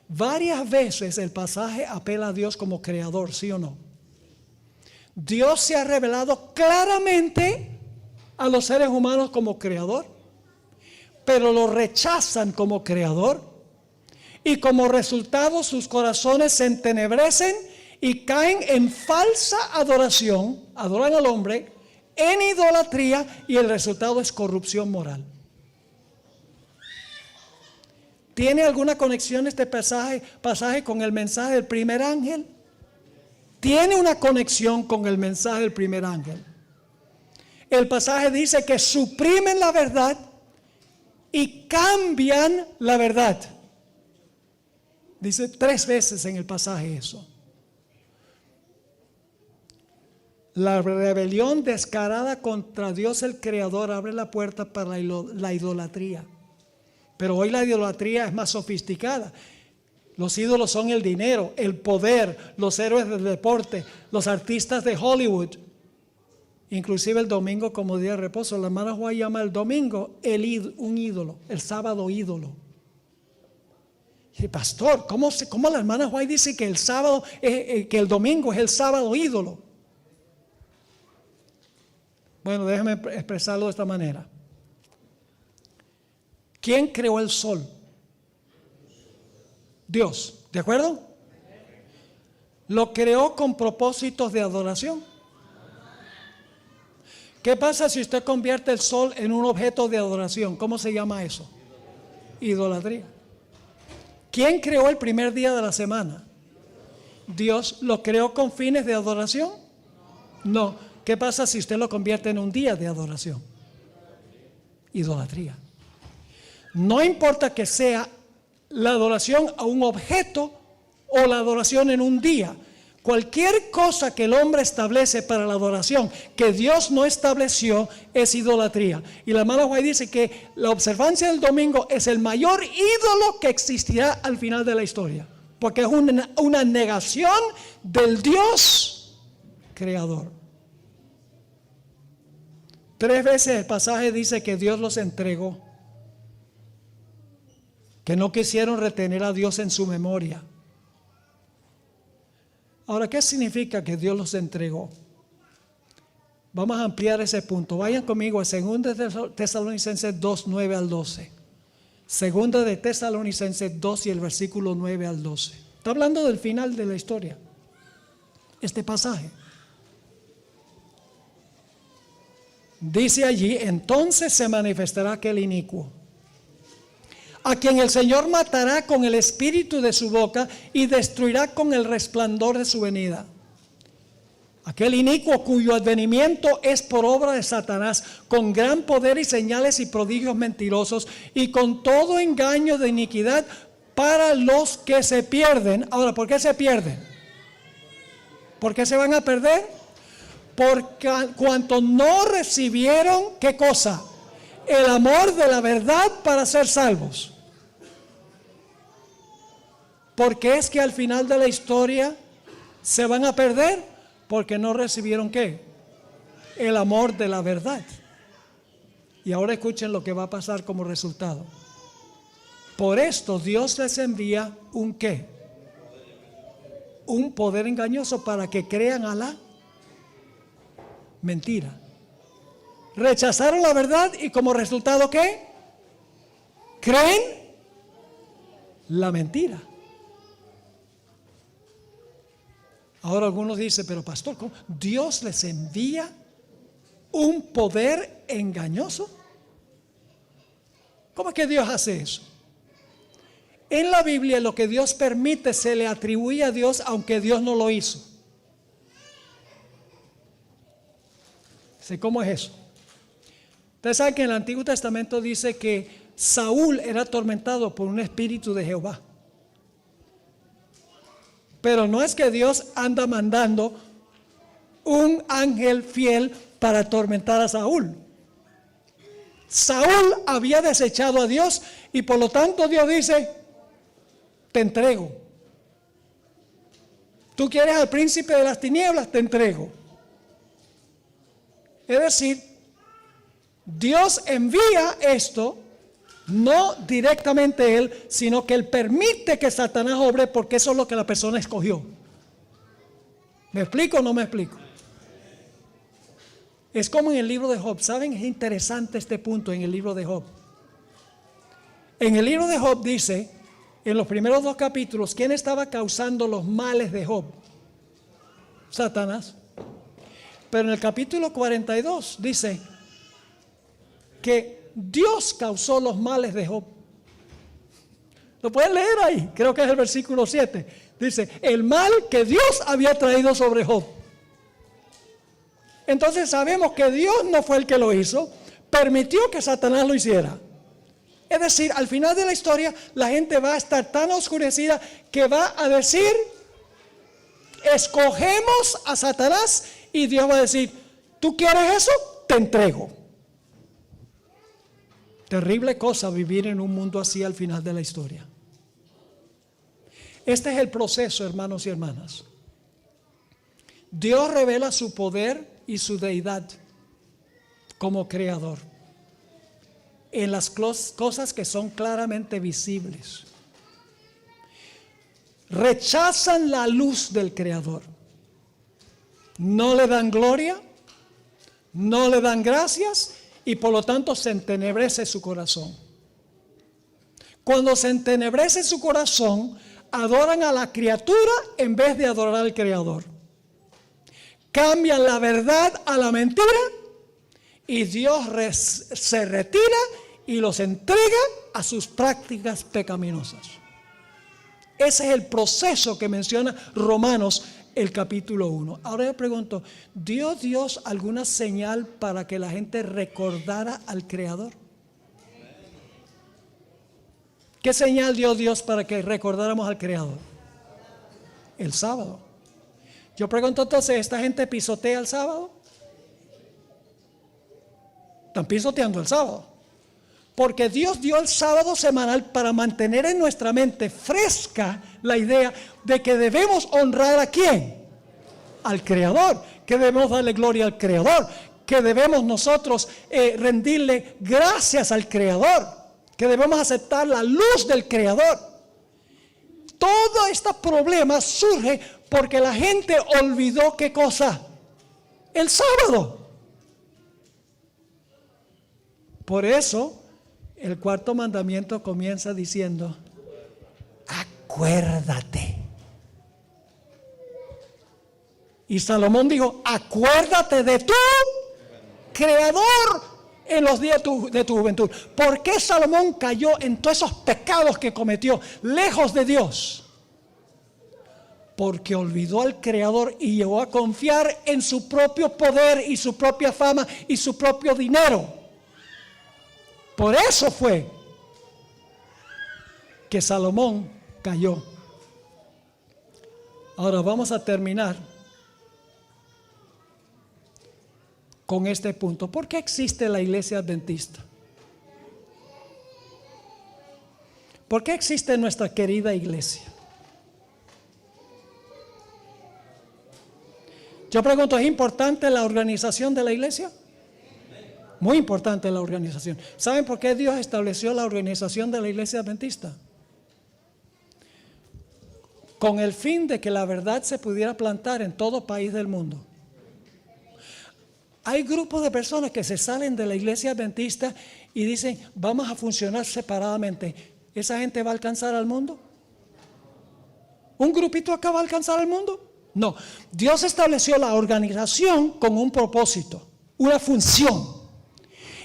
Varias veces el pasaje apela a Dios como creador, ¿sí o no? Dios se ha revelado claramente a los seres humanos como creador, pero lo rechazan como creador y como resultado sus corazones se entenebrecen y caen en falsa adoración, adoran al hombre, en idolatría y el resultado es corrupción moral. ¿Tiene alguna conexión este pasaje con el mensaje del primer ángel? Tiene una conexión con el mensaje del primer ángel. El pasaje dice que suprimen la verdad y cambian la verdad. Dice 3 veces en el pasaje eso. La rebelión descarada contra Dios el Creador abre la puerta para la idolatría. Pero hoy la idolatría es más sofisticada. Los ídolos son el dinero, el poder, los héroes del deporte, los artistas de Hollywood. Inclusive el domingo como día de reposo. La hermana White llama el domingo un ídolo, el sábado ídolo. Y pastor, ¿cómo la hermana White dice que el sábado, que el domingo es el sábado ídolo? Bueno, déjame expresarlo de esta manera. ¿Quién creó el sol? Dios, ¿de acuerdo? Lo creó con propósitos de adoración. ¿Qué pasa si usted convierte el sol en un objeto de adoración? ¿Cómo se llama eso? Idolatría. ¿Quién creó el primer día de la semana? ¿Dios lo creó con fines de adoración? No. ¿Qué pasa si usted lo convierte en un día de adoración? Idolatría. No importa que sea la adoración a un objeto o la adoración en un día. Cualquier cosa que el hombre establece para la adoración que Dios no estableció es idolatría. Y la hermana White dice que la observancia del domingo es el mayor ídolo que existirá al final de la historia. Porque es una negación del Dios creador. 3 veces el pasaje dice que Dios los entregó. Que no quisieron retener a Dios en su memoria. Ahora, ¿qué significa que Dios los entregó? Vamos a ampliar ese punto. Vayan conmigo a 2 Tesalonicenses 2, 9 al 12. 2 de Tesalonicenses 2 y el versículo 9 al 12. Está hablando del final de la historia. Este pasaje. Dice allí, entonces se manifestará aquel inicuo, a quien el Señor matará con el espíritu de su boca y destruirá con el resplandor de su venida. Aquel inicuo cuyo advenimiento es por obra de Satanás, con gran poder y señales y prodigios mentirosos, y con todo engaño de iniquidad para los que se pierden. Ahora, ¿por qué se pierden? ¿Por qué se van a perder? Porque cuanto no recibieron, ¿qué cosa? El amor de la verdad para ser salvos. ¿Por qué es que al final de la historia se van a perder? Porque no recibieron ¿qué? El amor de la verdad. Y ahora escuchen lo que va a pasar como resultado. Por esto Dios les envía un ¿qué? Un poder engañoso para que crean a la mentira. Rechazaron la verdad y como resultado ¿qué? Creen la mentira. Ahora algunos dicen, pero pastor, ¿cómo? ¿Dios les envía un poder engañoso? ¿Cómo es que Dios hace eso? En la Biblia lo que Dios permite se le atribuye a Dios aunque Dios no lo hizo. ¿Cómo es eso? Ustedes saben que en el Antiguo Testamento dice que Saúl era atormentado por un espíritu de Jehová. Pero no es que Dios anda mandando un ángel fiel para atormentar a Saúl. Saúl había desechado a Dios y por lo tanto Dios dice, te entrego. Tú quieres al príncipe de las tinieblas, te entrego. Es decir, Dios envía esto, no directamente Él, sino que Él permite que Satanás obre porque eso es lo que la persona escogió. ¿Me explico o no me explico? Es como en el libro de Job. ¿Saben? Es interesante este punto en el libro de Job. En el libro de Job dice, en los primeros 2 capítulos, ¿quién estaba causando los males de Job? Satanás. Pero en el capítulo 42 dice que Dios causó los males de Job. Lo pueden leer ahí, creo que es el versículo 7. Dice, el mal que Dios había traído sobre Job. Entonces sabemos que Dios no fue el que lo hizo, permitió que Satanás lo hiciera. Es decir, al final de la historia la gente va a estar tan oscurecida que va a decir, escogemos a Satanás Y Dios va a decir, ¿tú quieres eso? Te entrego. Terrible cosa vivir en un mundo así al final de la historia. Este es el proceso, hermanos y hermanas. Dios revela su poder y su deidad como creador en las cosas que son claramente visibles. Rechazan la luz del creador. No le dan gloria, no le dan gracias y por lo tanto se entenebrece su corazón. Cuando se entenebrece su corazón, adoran a la criatura en vez de adorar al creador. Cambian la verdad a la mentira y Dios se retira y los entrega a sus prácticas pecaminosas. Ese es el proceso que menciona Romanos el capítulo 1. Ahora yo pregunto, ¿dio Dios alguna señal para que la gente recordara al Creador? ¿Qué señal dio Dios para que recordáramos al Creador? El sábado. Yo pregunto entonces, ¿esta gente pisotea el sábado? Están pisoteando el sábado. Porque Dios dio el sábado semanal para mantener en nuestra mente fresca la idea de que debemos honrar a ¿quién? Al Creador, que debemos darle gloria al Creador, que debemos nosotros rendirle gracias al Creador, que debemos aceptar la luz del Creador. Todo este problema surge porque la gente olvidó ¿qué cosa? El sábado. Por eso el cuarto mandamiento comienza diciendo, acuérdate. Y Salomón dijo, acuérdate de tu Creador en los días de tu juventud. ¿Por qué Salomón cayó en todos esos pecados que cometió lejos de Dios? Porque olvidó al Creador y llegó a confiar en su propio poder y su propia fama y su propio dinero. Por eso fue que Salomón cayó. Ahora vamos a terminar con este punto. ¿Por qué existe la iglesia adventista? ¿Por qué existe nuestra querida iglesia? Yo pregunto, ¿es importante la organización de la iglesia? Muy importante la organización. ¿Saben por qué Dios estableció la organización de la iglesia adventista? Con el fin de que la verdad se pudiera plantar en todo país del mundo. Hay grupos de personas que se salen de la iglesia adventista y dicen, vamos a funcionar separadamente. ¿Esa gente va a alcanzar al mundo? ¿Un grupito acá va a alcanzar al mundo? No. Dios estableció la organización con un propósito, una función.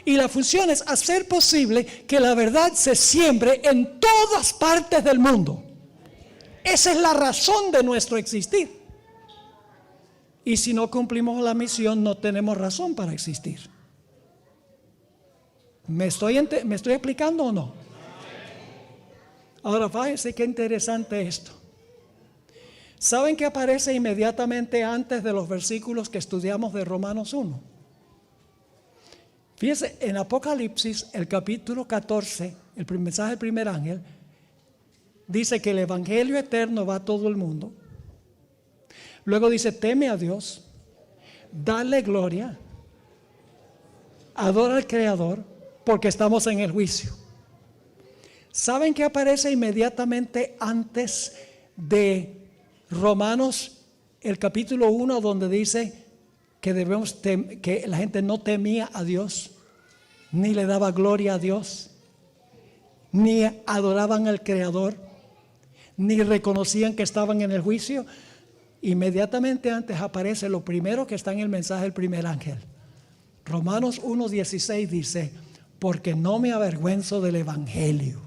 Y la función es hacer posible que la verdad se siembre en todas partes del mundo. Esa es la razón de nuestro existir. Y si no cumplimos la misión, no tenemos razón para existir. ¿Me estoy explicando o no? Ahora, fíjense qué interesante esto. ¿Saben qué aparece inmediatamente antes de los versículos que estudiamos de Romanos 1? Fíjense, en Apocalipsis, el capítulo 14, el mensaje del primer ángel, dice que el evangelio eterno va a todo el mundo. Luego dice, teme a Dios, dale gloria, adora al Creador, porque estamos en el juicio. ¿Saben qué aparece inmediatamente antes de Romanos, el capítulo 1, donde dice que que la gente no temía a Dios, ni le daba gloria a Dios, ni adoraban al Creador, ni reconocían que estaban en el juicio? Inmediatamente antes aparece lo primero que está en el mensaje del primer ángel. Romanos 1:16 dice, porque no me avergüenzo del evangelio,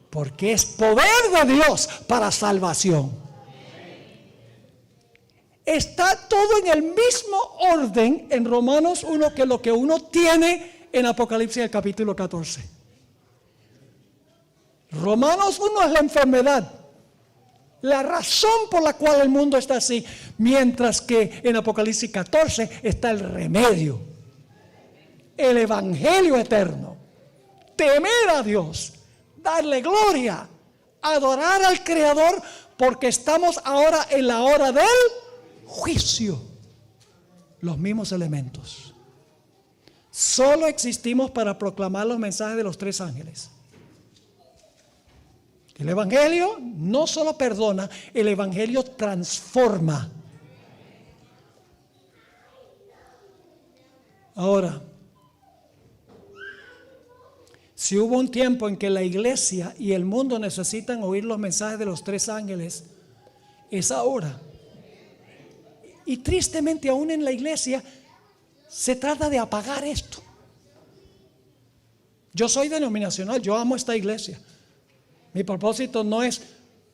porque es poder de Dios para salvación. Está todo en el mismo orden en Romanos 1 que lo que uno tiene en Apocalipsis el capítulo 14. Romanos 1 es la enfermedad. La razón por la cual el mundo está así, mientras que en Apocalipsis 14 está el remedio, el evangelio eterno, temer a Dios, darle gloria, adorar al Creador, porque estamos ahora en la hora del juicio. Los mismos elementos. Solo existimos para proclamar los mensajes de los 3 ángeles. El evangelio no solo perdona, el evangelio transforma. Ahora, si hubo un tiempo en que la iglesia y el mundo necesitan oír los mensajes de los 3 ángeles, es ahora. Y tristemente aún en la iglesia se trata de apagar esto. Yo soy denominacional, yo amo esta iglesia. Mi propósito no es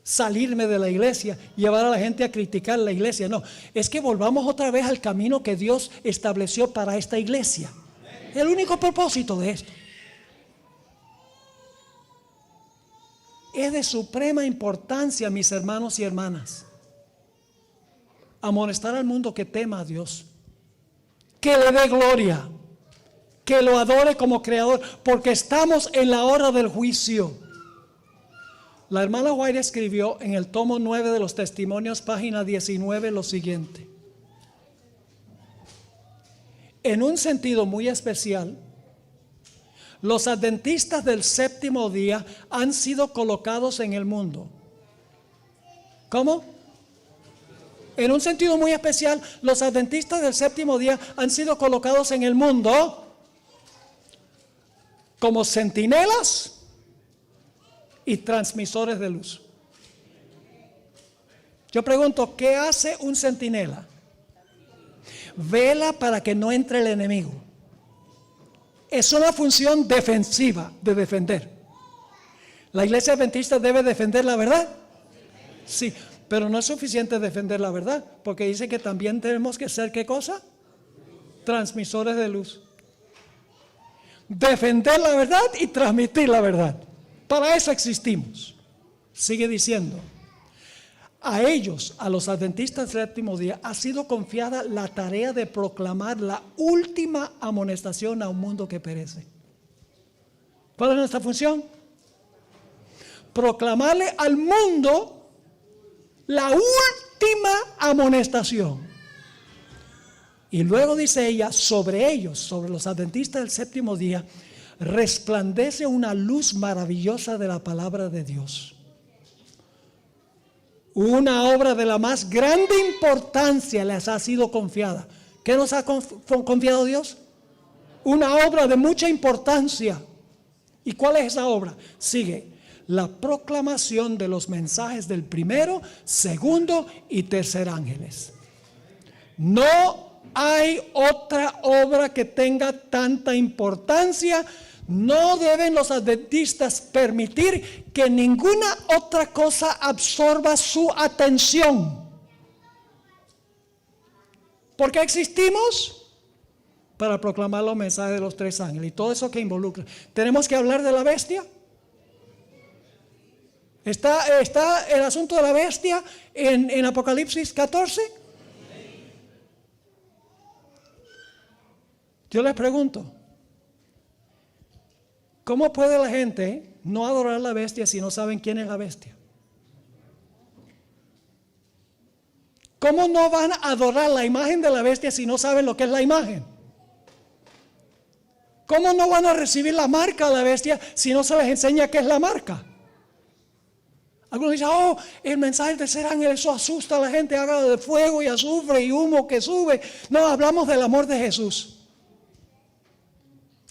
salirme de la iglesia, llevar a la gente a criticar la iglesia, no. Es que volvamos otra vez al camino que Dios estableció para esta iglesia. El único propósito de esto. Es de suprema importancia, mis hermanos y hermanas, amonestar al mundo que tema a Dios, que le dé gloria, que lo adore como creador, porque estamos en la hora del juicio. La hermana White escribió en el tomo 9 de los Testimonios, página 19, lo siguiente: en un sentido muy especial, los adventistas del séptimo día han sido colocados en el mundo. ¿Cómo? En un sentido muy especial, los adventistas del séptimo día han sido colocados en el mundo como centinelas y transmisores de luz. Yo pregunto, ¿qué hace un centinela? Vela para que no entre el enemigo. Es una función defensiva, de defender. ¿La iglesia adventista debe defender la verdad? Sí, pero no es suficiente defender la verdad, porque dice que también tenemos que ser, ¿qué cosa? Transmisores de luz. Defender la verdad y transmitir la verdad. Para eso existimos. Sigue diciendo: a ellos, a los adventistas del séptimo día, ha sido confiada la tarea de proclamar la última amonestación a un mundo que perece. ¿Cuál es nuestra función? Proclamarle al mundo la última amonestación. Y luego dice ella, sobre ellos, sobre los adventistas del séptimo día, resplandece una luz maravillosa de la palabra de Dios. Una obra de la más grande importancia les ha sido confiada. ¿Qué nos ha confiado Dios? Una obra de mucha importancia. ¿Y cuál es esa obra? Sigue: la proclamación de los mensajes del primero, segundo y tercer ángeles. No hay otra obra que tenga tanta importancia. No deben los adventistas permitir que ninguna otra cosa absorba su atención. ¿Por qué existimos? Para proclamar los mensajes de los 3 ángeles y todo eso que involucra. ¿Tenemos que hablar de la bestia? ¿Está el asunto de la bestia en Apocalipsis 14? Yo les pregunto, ¿cómo puede la gente no adorar a la bestia si no saben quién es la bestia? ¿Cómo no van a adorar la imagen de la bestia si no saben lo que es la imagen? ¿Cómo no van a recibir la marca de la bestia si no se les enseña qué es la marca? Algunos dicen, oh, el mensaje del tercer ángel, eso asusta a la gente, haga de fuego y azufre y humo que sube. No, hablamos del amor de Jesús.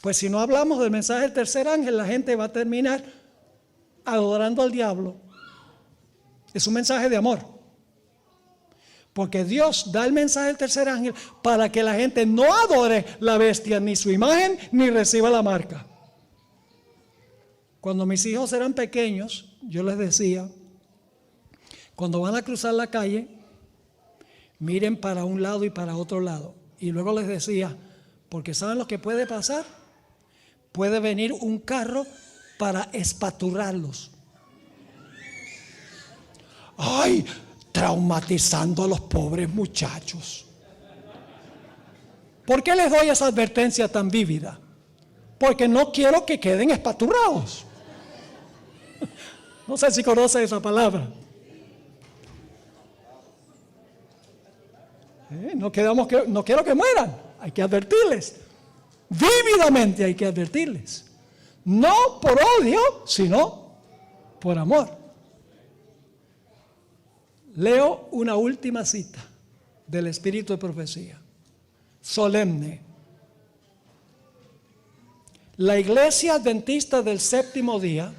Pues si no hablamos del mensaje del tercer ángel, la gente va a terminar adorando al diablo. Es un mensaje de amor. Porque Dios da el mensaje del tercer ángel para que la gente no adore la bestia, ni su imagen, ni reciba la marca. Cuando mis hijos eran pequeños, yo les decía, cuando van a cruzar la calle, miren para un lado y para otro lado. Y luego les decía, porque ¿saben lo que puede pasar? Puede venir un carro para espaturrarlos. Ay, traumatizando a los pobres muchachos. ¿Por qué les doy esa advertencia tan vívida? Porque no quiero que queden espaturrados. No sé si conoce esa palabra. No quiero que mueran. Hay que advertirles. Vívidamente hay que advertirles. No por odio, sino por amor. Leo una última cita del Espíritu de Profecía. Solemne. La Iglesia Adventista del Séptimo Día,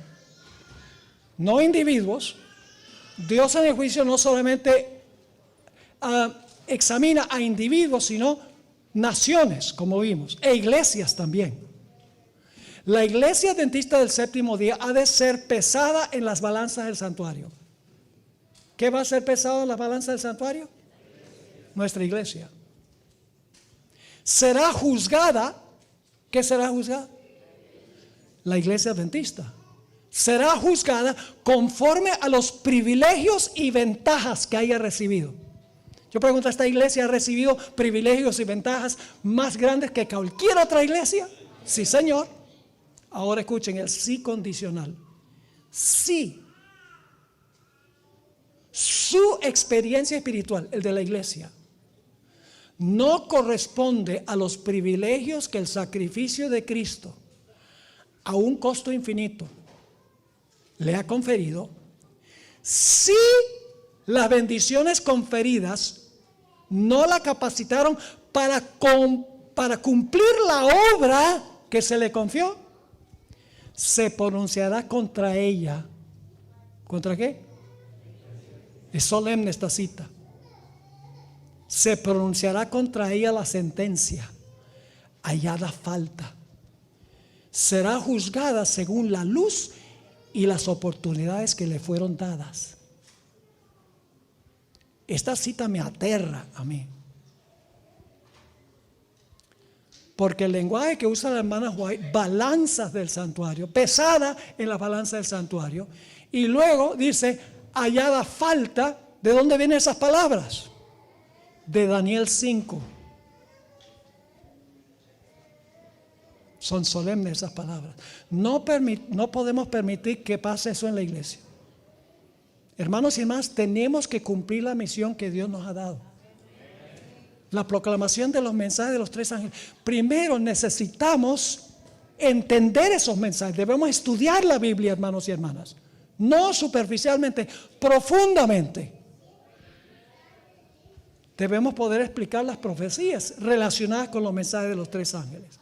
no individuos, Dios en el juicio no solamente examina a individuos, sino naciones, como vimos, e iglesias también. La Iglesia Adventista del Séptimo Día ha de ser pesada en las balanzas del santuario. ¿Qué va a ser pesado en las balanzas del santuario? Nuestra iglesia. Será juzgada. ¿Qué será juzgada? La Iglesia Adventista. Será juzgada conforme a los privilegios y ventajas que haya recibido. Yo pregunto, ¿esta iglesia ha recibido privilegios y ventajas más grandes que cualquier otra iglesia? Sí, Señor. Ahora escuchen el sí condicional. Sí. Su experiencia espiritual, el de la iglesia, no corresponde a los privilegios que el sacrificio de Cristo, a un costo infinito, le ha conferido. Si las bendiciones conferidas no la capacitaron para cumplir la obra que se le confió, se pronunciará contra ella. ¿Contra qué? Es solemne esta cita. Se pronunciará contra ella la sentencia, hallada falta. Será juzgada según la luz y las oportunidades que le fueron dadas. Esta cita me aterra a mí. Porque el lenguaje que usa la hermana White, balanzas del santuario, pesada en la balanza del santuario, y luego dice, hallada falta. ¿De dónde vienen esas palabras? De Daniel 5. Son solemnes esas palabras. No podemos permitir que pase eso en la iglesia. Hermanos y hermanas, tenemos que cumplir la misión que Dios nos ha dado. La proclamación de los mensajes de los tres ángeles. Primero necesitamos entender esos mensajes. Debemos estudiar la Biblia, hermanos y hermanas. No superficialmente, profundamente. Debemos poder explicar las profecías relacionadas con los mensajes de los tres ángeles.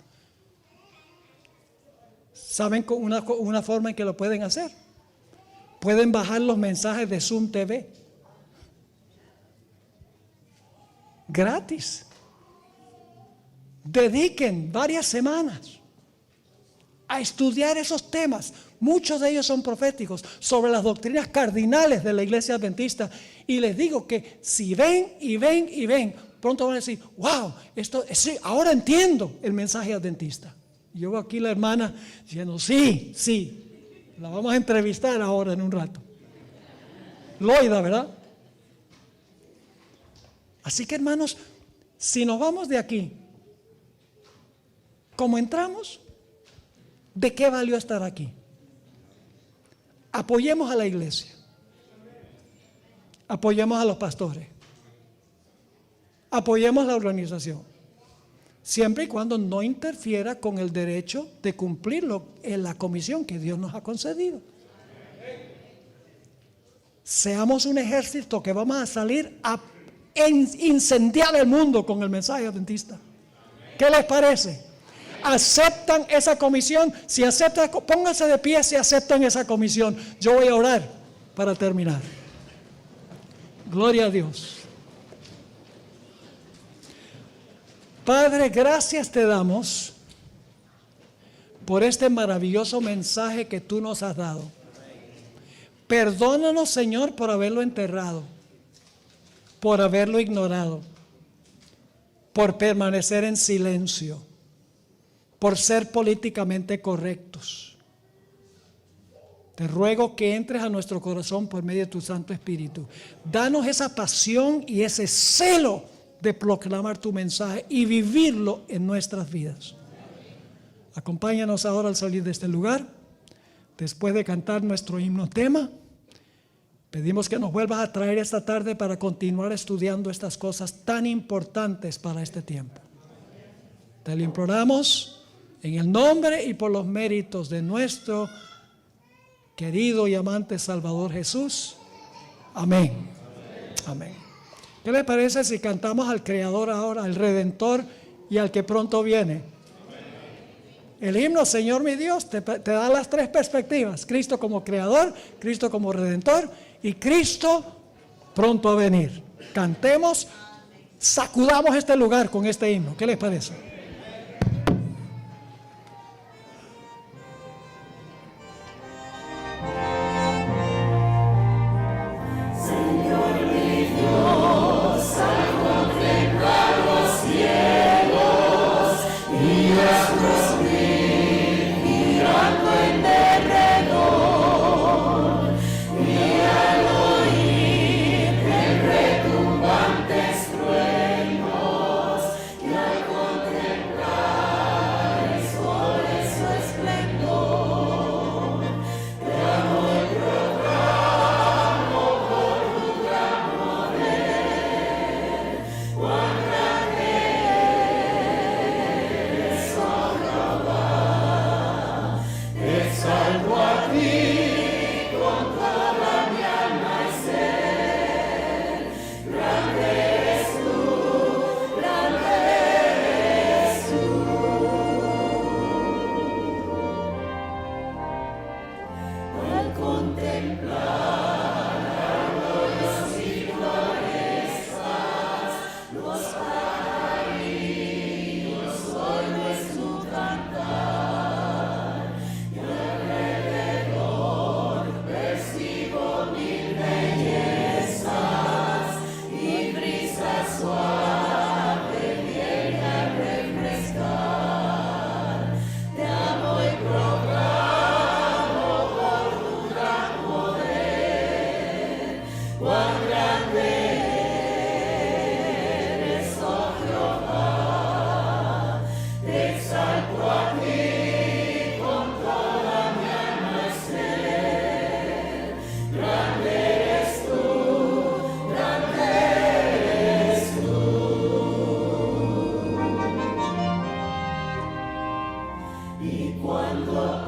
¿Saben una forma en que lo pueden hacer? Pueden bajar los mensajes de Zoom TV. Gratis. Dediquen varias semanas a estudiar esos temas. Muchos de ellos son proféticos sobre las doctrinas cardinales de la iglesia adventista. Y les digo que si ven y ven y ven, pronto van a decir, wow, sí, ahora entiendo el mensaje adventista. Yo veo aquí la hermana diciendo, sí, la vamos a entrevistar ahora en un rato. Loida, ¿verdad? Así que, hermanos, si nos vamos de aquí, como entramos, ¿de qué valió estar aquí? Apoyemos a la iglesia. Apoyemos a los pastores. Apoyemos la organización. Siempre y cuando no interfiera con el derecho de cumplirlo en la comisión que Dios nos ha concedido. Seamos un ejército que vamos a salir a incendiar el mundo con el mensaje adventista. ¿Qué les parece? ¿Aceptan esa comisión? Si aceptan, pónganse de pie si aceptan esa comisión. Yo voy a orar para terminar. Gloria a Dios. Padre, gracias te damos por este maravilloso mensaje que tú nos has dado. Perdónanos, Señor, por haberlo enterrado, por haberlo ignorado, por permanecer en silencio, por ser políticamente correctos. Te ruego que entres a nuestro corazón por medio de tu Santo Espíritu. Danos esa pasión y ese celo de proclamar tu mensaje y vivirlo en nuestras vidas. Acompáñanos ahora al salir de este lugar. Después de cantar nuestro himno tema, pedimos que nos vuelvas a traer esta tarde para continuar estudiando estas cosas tan importantes para este tiempo. Te lo imploramos en el nombre y por los méritos de nuestro querido y amante Salvador Jesús. Amén. Amén. ¿Qué les parece si cantamos al Creador ahora, al Redentor y al que pronto viene? El himno, Señor mi Dios, te da las tres perspectivas: Cristo como Creador, Cristo como Redentor y Cristo pronto a venir. Cantemos, sacudamos este lugar con este himno. ¿Qué les parece?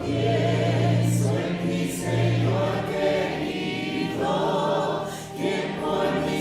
Pienso en ti, Señor querido, quien por mí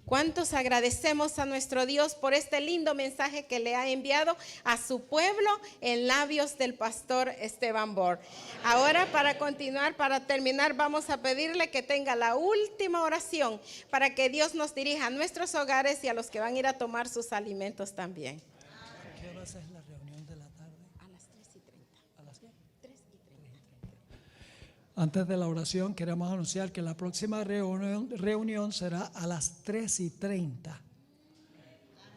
¿Cuántos agradecemos a nuestro Dios por este lindo mensaje que le ha enviado a su pueblo en labios del pastor Esteban Bor? Ahora, para continuar, para terminar, vamos a pedirle que tenga la última oración para que Dios nos dirija a nuestros hogares y a los que van a ir a tomar sus alimentos también. ¿Qué hora es la reunión de la tarde? A las 3:30. ¿A las qué? 3:30. Antes de la oración, queremos anunciar que la próxima reunión será a las 3:30.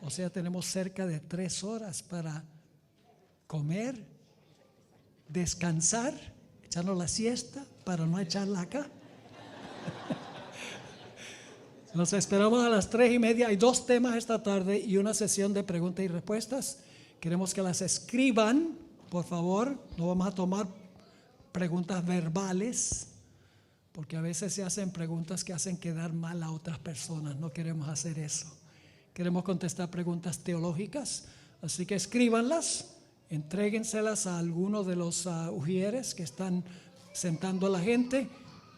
O sea, tenemos cerca de 3 horas para comer, descansar, echarnos la siesta para no echarla acá. Nos esperamos a las 3:30. Hay 2 temas esta tarde y una sesión de preguntas y respuestas. Queremos que las escriban, por favor. No vamos a tomar preguntas verbales, porque a veces se hacen preguntas que hacen quedar mal a otras personas. No queremos hacer eso. Queremos contestar preguntas teológicas, así que escríbanlas, entréguenselas a alguno de los ujieres que están sentando a la gente,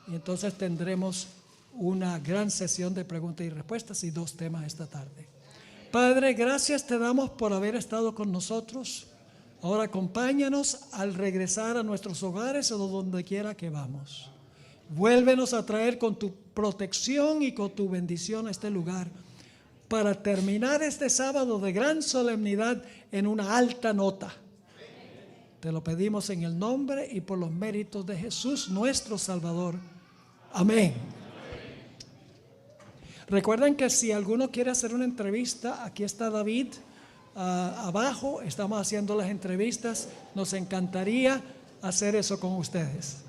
y entonces tendremos una gran sesión de preguntas y respuestas y 2 temas esta tarde. Padre, gracias te damos por haber estado con nosotros. Ahora acompáñanos al regresar a nuestros hogares o donde quiera que vamos. Vuélvenos a traer con tu protección y con tu bendición a este lugar para terminar este sábado de gran solemnidad en una alta nota. Te lo pedimos en el nombre y por los méritos de Jesús, nuestro Salvador. Amén. Recuerden que si alguno quiere hacer una entrevista, aquí está David. Abajo estamos haciendo las entrevistas. Nos encantaría hacer eso con ustedes.